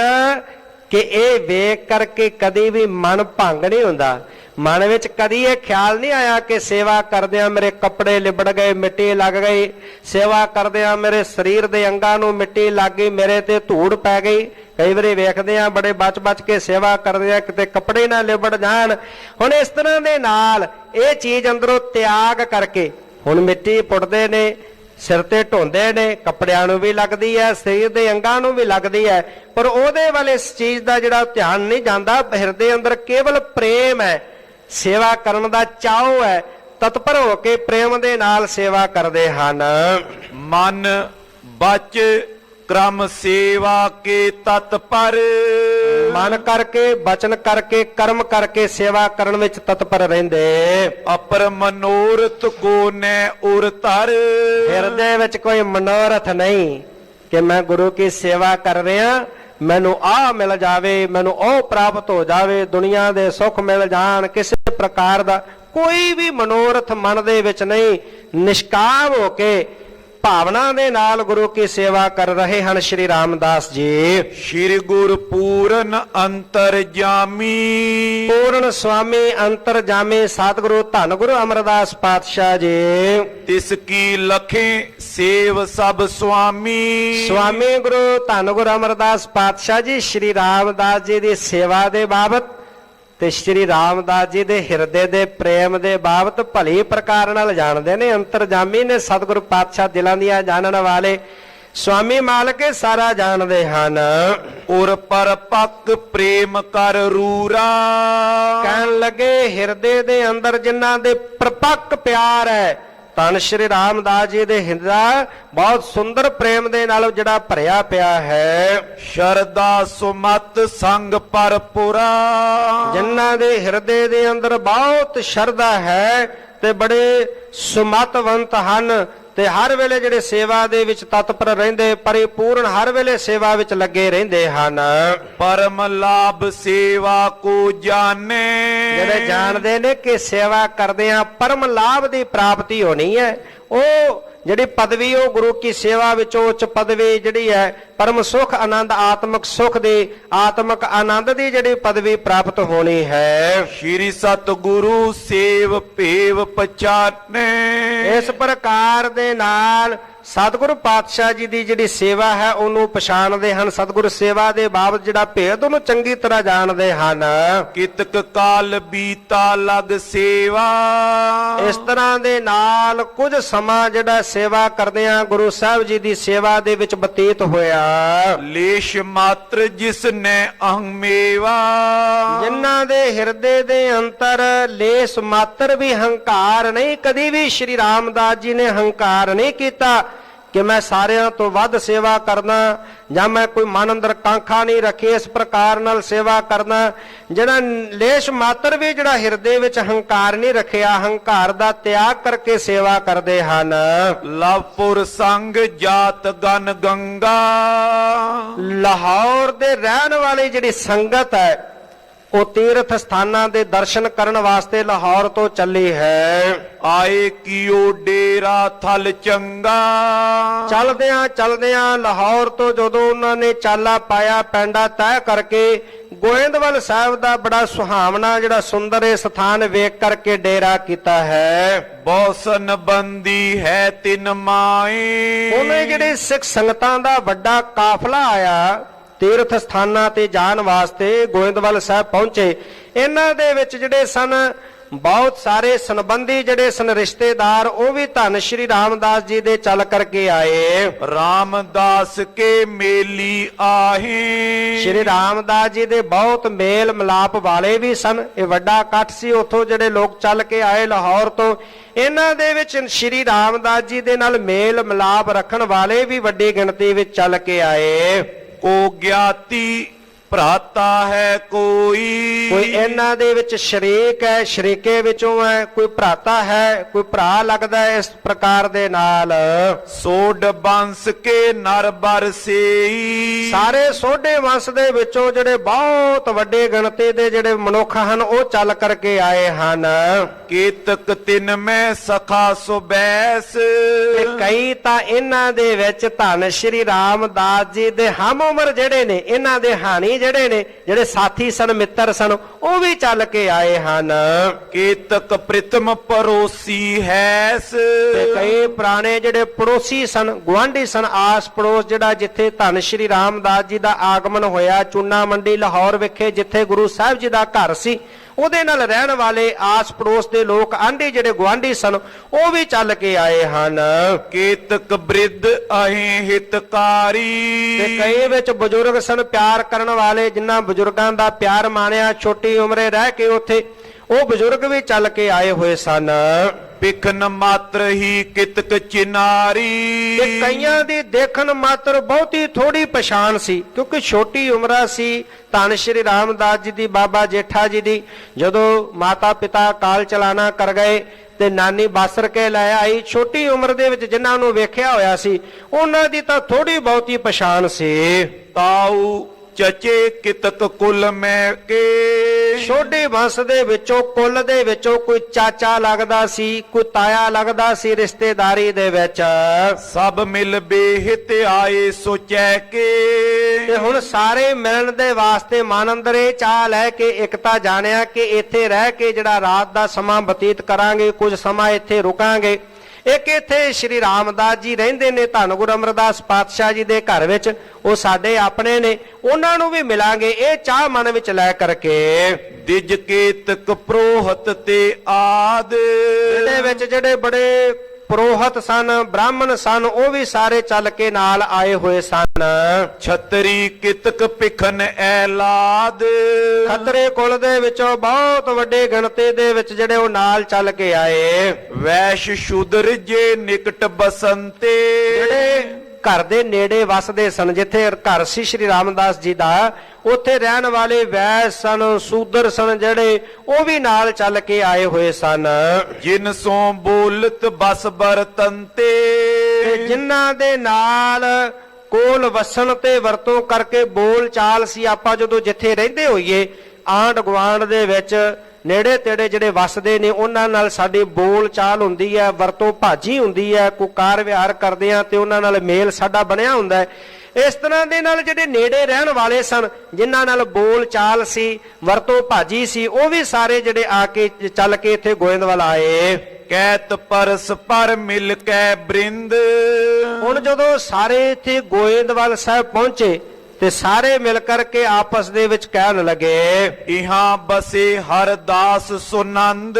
ਕਿ ਇਹ ਵੇਖ ਕਰਕੇ ਕਦੀ ਵੀ ਮਨ ਭੰਗ ਨਹੀਂ ਹੁੰਦਾ। ਮਨ ਵਿੱਚ ਕਦੀ ਇਹ ਖਿਆਲ ਨਹੀਂ ਆਇਆ ਕਿ ਸੇਵਾ ਕਰਦਿਆਂ ਮੇਰੇ ਕੱਪੜੇ ਲਿਬੜ ਗਏ, ਮਿੱਟੀ ਲੱਗ ਗਈ, ਸੇਵਾ ਕਰਦਿਆਂ ਮੇਰੇ ਸਰੀਰ ਦੇ ਅੰਗਾਂ ਨੂੰ ਮਿੱਟੀ ਲੱਗ ਗਈ, ਮੇਰੇ ਤੇ ਧੂੜ ਪੈ ਗਈ। ਕਈ ਵਾਰੀ ਵੇਖਦੇ ਆ ਬੜੇ ਬਚ-ਬਚ ਕੇ ਸੇਵਾ ਕਰਦੇ ਆ ਕਿਤੇ ਕੱਪੜੇ ਨਾ ਲਿਬੜ ਜਾਣ। ਹੁਣ ਇਸ ਤਰ੍ਹਾਂ ਦੇ ਨਾਲ ਇਹ ਚੀਜ਼ ਅੰਦਰੋਂ ਤਿਆਗ ਕਰਕੇ ਹੁਣ ਮਿੱਟੀ ਪੁੱਟਦੇ ਨੇ, ਸਿਰ ਤੇ ਢੋਂਦੇ ਨੇ, ਕੱਪੜਿਆਂ ਨੂੰ ਵੀ ਲੱਗਦੀ ਹੈ, ਸਰੀਰ ਦੇ ਅੰਗਾਂ ਨੂੰ ਵੀ ਲੱਗਦੀ ਹੈ, ਪਰ ਉਹਦੇ ਵੱਲ ਇਸ ਚੀਜ਼ ਦਾ ਜਿਹੜਾ ਧਿਆਨ ਨਹੀਂ ਜਾਂਦਾ। ਹਿਰਦੇ ਅੰਦਰ ਕੇਵਲ ਪ੍ਰੇਮ ਹੈ, ਸੇਵਾ ਕਰਨ ਦਾ ਚਾਅ ਹੈ, ਤਤਪਰ ਹੋ ਕੇ ਪ੍ਰੇਮ ਦੇ ਨਾਲ ਸੇਵਾ ਕਰਦੇ ਹਨ। ਮਨ ਬਚ ਕ੍ਰਮ ਸੇਵਾ ਕੇ ਤਤਪਰ। ਮਨ ਕਰਕੇ, ਬਚਨ ਕਰਕੇ, ਕਰਮ ਕਰਕੇ ਸੇਵਾ ਕਰਨ ਵਿੱਚ ਤਤਪਰ ਰਹਿੰਦੇ। ਅਪਰ ਮਨੋਰਥ ਕੋ ਨੈ ਉਰ ਧਰ। ਹਿਰਦੇ ਵਿੱਚ ਕੋਈ ਮਨੋਰਥ ਨਹੀਂ ਕਿ ਮੈਂ ਗੁਰੂ ਕੀ ਸੇਵਾ ਕਰ ਰਿਹਾ, ਮੈਨੂੰ ਆਹ ਮਿਲ ਜਾਵੇ, ਮੈਨੂੰ ਉਹ ਪ੍ਰਾਪਤ ਹੋ ਜਾਵੇ, ਦੁਨੀਆ ਦੇ ਸੁੱਖ ਮਿਲ ਜਾਣ, ਕਿਸੇ ਪ੍ਰਕਾਰ ਦਾ ਕੋਈ ਵੀ ਮਨੋਰਥ ਮਨ ਦੇ ਵਿੱਚ ਨਹੀਂ। ਨਿਸ਼ਕਾਮ ਹੋ ਕੇ ਭਾਵਨਾ ਦੇ ਨਾਲ ਗੁਰੂ ਕੀ ਸੇਵਾ ਕਰ ਰਹੇ ਹਨ ਸ਼੍ਰੀ ਰਾਮਦਾਸ ਜੀ। ਸ਼੍ਰੀ ਗੁਰ ਪੂਰਨ ਅੰਤਰਜਾਮੀ। ਪੂਰਨ ਸੁਆਮੀ ਅੰਤਰਜਾਮੀ ਸਤਿਗੁਰੂ ਧੰਨ ਗੁਰੂ ਅਮਰਦਾਸ ਪਾਤਸ਼ਾਹ ਜੀ। ਤਿਸ ਕੀ ਲਖੇ ਸੇਵ ਸਭ ਸੁਆਮੀ। ਸੁਆਮੀ ਗੁਰੂ ਧੰਨ ਗੁਰੂ ਅਮਰਦਾਸ ਪਾਤਸ਼ਾਹ ਜੀ ਸ਼੍ਰੀ ਰਾਮਦਾਸ ਜੀ ਦੀ ਸੇਵਾ ਦੇ ਬਾਬਤ ਤੇ ਸ਼੍ਰੀ ਰਾਮਦਾਸ ਜੀ ਦੇ ਹਿਰਦੇ ਦੇ ਪ੍ਰੇਮ ਦੇ ਬਾਬਤ ਭਲੀ ਪ੍ਰਕਾਰ ਨਾਲ ਜਾਣਦੇ ਨੇ। ਅੰਤਰਜਾਮੀ ਨੇ ਸਤਿਗੁਰੂ ਪਾਤਸ਼ਾਹ ਦਿਲਾਂ ਦੀਆਂ ਜਾਣਨ ਵਾਲੇ ਸੁਆਮੀ ਮਾਲਕੇ ਸਾਰਾ ਜਾਣਦੇ ਹਨ। ਉਰ ਪਰ ਪੱਕ ਪ੍ਰੇਮ ਕਰ ਰੂਰਾ। ਕਹਿਣ ਲੱਗੇ ਹਿਰਦੇ ਦੇ ਅੰਦਰ ਜਿਨ੍ਹਾਂ ਦੇ ਪ੍ਰਪੱਕ ਪਿਆਰ ਹੈ, ਧੰਨ ਸ਼੍ਰੀ ਰਾਮਦਾਸ ਜੀ ਦੇ ਹਿਰਦਾ ਬਹੁਤ ਸੁੰਦਰ ਪ੍ਰੇਮ ਦੇ ਨਾਲ ਜਿਹੜਾ ਭਰਿਆ ਪਿਆ ਹੈ। ਸ਼ਰਦਾ ਸੁਮਤ ਸੰਗ ਪਰਪੁਰਾ। ਜਿਨ੍ਹਾਂ ਦੇ ਹਿਰਦੇ ਦੇ ਅੰਦਰ ਬਹੁਤ ਸ਼ਰਧਾ ਹੈ ਤੇ ਬੜੇ ਸੁਮਤਵੰਤ ਹਨ ਤੇ ਹਰ ਵੇਲੇ ਜਿਹੜੇ ਸੇਵਾ ਦੇ ਵਿੱਚ ਤਤਪਰ ਰਹਿੰਦੇ, ਪਰਿਪੂਰਨ ਹਰ ਵੇਲੇ ਸੇਵਾ ਵਿੱਚ ਲੱਗੇ ਰਹਿੰਦੇ ਹਨ। ਪਰਮ ਲਾਭ ਸੇਵਾ ਕੋ ਜਾਣੇ। ਜਿਹੜੇ ਜਾਣਦੇ ਨੇ ਕਿ ਸੇਵਾ ਕਰਦਿਆਂ ਪਰਮ ਲਾਭ ਦੀ ਪ੍ਰਾਪਤੀ ਹੋਣੀ ਹੈ, ਉਹ ਜਿਹੜੀ ਪਦਵੀ, ਉਹ ਗੁਰੂ ਕੀ ਸੇਵਾ ਵਿੱਚੋਂ ਉੱਚ ਪਦਵੀ ਜਿਹੜੀ ਹੈ, ਪਰਮ ਸੁਖ ਆਨੰਦ, ਆਤਮਿਕ ਸੁਖ ਦੀ, ਆਤਮਿਕ ਆਨੰਦ ਦੀ ਜਿਹੜੀ ਪਦਵੀ ਪ੍ਰਾਪਤ ਹੋਣੀ ਹੈ। ਸ਼੍ਰੀ ਸਤਿਗੁਰੂ ਸੇਵ ਭੇਵ ਪਛਾਨੇ। ਇਸ ਪ੍ਰਕਾਰ ਦੇ ਨਾਲ ਸਤਿਗੁਰੂ ਪਾਤਸ਼ਾਹ ਜੀ ਦੀ ਜਿਹੜੀ ਸੇਵਾ ਹੈ ਉਹਨੂੰ ਪਛਾਣਦੇ ਹਨ। ਸਤਿਗੁਰੂ ਸੇਵਾ ਦੇ ਬਾਬਤ ਜਿਹੜਾ ਭੇਦ ਉਹਨੂੰ ਚੰਗੀ ਤਰ੍ਹਾਂ ਜਾਣਦੇ ਹਨ। ਕਿਤਕ ਕਾਲ ਬੀਤਾ ਲਗ ਸੇਵਾ। ਇਸ ਤਰ੍ਹਾਂ ਦੇ ਨਾਲ ਕੁਝ ਸਮਾਂ ਜਿਹੜਾ ਸੇਵਾ ਕਰਦਿਆਂ ਗੁਰੂ ਸਾਹਿਬ ਜੀ ਦੀ ਸੇਵਾ ਦੇ ਵਿੱਚ ਬਤੀਤ ਹੋਇਆ। ਲੇਸ਼ ਮਾਤਰ ਜਿਸ ਨੇ ਅਹੰ ਮੇਵਾ। ਜਿਨ੍ਹਾਂ ਦੇ ਹਿਰਦੇ ਦੇ ਅੰਦਰ ਲੇਸ ਮਾਤਰ ਵੀ ਹੰਕਾਰ ਨਹੀਂ, ਕਦੀ ਵੀ ਸ਼੍ਰੀ ਰਾਮਦਾਸ ਜੀ ਨੇ ਹੰਕਾਰ ਨਹੀਂ ਕੀਤਾ ਕਿ ਮੈਂ ਸਾਰਿਆਂ ਤੋਂ ਵੱਧ ਸੇਵਾ ਕਰਨਾ, ਜਾਂ ਮੈਂ ਕੋਈ ਮਨ ਅੰਦਰ ਕਾਂਖਾ ਨਹੀਂ ਰੱਖੀ ਇਸ ਪ੍ਰਕਾਰ ਨਾਲ ਸੇਵਾ ਕਰਨਾ। ਜਿਹੜਾ ਲੇਸ਼ ਮਾਤਰ ਵੀ ਜਿਹੜਾ ਹਿਰਦੇ ਵਿੱਚ ਹੰਕਾਰ ਨਹੀਂ ਰੱਖਿਆ, ਹੰਕਾਰ ਦਾ ਤਿਆਗ ਕਰਕੇ ਸੇਵਾ ਕਰਦੇ ਹਨ। ਲਵਪੁਰ ਸੰਗ ਜਾਤ ਗਨ ਗੰਗਾ। ਲਾਹੌਰ ਦੇ ਰਹਿਣ ਵਾਲੀ ਜਿਹੜੀ ਸੰਗਤ ਹੈ ਉਹ ਤੀਰਥ ਸਥਾਨਾਂ ਦੇ ਦਰਸ਼ਨ ਕਰਨ ਵਾਸਤੇ ਲਾਹੌਰ ਤੋਂ ਚੱਲੀ ਹੈ। ਆਏ ਕੀਓ ਡੇਰਾ ਥਲ ਚੰਗਾ। ਚਲਦਿਆਂ ਚਲਦਿਆਂ ਲਾਹੌਰ ਤੋਂ ਜਦੋਂ ਉਹਨਾਂ ਨੇ ਚਾਲਾ ਪਾਇਆ, ਪੈਂਡਾ ਤੈਅ ਕਰਕੇ ਗੋਇੰਦਵਾਲ ਸਾਹਿਬ ਦਾ ਬੜਾ ਸੁਹਾਵਣਾ ਜਿਹੜਾ ਸੁੰਦਰ ਇਹ ਸਥਾਨ ਵੇਖ ਕਰਕੇ ਡੇਰਾ ਕੀਤਾ ਹੈ। ਬੌਸਨ ਬੰਦੀ ਹੈ ਤਿਨ ਮਾਏ। ਉਹਨੇ ਜਿਹੜੇ ਸਿੱਖ ਸੰਗਤਾਂ ਦਾ ਵੱਡਾ ਕਾਫਲਾ ਆਇਆ ਤੀਰਥ ਸਥਾਨਾਂ ਤੇ ਜਾਣ ਵਾਸਤੇ ਗੋਇੰਦਵਾਲ ਸਾਹਿਬ ਪਹੁੰਚੇ। ਇਹਨਾਂ ਦੇ ਵਿੱਚ ਜਿਹੜੇ ਸਨ ਬਹੁਤ ਸਾਰੇ ਸੰਬੰਧੀ ਜਿਹੜੇ ਸਨ ਰਿਸ਼ਤੇਦਾਰ, ਉਹ ਵੀ ਧੰਨ ਸ਼੍ਰੀ ਰਾਮਦਾਸ ਜੀ ਦੇ ਚੱਲ ਕਰਕੇ ਆਏ। ਰਾਮਦਾਸ ਕੇ ਮੇਲੀ ਆਹੇ। ਸ਼੍ਰੀ ਰਾਮਦਾਸ ਜੀ ਦੇ ਬਹੁਤ ਮੇਲ ਮਿਲਾਪ ਵਾਲੇ ਵੀ ਸਨ। ਇਹ ਵੱਡਾ ਇਕੱਠ ਸੀ, ਉੱਥੋਂ ਜਿਹੜੇ ਲੋਕ ਚੱਲ ਕੇ ਆਏ ਲਾਹੌਰ ਤੋਂ। ਇਹਨਾਂ ਦੇ ਵਿੱਚ ਸ਼੍ਰੀ ਰਾਮਦਾਸ ਜੀ ਦੇ ਨਾਲ ਮੇਲ ਮਿਲਾਪ ਰੱਖਣ ਵਾਲੇ ਵੀ ਵੱਡੀ ਗਿਣਤੀ ਵਿੱਚ ਚੱਲ ਕੇ ਆਏ। ਕੋ ਗਿਆਤੀ ਭਰਾਤਾ ਹੈ ਕੋਈ। ਕੋਈ ਇਹਨਾਂ ਦੇ ਵਿੱਚ ਸ਼ਰੀਕ ਹੈ, ਸ਼ਰੀਕੇ ਵਿੱਚੋਂ ਹੈ, ਕੋਈ ਭਰਾਤਾ ਹੈ, ਕੋਈ ਭਰਾ ਲੱਗਦਾ ਹੈ। ਇਸ ਪ੍ਰਕਾਰ ਦੇ ਨਾਲ ਸੋਡ ਬੰਸ ਕੇ ਨਰ ਬਰਸੇਈ। ਸਾਰੇ ਸੋਢੇ ਵੰਸ਼ ਦੇ ਵਿੱਚੋਂ ਜਿਹੜੇ ਬਹੁਤ ਵੱਡੇ ਗਿਣਤੀ ਦੇ ਜਿਹੜੇ ਮਨੁੱਖ ਹਨ ਉਹ ਚੱਲ ਕਰਕੇ ਆਏ ਹਨ। ਕੇਤਕ ਤਿਨ ਮੈਂ ਸਖਾ ਸੁਬੈਸ। ਤੇ ਕਈ ਤਾਂ ਇਹਨਾਂ ਦੇ ਵਿੱਚ ਧੰਨ ਸ਼੍ਰੀ ਰਾਮਦਾਸ ਜੀ ਦੇ ਹਮ ਉਮਰ ਜਿਹੜੇ ਨੇ, ਇਹਨਾਂ ਦੇ ਹਾਣੀ ਜਿਹੜੇ ਨੇ, ਜਿਹੜੇ ਸਾਥੀ ਸਨ, ਮਿੱਤਰ ਸਨ, ਉਹ ਵੀ ਚੱਲ ਕੇ ਆਏ ਹਨ। ਕੇਤਕ ਪ੍ਰਿਤਮ ਪਰੋਸੀ ਹੈਸ। ਤੇ ਕਈ ਪੁਰਾਣੇ ਜਿਹੜੇ ਪੜੋਸੀ ਸਨ, ਗੁਆਂਢੀ ਸਨ, ਆਸ ਪੜੋਸ ਜਿਹੜਾ ਜਿੱਥੇ ਧੰਨ ਸ਼੍ਰੀ ਰਾਮਦਾਸ ਜੀ ਦਾ ਆਗਮਨ ਹੋਇਆ, ਚੂਨਾ ਮੰਡੀ ਲਾਹੌਰ ਵਿਖੇ ਜਿੱਥੇ ਗੁਰੂ ਸਾਹਿਬ ਜੀ ਦਾ ਘਰ ਸੀ, ਉਹਦੇ ਨਾਲ ਰਹਿਣ ਵਾਲੇ ਆਸ ਪੜੋਸ ਦੇ ਲੋਕ, ਆਂਢੀ ਜਿਹੜੇ ਗੁਆਂਢੀ ਸਨ, ਉਹ ਵੀ ਚੱਲ ਕੇ ਆਏ ਹਨ। ਕੇਤਕ ਬ੍ਰਿਧ ਅਹੇ ਹਿਤਕਾਰੀ। ਤੇ ਕਈ ਵਿੱਚ ਬਜ਼ੁਰਗ ਸਨ, ਪਿਆਰ ਕਰਨ ਵਾਲੇ, ਜਿਨ੍ਹਾਂ ਬਜ਼ੁਰਗਾਂ ਦਾ ਪਿਆਰ ਮਾਣਿਆ, ਛੋਟੀ ਉਮਰੇ ਰਹਿ ਕੇ ਉੱਥੇ, ਉਹ ਬਜ਼ੁਰਗ ਵੀ ਚੱਲ ਕੇ ਆਏ ਹੋਏ ਸਨ। ਬਿਖਨ ਮਾਤਰ ਹੀ ਕਿਤਕ ਚਿਨਾਰੀ। ਤੇ ਕਈਆਂ ਦੀ ਦੇਖਣ ਮਾਤਰ ਬਹੁਤੀ ਥੋੜੀ ਪਛਾਣ ਸੀ, ਕਿਉਂਕਿ ਛੋਟੀ ਉਮਰਾ ਸੀ ਧੰਨ ਸ਼੍ਰੀ ਰਾਮਦਾਸ ਜੀ ਦੀ, ਬਾਬਾ ਜੇਠਾ ਜੀ ਦੀ। ਜਦੋਂ ਮਾਤਾ ਪਿਤਾ ਕਾਲ ਚਲਾਣਾ ਕਰ ਗਏ ਤੇ ਨਾਨੀ ਬਾਸਰ ਕੇ ਲੈ ਆਈ, ਛੋਟੀ ਉਮਰ ਦੇ ਵਿੱਚ ਜਿਨ੍ਹਾਂ ਨੂੰ ਵੇਖਿਆ ਹੋਇਆ ਸੀ ਉਹਨਾਂ ਦੀ ਤਾਂ ਥੋੜੀ ਬਹੁਤੀ ਪਛਾਣ ਸੀ। ਤਾਊ ਚਚੇ ਕਿਤਕ ਕੁਲ ਮੈਂ ਕੇ। ਛੋਟੇ ਵੰਸ਼ ਦੇ ਵਿੱਚੋਂ, ਕੁੱਲ ਦੇ ਵਿੱਚੋਂ ਕੋਈ ਚਾਚਾ ਲੱਗਦਾ ਸੀ, ਕੋਈ ਤਾਇਆ ਲੱਗਦਾ ਸੀ ਰਿਸ਼ਤੇਦਾਰੀ ਦੇ ਵਿੱਚ। ਸਭ ਮਿਲ ਬੇਹਿਤ ਆਏ ਸੋਚੈ ਕੇ। ਤੇ ਹੁਣ ਸਾਰੇ ਮਿਲਣ ਦੇ ਵਾਸਤੇ ਮਨ ਅੰਦਰ ਇਹ ਚਾਹ ਲੈ ਕੇ ਇੱਕ ਤਾਂ ਜਾਣਿਆ ਕਿ ਇੱਥੇ ਰਹਿ ਕੇ ਜਿਹੜਾ ਰਾਤ ਦਾ ਸਮਾਂ ਬਤੀਤ ਕਰਾਂਗੇ, ਕੁਝ ਸਮਾਂ ਇੱਥੇ ਰੁਕਾਂਗੇ। ਇੱਕ ਇੱਥੇ ਸ਼੍ਰੀ ਰਾਮਦਾਸ ਜੀ ਰਹਿੰਦੇ ਨੇ ਧੰਨ ਗੁਰੂ ਅਮਰਦਾਸ ਪਾਤਸ਼ਾਹ ਜੀ ਦੇ ਘਰ ਵਿੱਚ, ਉਹ ਸਾਡੇ ਆਪਣੇ ਨੇ, ਉਹਨਾਂ ਨੂੰ ਵੀ ਮਿਲਾਂਗੇ, ਇਹ ਚਾਹ ਮਨ ਵਿੱਚ ਲੈ ਕਰਕੇ। ਦਿਜ ਕੇਤਕ ਪ੍ਰੋਹਤ ਤੇ ਆਦ। ਇਹਦੇ ਵਿੱਚ ਜਿਹੜੇ ਬੜੇ ਪੁਰੋਹਤ ਸਨ, ਬ੍ਰਾਹਮਣ ਸਨ, ਉਹ ਵੀ ਸਾਰੇ ਚੱਲ ਕੇ ਨਾਲ ਆਏ ਹੋਏ ਸਨ। ਛਤਰੀ ਕਿਤਕ ਪਿਖਨ ਐਲਾਦ। ਖੱਤਰੇ ਕੁਲ ਦੇ ਵਿੱਚੋਂ ਬਹੁਤ ਵੱਡੇ ਗਿਣਤੀ ਦੇ ਵਿੱਚ ਜਿਹੜੇ ਉਹ ਨਾਲ ਚੱਲ ਕੇ ਆਏ। ਵੈਸ਼ ਸ਼ੂਦਰ ਜੇ ਨਿਕਟ ਬਸੰਤੇ। ਜਿਹੜੇ ਘਰ ਦੇ ਨੇੜੇ ਵਸਦੇ ਸਨ, ਜਿੱਥੇ ਘਰ ਸੀ ਸ਼੍ਰੀ ਰਾਮਦਾਸ ਜੀ ਦਾ, ਉੱਥੇ ਰਹਿਣ ਵਾਲੇ ਵੈਸ਼ ਸਨ, ਸੂਦਰ ਸਨ, ਜਿਹੜੇ ਉਹ ਵੀ ਨਾਲ ਚੱਲ ਕੇ ਆਏ ਹੋਏ ਸਨ। ਜਿਨ ਸੋ ਬੋਲਤ ਬਸ ਬਰਤੰਤੇ। ਤੇ ਜਿਨ੍ਹਾਂ ਦੇ ਨਾਲ ਕੋਲ ਵਸਣ ਤੇ ਵਰਤੋਂ ਕਰਕੇ ਬੋਲ ਚਾਲ ਸੀ, ਆਪਾਂ ਜਦੋਂ ਜਿੱਥੇ ਰਹਿੰਦੇ ਹੋਈਏ ਆਂਢ ਗੁਆਂਢ ਦੇ ਵਿੱਚ ਨੇੜੇ ਤੇੜੇ ਜਿਹੜੇ ਵਸਦੇ ਨੇ, ਉਹਨਾਂ ਨਾਲ ਸਾਡੀ ਬੋਲ ਚਾਲ ਹੁੰਦੀ ਹੈ, ਵਰਤੋਂ ਭਾਜੀ ਹੁੰਦੀ ਹੈ, ਕੋਈ ਕਾਰ ਵਿਹਾਰ ਕਰਦੇ ਆ ਤੇ ਉਹਨਾਂ ਨਾਲ ਮੇਲ ਸਾਡਾ ਬਣਿਆ ਹੁੰਦਾ ਹੈ। ਇਸ ਤਰ੍ਹਾਂ ਦੇ ਨਾਲ ਜਿਹੜੇ ਨੇੜੇ ਰਹਿਣ ਵਾਲੇ ਸਨ, ਜਿਨ੍ਹਾਂ ਨਾਲ ਬੋਲ ਚਾਲ ਸੀ, ਵਰਤੋਂ ਭਾਜੀ ਸੀ, ਉਹ ਵੀ ਸਾਰੇ ਜਿਹੜੇ ਆ ਕੇ ਚੱਲ ਕੇ ਇੱਥੇ ਗੋਇੰਦਵਾਲ ਆਏ। ਕੈਤ ਪਰਸ ਪਰ ਮਿਲ ਕੈ ਬ੍ਰਿੰਦ। ਹੁਣ ਜਦੋਂ ਸਾਰੇ ਇੱਥੇ ਗੋਇੰਦਵਾਲ ਸਾਹਿਬ ਪਹੁੰਚੇ ਤੇ ਸਾਰੇ ਮਿਲ ਕਰਕੇ ਆਪਸ ਦੇ ਵਿੱਚ ਕਹਿਣ ਲੱਗੇ, ਇਹਾਂ ਬਸੇ ਹਰਦਾਸ ਸੁਨੰਦ।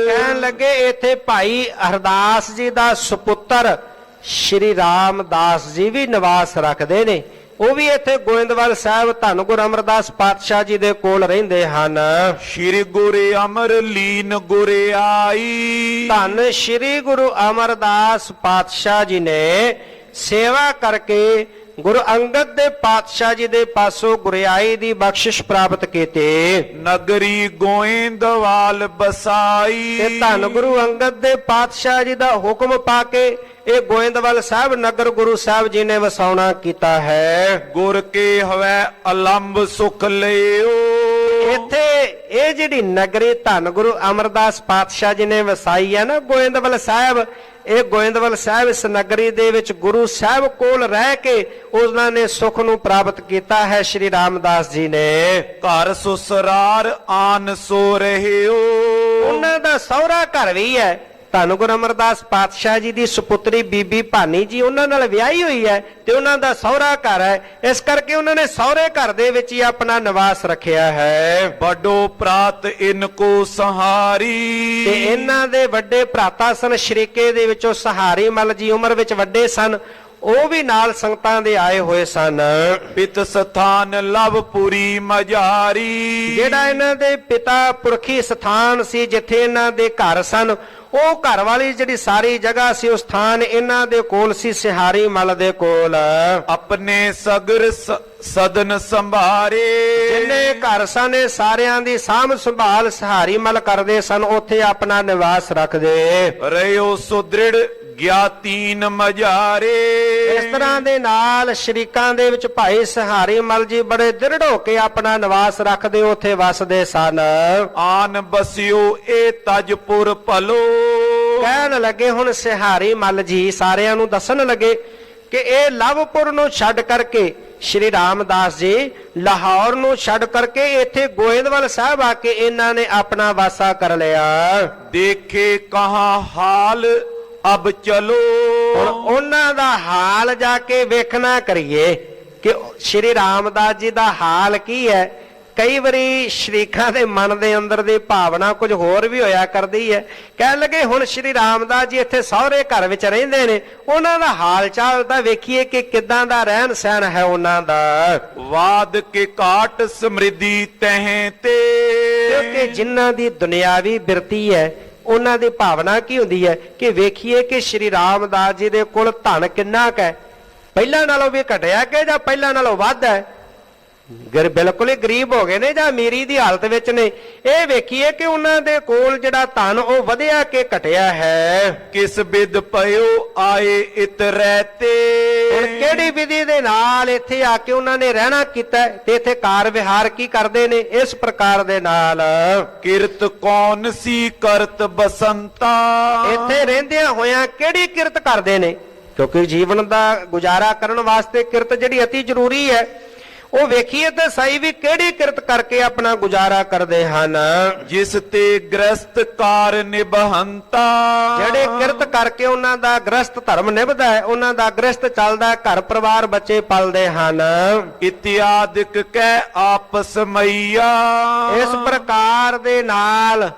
ਕਹਿਣ ਲੱਗੇ ਇੱਥੇ ਭਾਈ ਹਰਦਾਸ ਜੀ ਦਾ ਸੁਪੁੱਤਰ ਸ਼੍ਰੀ ਰਾਮਦਾਸ ਜੀ ਵੀ ਨਿਵਾਸ ਰੱਖਦੇ ਨੇ, ਉਹ ਵੀ ਇੱਥੇ ਗੋਇੰਦਵਾਲ ਸਾਹਿਬ ਧੰਨ ਗੁਰੂ ਅਮਰਦਾਸ ਪਾਤਸ਼ਾਹ ਜੀ ਦੇ ਕੋਲ ਰਹਿੰਦੇ ਹਨ। ਸ਼੍ਰੀ ਗੁਰੇ ਅਮਰ ਲੀਨ ਗੁਰੇ ਆਈ। ਧੰਨ ਸ਼੍ਰੀ ਗੁਰੂ ਅਮਰਦਾਸ ਪਾਤਸ਼ਾਹ ਜੀ ਨੇ ਸੇਵਾ ਕਰਕੇ ਗੁਰੂ ਅੰਗਦ ਦੇ ਪਾਤਸ਼ਾਹ ਜੀ ਦੇ ਪਾਸੋਂ ਗੁਰਿਆਈ ਦੀ ਬਖਸ਼ਿਸ਼ ਪ੍ਰਾਪਤ ਕੀਤੀ। ਨਗਰੀ ਗੋਇੰਦਵਾਲ ਬਸਾਈ। ਤੇ ਧੰਨ ਗੁਰੂ ਅੰਗਦ ਦੇ ਪਾਤਸ਼ਾਹ ਜੀ ਦਾ ਹੁਕਮ ਪਾ ਕੇ ਇਹ ਗੋਇੰਦਵਾਲ ਸਾਹਿਬ ਨਗਰ ਗੁਰੂ ਸਾਹਿਬ ਜੀ ਨੇ ਵਸਾਉਣਾ ਕੀਤਾ ਹੈ। ਗੁਰ ਕੇ ਹਵੈ ਅਲੰਬ ਸੁਖ ਲਿਓ। ਇੱਥੇ ਇਹ ਜਿਹੜੀ ਨਗਰੀ ਧੰਨ ਗੁਰੂ ਅਮਰਦਾਸ ਪਾਤਸ਼ਾਹ ਜੀ ਨੇ ਵਸਾਈ ਹੈ ਨਾ ਗੋਇੰਦਵਾਲ ਸਾਹਿਬ, ਇਹ ਗੋਇੰਦਵਾਲ ਸਾਹਿਬ ਇਸ ਨਗਰੀ ਦੇ ਵਿੱਚ ਗੁਰੂ ਸਾਹਿਬ ਕੋਲ ਰਹਿ ਕੇ ਉਹਨਾਂ ਨੇ ਸੁਖ ਨੂੰ ਪ੍ਰਾਪਤ ਕੀਤਾ ਹੈ ਸ਼੍ਰੀ ਰਾਮਦਾਸ ਜੀ ਨੇ। ਘਰ ਸੁਸਰਾਰ ਆਨ ਸੋ ਰਹਿਓ। ਉਹਨਾਂ ਦਾ ਸਹੁਰਾ ਘਰ ਵੀ ਹੈ, ਧੰਨ ਗੁਰੂ ਅਮਰਦਾਸ ਪਾਤਸ਼ਾਹ ਜੀ ਦੀ ਸੁਪੁੱਤਰੀ ਬੀਬੀ ਭਾਨੀ ਜੀ ਉਹਨਾਂ ਨਾਲ ਵਿਆਹੀ ਹੋਈ ਹੈ ਤੇ ਉਹਨਾਂ ਦਾ ਸਹੁਰਾ ਘਰ ਹੈ, ਇਸ ਕਰਕੇ ਉਹਨਾਂ ਨੇ ਸਹੁਰੇ ਘਰ ਦੇ ਵਿੱਚ ਹੀ ਆਪਣਾ ਨਿਵਾਸ ਰੱਖਿਆ ਹੈ। ਵੱਡੋ ਪ੍ਰਾਤ ਇਨ ਕੋ ਸਹਾਰੀ। ਤੇ ਇਹਨਾਂ ਦੇ ਵੱਡੇ ਭਰਾਤਾ ਸਨ ਸ਼ਰੀਕੇ ਦੇ ਵਿੱਚੋਂ ਸਹਾਰੀ ਮੱਲ ਜੀ, ਉਮਰ ਵਿੱਚ ਵੱਡੇ ਸਨ, ਉਹ ਵੀ ਨਾਲ ਸੰਗਤਾਂ ਦੇ ਆਏ ਹੋਏ ਸਨ। ਪਿਤ ਸਥਾਨ ਲਵਪੁਰੀ ਮਝਾਰੀ। ਜਿਹੜਾ ਇਹਨਾਂ ਦੇ ਪਿਤਾ ਪੁਰਖੀ ਸਥਾਨ ਸੀ, ਜਿੱਥੇ ਇਹਨਾਂ ਦੇ ਘਰ ਸਨ, ਉਹ ਘਰ ਵਾਲੀ ਜਿਹੜੀ ਸਾਰੀ ਜਗ੍ਹਾ ਸੀ, ਉਹ ਸਥਾਨ ਇਹਨਾਂ ਦੇ ਕੋਲ ਸੀ, ਸਿਹਾਰੀ ਮੱਲ ਦੇ ਕੋਲ। ਆਪਣੇ ਸਗਰ ਸਦਨ ਸੰਭਾਰੇ। ਜਿੰਨੇ ਘਰ ਸਨ ਇਹ ਸਾਰਿਆਂ ਦੀ ਸਾਂਭ ਸੰਭਾਲ ਸਿਹਾਰੀ ਮੱਲ ਕਰਦੇ ਸਨ, ਉੱਥੇ ਆਪਣਾ ਨਿਵਾਸ ਰੱਖਦੇ। ਰਹਿਓ ਸੁਦ੍ਰਿੜ ਗਿਆਤੀਨ ਮਝਾਰੇ। ਇਸ ਤਰ੍ਹਾਂ ਦੇ ਨਾਲ ਸ਼ਰੀਕਾਂ ਦੇ ਵਿੱਚ ਭਾਈ ਸਿਹਾਰੀ ਮੱਲ ਜੀ ਬੜੇ ਦ੍ਰਿੜ ਹੋ ਕੇ ਆਪਣਾ ਨਿਵਾਸ ਰੱਖਦੇ, ਉੱਥੇ ਵਸਦੇ ਸਨ। ਆਨ ਬਸਿਓ ਇਹ ਤਜਪੁਰ ਭਲੋ। ਕਹਿਣ ਲੱਗੇ ਹੁਣ ਸਿਹਾਰੀ ਮੱਲ ਜੀ ਸਾਰਿਆਂ ਨੂੰ ਦੱਸਣ ਲੱਗੇ ਕਿ ਇਹ ਲਵਪੁਰ ਨੂੰ ਛੱਡ ਕਰਕੇ ਸ਼੍ਰੀ ਰਾਮਦਾਸ ਜੀ ਲਾਹੌਰ ਨੂੰ ਛੱਡ ਕਰਕੇ ਇੱਥੇ ਗੋਇੰਦਵਾਲ ਸਾਹਿਬ ਆ ਕੇ ਇਹਨਾਂ ਨੇ ਆਪਣਾ ਵਾਸਾ ਕਰ ਲਿਆ। ਦੇਖੇ ਕਹਾਂ ਹਾਲ ਅਬ ਚਲੋ। ਹੁਣ ਉਹਨਾਂ ਦਾ ਹਾਲ ਜਾ ਕੇ ਵੇਖਣਾ ਕਰੀਏ ਕਿ ਸ਼੍ਰੀ ਰਾਮਦਾਸ ਜੀ ਦਾ ਹਾਲ ਕੀ ਹੈ। ਕਈ ਵਾਰੀ ਸ਼ਰੀਕਾਂ ਦੇ ਮਨ ਦੇ ਅੰਦਰ ਦੀ ਭਾਵਨਾ ਕੁਝ ਹੋਰ ਵੀ ਹੋਇਆ ਕਰਦੀ ਹੈ। ਕਹਿਣ ਲੱਗੇ ਹੁਣ ਸ਼੍ਰੀ ਰਾਮਦਾਸ ਜੀ ਇੱਥੇ ਸਹੁਰੇ ਘਰ ਵਿੱਚ ਰਹਿੰਦੇ ਨੇ, ਉਹਨਾਂ ਦਾ ਹਾਲ ਚਾਲ ਤਾਂ ਵੇਖੀਏ ਕਿ ਕਿੱਦਾਂ ਦਾ ਰਹਿਣ ਸਹਿਣ ਹੈ ਉਹਨਾਂ ਦਾ। ਵਾਦ ਕੇ ਕਾਟ ਸਮਰਿੱਧੀ ਤਹਿ ਤੇ। ਕਿਉਂਕਿ ਜਿਨ੍ਹਾਂ ਦੀ ਦੁਨਿਆਵੀ ਬਿਰਤੀ ਹੈ, ਉਹਨਾਂ ਦੀ ਭਾਵਨਾ ਕੀ ਹੁੰਦੀ ਹੈ ਕਿ ਵੇਖੀਏ ਕਿ ਸ਼੍ਰੀ ਰਾਮਦਾਸ ਜੀ ਦੇ ਕੋਲ ਧਨ ਕਿੰਨਾ ਕੁ ਹੈ, ਪਹਿਲਾਂ ਨਾਲੋਂ ਵੀ ਘਟਿਆ ਕਿ ਜਾਂ ਪਹਿਲਾਂ ਨਾਲੋਂ ਵੱਧ ਹੈ, ਬਿਲਕੁਲ ਹੀ ਗਰੀਬ ਹੋ ਗਏ ਨੇ ਜਾਂ ਅਮੀਰੀ ਦੀ ਹਾਲਤ ਵਿੱਚ ਨੇ। ਇਹ ਵੇਖੀਏ ਕਿ ਉਹਨਾਂ ਦੇ ਕੋਲ ਜਿਹੜਾ ਧਨ ਉਹ ਵਧਿਆ ਕਿ ਘਟਿਆ ਹੈ। ਕਿਸ ਬਿਦ ਪਇਓ ਆਏ ਇਤਰੈ ਤੇ। ਹੁਣ ਕਿਹੜੀ ਵਿਧੀ ਦੇ ਨਾਲ ਇੱਥੇ ਆ ਕੇ ਉਹਨਾਂ ਨੇ ਰਹਿਣਾ ਕੀਤਾ ਤੇ ਇੱਥੇ ਕਾਰ ਵਿਹਾਰ ਕੀ ਕਰਦੇ ਨੇ? ਇਸ ਪ੍ਰਕਾਰ ਦੇ ਨਾਲ ਕਿਰਤ ਕੌਣ ਸੀ ਕਰਤ ਬਸੰਤਾ। ਇੱਥੇ ਰਹਿੰਦਿਆਂ ਹੋਇਆਂ ਕਿਹੜੀ ਕਿਰਤ ਕਰਦੇ ਨੇ? ਕਿਉਂਕਿ ਜੀਵਨ ਦਾ ਗੁਜ਼ਾਰਾ ਕਰਨ ਵਾਸਤੇ ਕਿਰਤ ਜਿਹੜੀ ਅਤੀ ਜ਼ਰੂਰੀ ਹੈ, ਉਹ ਵੇਖੀਏ ਤਾਂ ਸਹੀ ਵੀ ਕਿਹੜੀ ਕਿਰਤ ਕਰਕੇ ਆਪਣਾ ਗੁਜ਼ਾਰਾ ਕਰਦੇ ਹਨ। ਜਿਸ ਤੇ ਗ੍ਰਸਤ ਕਾਰ ਨਿਭਹੰਤਾ। ਜਿਹੜੇ ਕਿਰਤ ਕਰਕੇ ਉਹਨਾਂ ਦਾ ਗ੍ਰਸਤ ਧਰਮ ਨਿਭਦਾ ਹੈ, ਉਹਨਾਂ ਦਾ ਗ੍ਰਸਤ ਚੱਲਦਾ ਹੈ, ਘਰ ਪਰਿਵਾਰ ਬੱਚੇ ਪਲਦੇ ਹਨ। ਇਤਿਆਦਿਕ ਕਹਿ ਆਪਸ ਮਈਆ। ਇਸ ਪ੍ਰਕਾਰ ਦੇ ਨਾਲ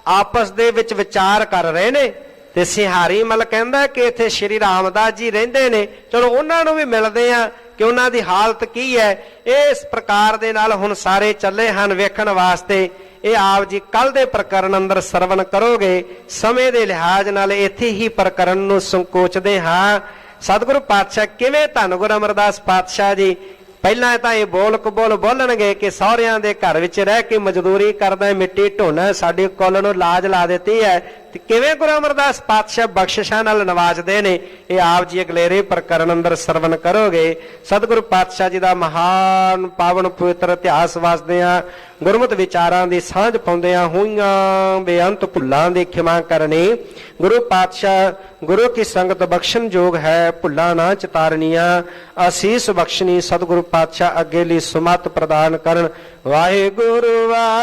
ਆਪਸ ਦੇ ਵਿੱਚ ਵਿਚਾਰ ਕਰ ਰਹੇ ਨੇ ਤੇ ਸਿਹਾਰੀ ਮਲ ਕਹਿੰਦਾ ਕਿ ਇੱਥੇ ਸ਼੍ਰੀ ਰਾਮਦਾਸ ਜੀ ਰਹਿੰਦੇ ਨੇ, ਚਲੋ ਉਹਨਾਂ ਨੂੰ ਵੀ ਮਿਲਦੇ ਆ ਕਿ ਉਹਨਾਂ ਦੀ ਹਾਲਤ ਕੀ ਹੈ। ਇਸ ਪ੍ਰਕਾਰ ਦੇ ਨਾਲ ਹੁਣ ਸਾਰੇ ਚੱਲੇ ਹਨ ਵੇਖਣ ਵਾਸਤੇ। ਇਹ ਆਪ ਜੀ ਕੱਲ ਦੇ ਪ੍ਰਕਰਨ ਅੰਦਰ ਸਰਵਣ ਕਰੋਗੇ। ਸਮੇਂ ਦੇ ਲਿਹਾਜ਼ ਨਾਲ ਇੱਥੇ ਹੀ ਪ੍ਰਕਰਨ ਨੂੰ ਸੰਕੋਚਦੇ ਹਾਂ। ਸਤਿਗੁਰੂ ਪਾਤਸ਼ਾਹ ਕਿਵੇਂ ਧੰਨ ਗੁਰੂ ਅਮਰਦਾਸ ਪਾਤਸ਼ਾਹ ਜੀ ਪਹਿਲਾਂ ਤਾਂ ਇਹ ਬੋਲ ਕਬੋਲ ਬੋਲਣਗੇ ਕਿ ਸਹੁਰਿਆਂ ਦੇ ਘਰ ਵਿੱਚ ਰਹਿ ਕੇ ਮਜ਼ਦੂਰੀ ਕਰਦਾ, ਮਿੱਟੀ ਢੋਣਾ, ਸਾਡੀ ਕੁੱਲ ਨੂੰ ਲਾਜ ਲਾ ਦਿੱਤੀ ਹੈ, ਤੇ ਕਿਵੇਂ ਗੁਰੂ ਅਮਰਦਾਸ ਪਾਤਸ਼ਾਹ ਬਖਸ਼ਿਸ਼ਾਂ ਨਾਲ ਨਵਾਜਦੇ ਨੇ। ਇਹ ਆਪ ਜੀ ਅਗਲੇਰੇ ਪ੍ਰਕਰਨ ਅੰਦਰ ਸਰਵਣ ਕਰੋਗੇ। ਸਤਿਗੁਰੂ ਪਾਤਸ਼ਾਹ ਜੀ ਦਾ ਮਹਾਨ ਪਾਵਨ ਪਵਿੱਤਰ ਇਤਿਹਾਸ ਵਾਸਦਿਆਂ ਗੁਰਮਤਿ ਵਿਚਾਰਾਂ ਦੀ ਸਾਂਝ ਪਾਉਂਦਿਆਂ ਹੋਈਆਂ ਬੇਅੰਤ ਭੁੱਲਾਂ ਦੀ ਖਿਮਾ ਕਰਨੀ। ਗੁਰੂ ਪਾਤਸ਼ਾਹ ਗੁਰੂ ਕੀ ਸੰਗਤ ਬਖਸ਼ਣ ਯੋਗ ਹੈ, ਭੁੱਲਾਂ ਨਾ ਚਿਤਾਰਨੀਆਂ। ਅਸੀਸ ਬਖਸ਼ਣੀ ਸਤਿਗੁਰੂ ਪਾਤਸ਼ਾਹ ਅੱਗੇ ਲਈ ਸੁਮਤ ਪ੍ਰਦਾਨ ਕਰਨ। ਵਾਹਿਗੁਰੂ ਵਾਹਿਗੁਰੂ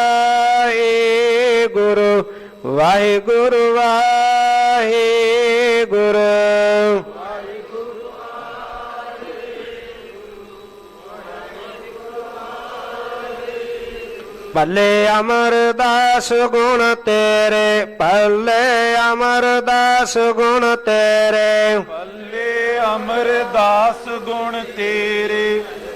ਵਾਹਿਗੁਰੂ ਵਾਹਿਗੁਰੂ। ਭਲੇ ਅਮਰਦਾਸ ਗੁਣ ਤੇਰੇ, ਭਲੇ ਅਮਰਦਾਸ ਗੁਣ ਤੇਰੇ, ਭਲੇ ਅਮਰਦਾਸ ਗੁਣ ਤੇਰੇ।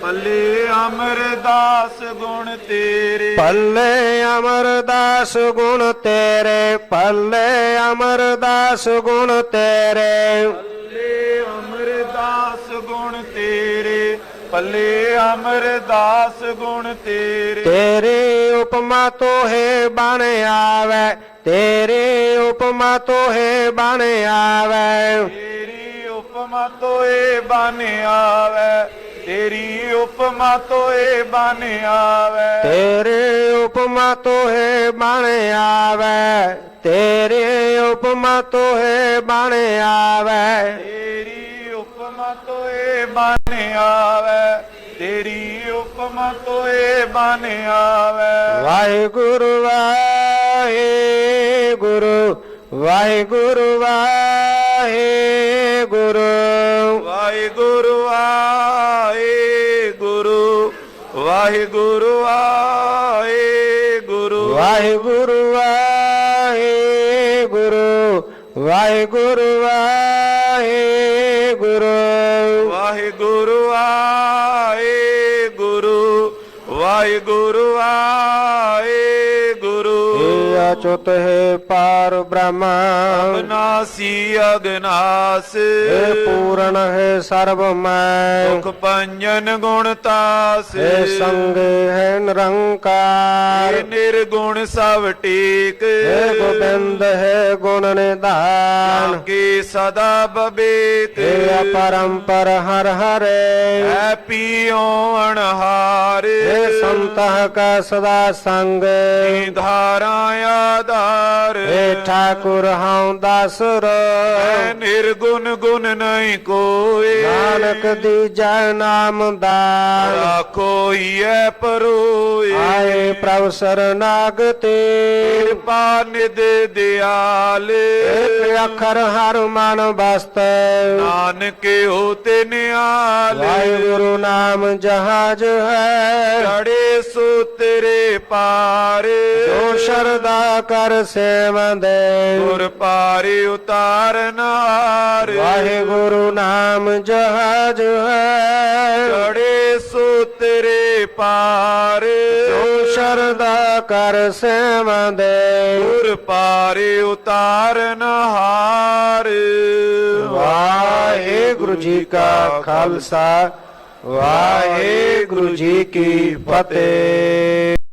ਭਲੇ ਅਮਰਦਾਸ ਗੁਣ ਤੇਰੇ। ਭਲੇ ਅਮਰਦਾਸ ਗੁਣ ਤੇਰੇ, ਭਲੇ ਅਮਰਦਾਸ ਗੁਣ ਤੇਰੇ, ਭਲੇ ਅਮਰਦਾਸ ਗੁਣ ਤੇਰੇ। ਭਲੇ ਅਮਰਦਾਸ ਗੁਣ ਤੇਰੇ। ਤੇਰੇ ਉਪਮਾ ਤੋਹੇ ਬਣ ਆਵੇ, ਤੇਰੇ ਉਪਮਾ ਤੋਹੇ ਬਣ ਆਵੇ, ਤੇਰੀ ਉਪਮਾ ਤੋਏ ਬਨ ਆਵੇ। ਤੇਰੀ ਉਪਮਾ ਤੋਏ ਬਨ ਆਵੇ। ਤੇਰੇ ਉਪਮਾ ਤੋਹੇ ਬਣ ਆਵੇ, ਤੇਰੇ ਉਪਮਾ ਤੋਹੇ ਬਣ ਆਵੇ, ਤੇਰੀ ਉਪਮਾ ਤੋਏ ਬਨ ਆਵੇ। ਤੇਰੀ ਉਪਮਾ ਤੋਏ ਬਨ ਆਵੇ। ਵਾਹਿਗੁਰੂ ਵਾਹਿਗੁਰੂ ਵਾਹਿਗੁਰੂ ਵਾਹਿਗੁਰੂ ਵਾਹਿਗੁਰੂ ਵਾਹਿਗੁਰੂ ਵਾਹਿਗੁਰੂ ਵਾਹਿਗੁਰੂ ਵਾਹਿਗੁਰੂ ਵਾਹਿਗੁਰੂ ਵਾਹਿਗੁਰੂ ਵਾਹਿਗੁਰੂ ਵਾਹਿਗੁਰੂ ਵਾਹਿਗੁਰੂ ਵਾਹਿਗੁਰੂ ਵਾਹਿਗੁਰੂ। ਅਚੁਤ ਹੈ ਪਾਰ ਬ੍ਰਹਮ, ਅਬਨਾਸੀ ਅਗਨਾਸ। ਇਹ ਪੂਰਨ ਹੈ ਸਰਬ ਮੈਂ, ਸੁਖ ਪੰਜਨ ਗੁਣ ਤਾਸ। ਇਹ ਸੰਗ ਹੈ ਨਿਰੰਕਾਰ, ਇਹ ਨਿਰਗੁਣ ਸਭ ਟੇਕ। ਇਹ ਗੋਬਿੰਦ ਹੈ ਗੁਣ ਨਿਧਾਨ, ਕੇ ਸਦਾ ਬਬੇਕ। ਇਹ ਅਪਰੰਪਰ ਹਰ ਹਰੇ, ਹੈ ਪੀਓ ਅਣਹਾਰ। ਇਹ ਸੰਤਹ ਕਾ ਸਦਾ ਸੰਗ, ਧਾਰਾ ਆਧਾਰ। ਇਹ ਠਾਕੁਰ ਹਉ ਦਾਸੁਰ, ਹੈ ਨਿਰਗੁਣ ਗੁਣ ਨਹੀਂ ਕੋਏ। ਨਾਨਕ ਦੀਜੈ ਨਾਮ ਦਾਨ, ਰਾਖੋ ਹੀਐ ਪਰੋਏ। ਆਏ ਪ੍ਰਭ ਸਰਨਾਗਤੇ, ਕਿਰਪਾ ਨਿਧ ਦਿਆਲ। ਇੱਕ ਅੱਖਰ ਹਰ ਮਨ ਬਸਤੈ, ਨਾਨਕ ਹੋਤੇ ਨਿਆਲ। ਵਾਹਿਗੁਰੂ ਨਾਮ ਜਹਾਜ ਹੈ, ਚੜੇ ਸੋ ਤੇਰੇ ਪਾਰ। ਜੋ ਸ਼ਰਦਾ ਕਰ ਸੇਵੰਦੇ, ਗੁਰ ਪਾਰੇ ਉਤਾਰਨਾਰ। ਵਾਹਿਗੁਰੂ ਨਾਮ ਜਹਾਜ ਹੈ, ਚੜੇ ਸੋ ਤੇਰੇ ਪਾਰ। ਜੋ ਸਰਦਾ ਕਰ ਸੇਵੰਦੇ ਗੁਰ ਪਾਰੇ ਉਤਾਰਨ ਹਾਰ। ਵਾਹਿਗੁਰੂ ਜੀ ਕਾ ਖਾਲਸਾ ਵਾਹਿਗੁਰੂ ਜੀ ਕੀ ਫਤਿਹ।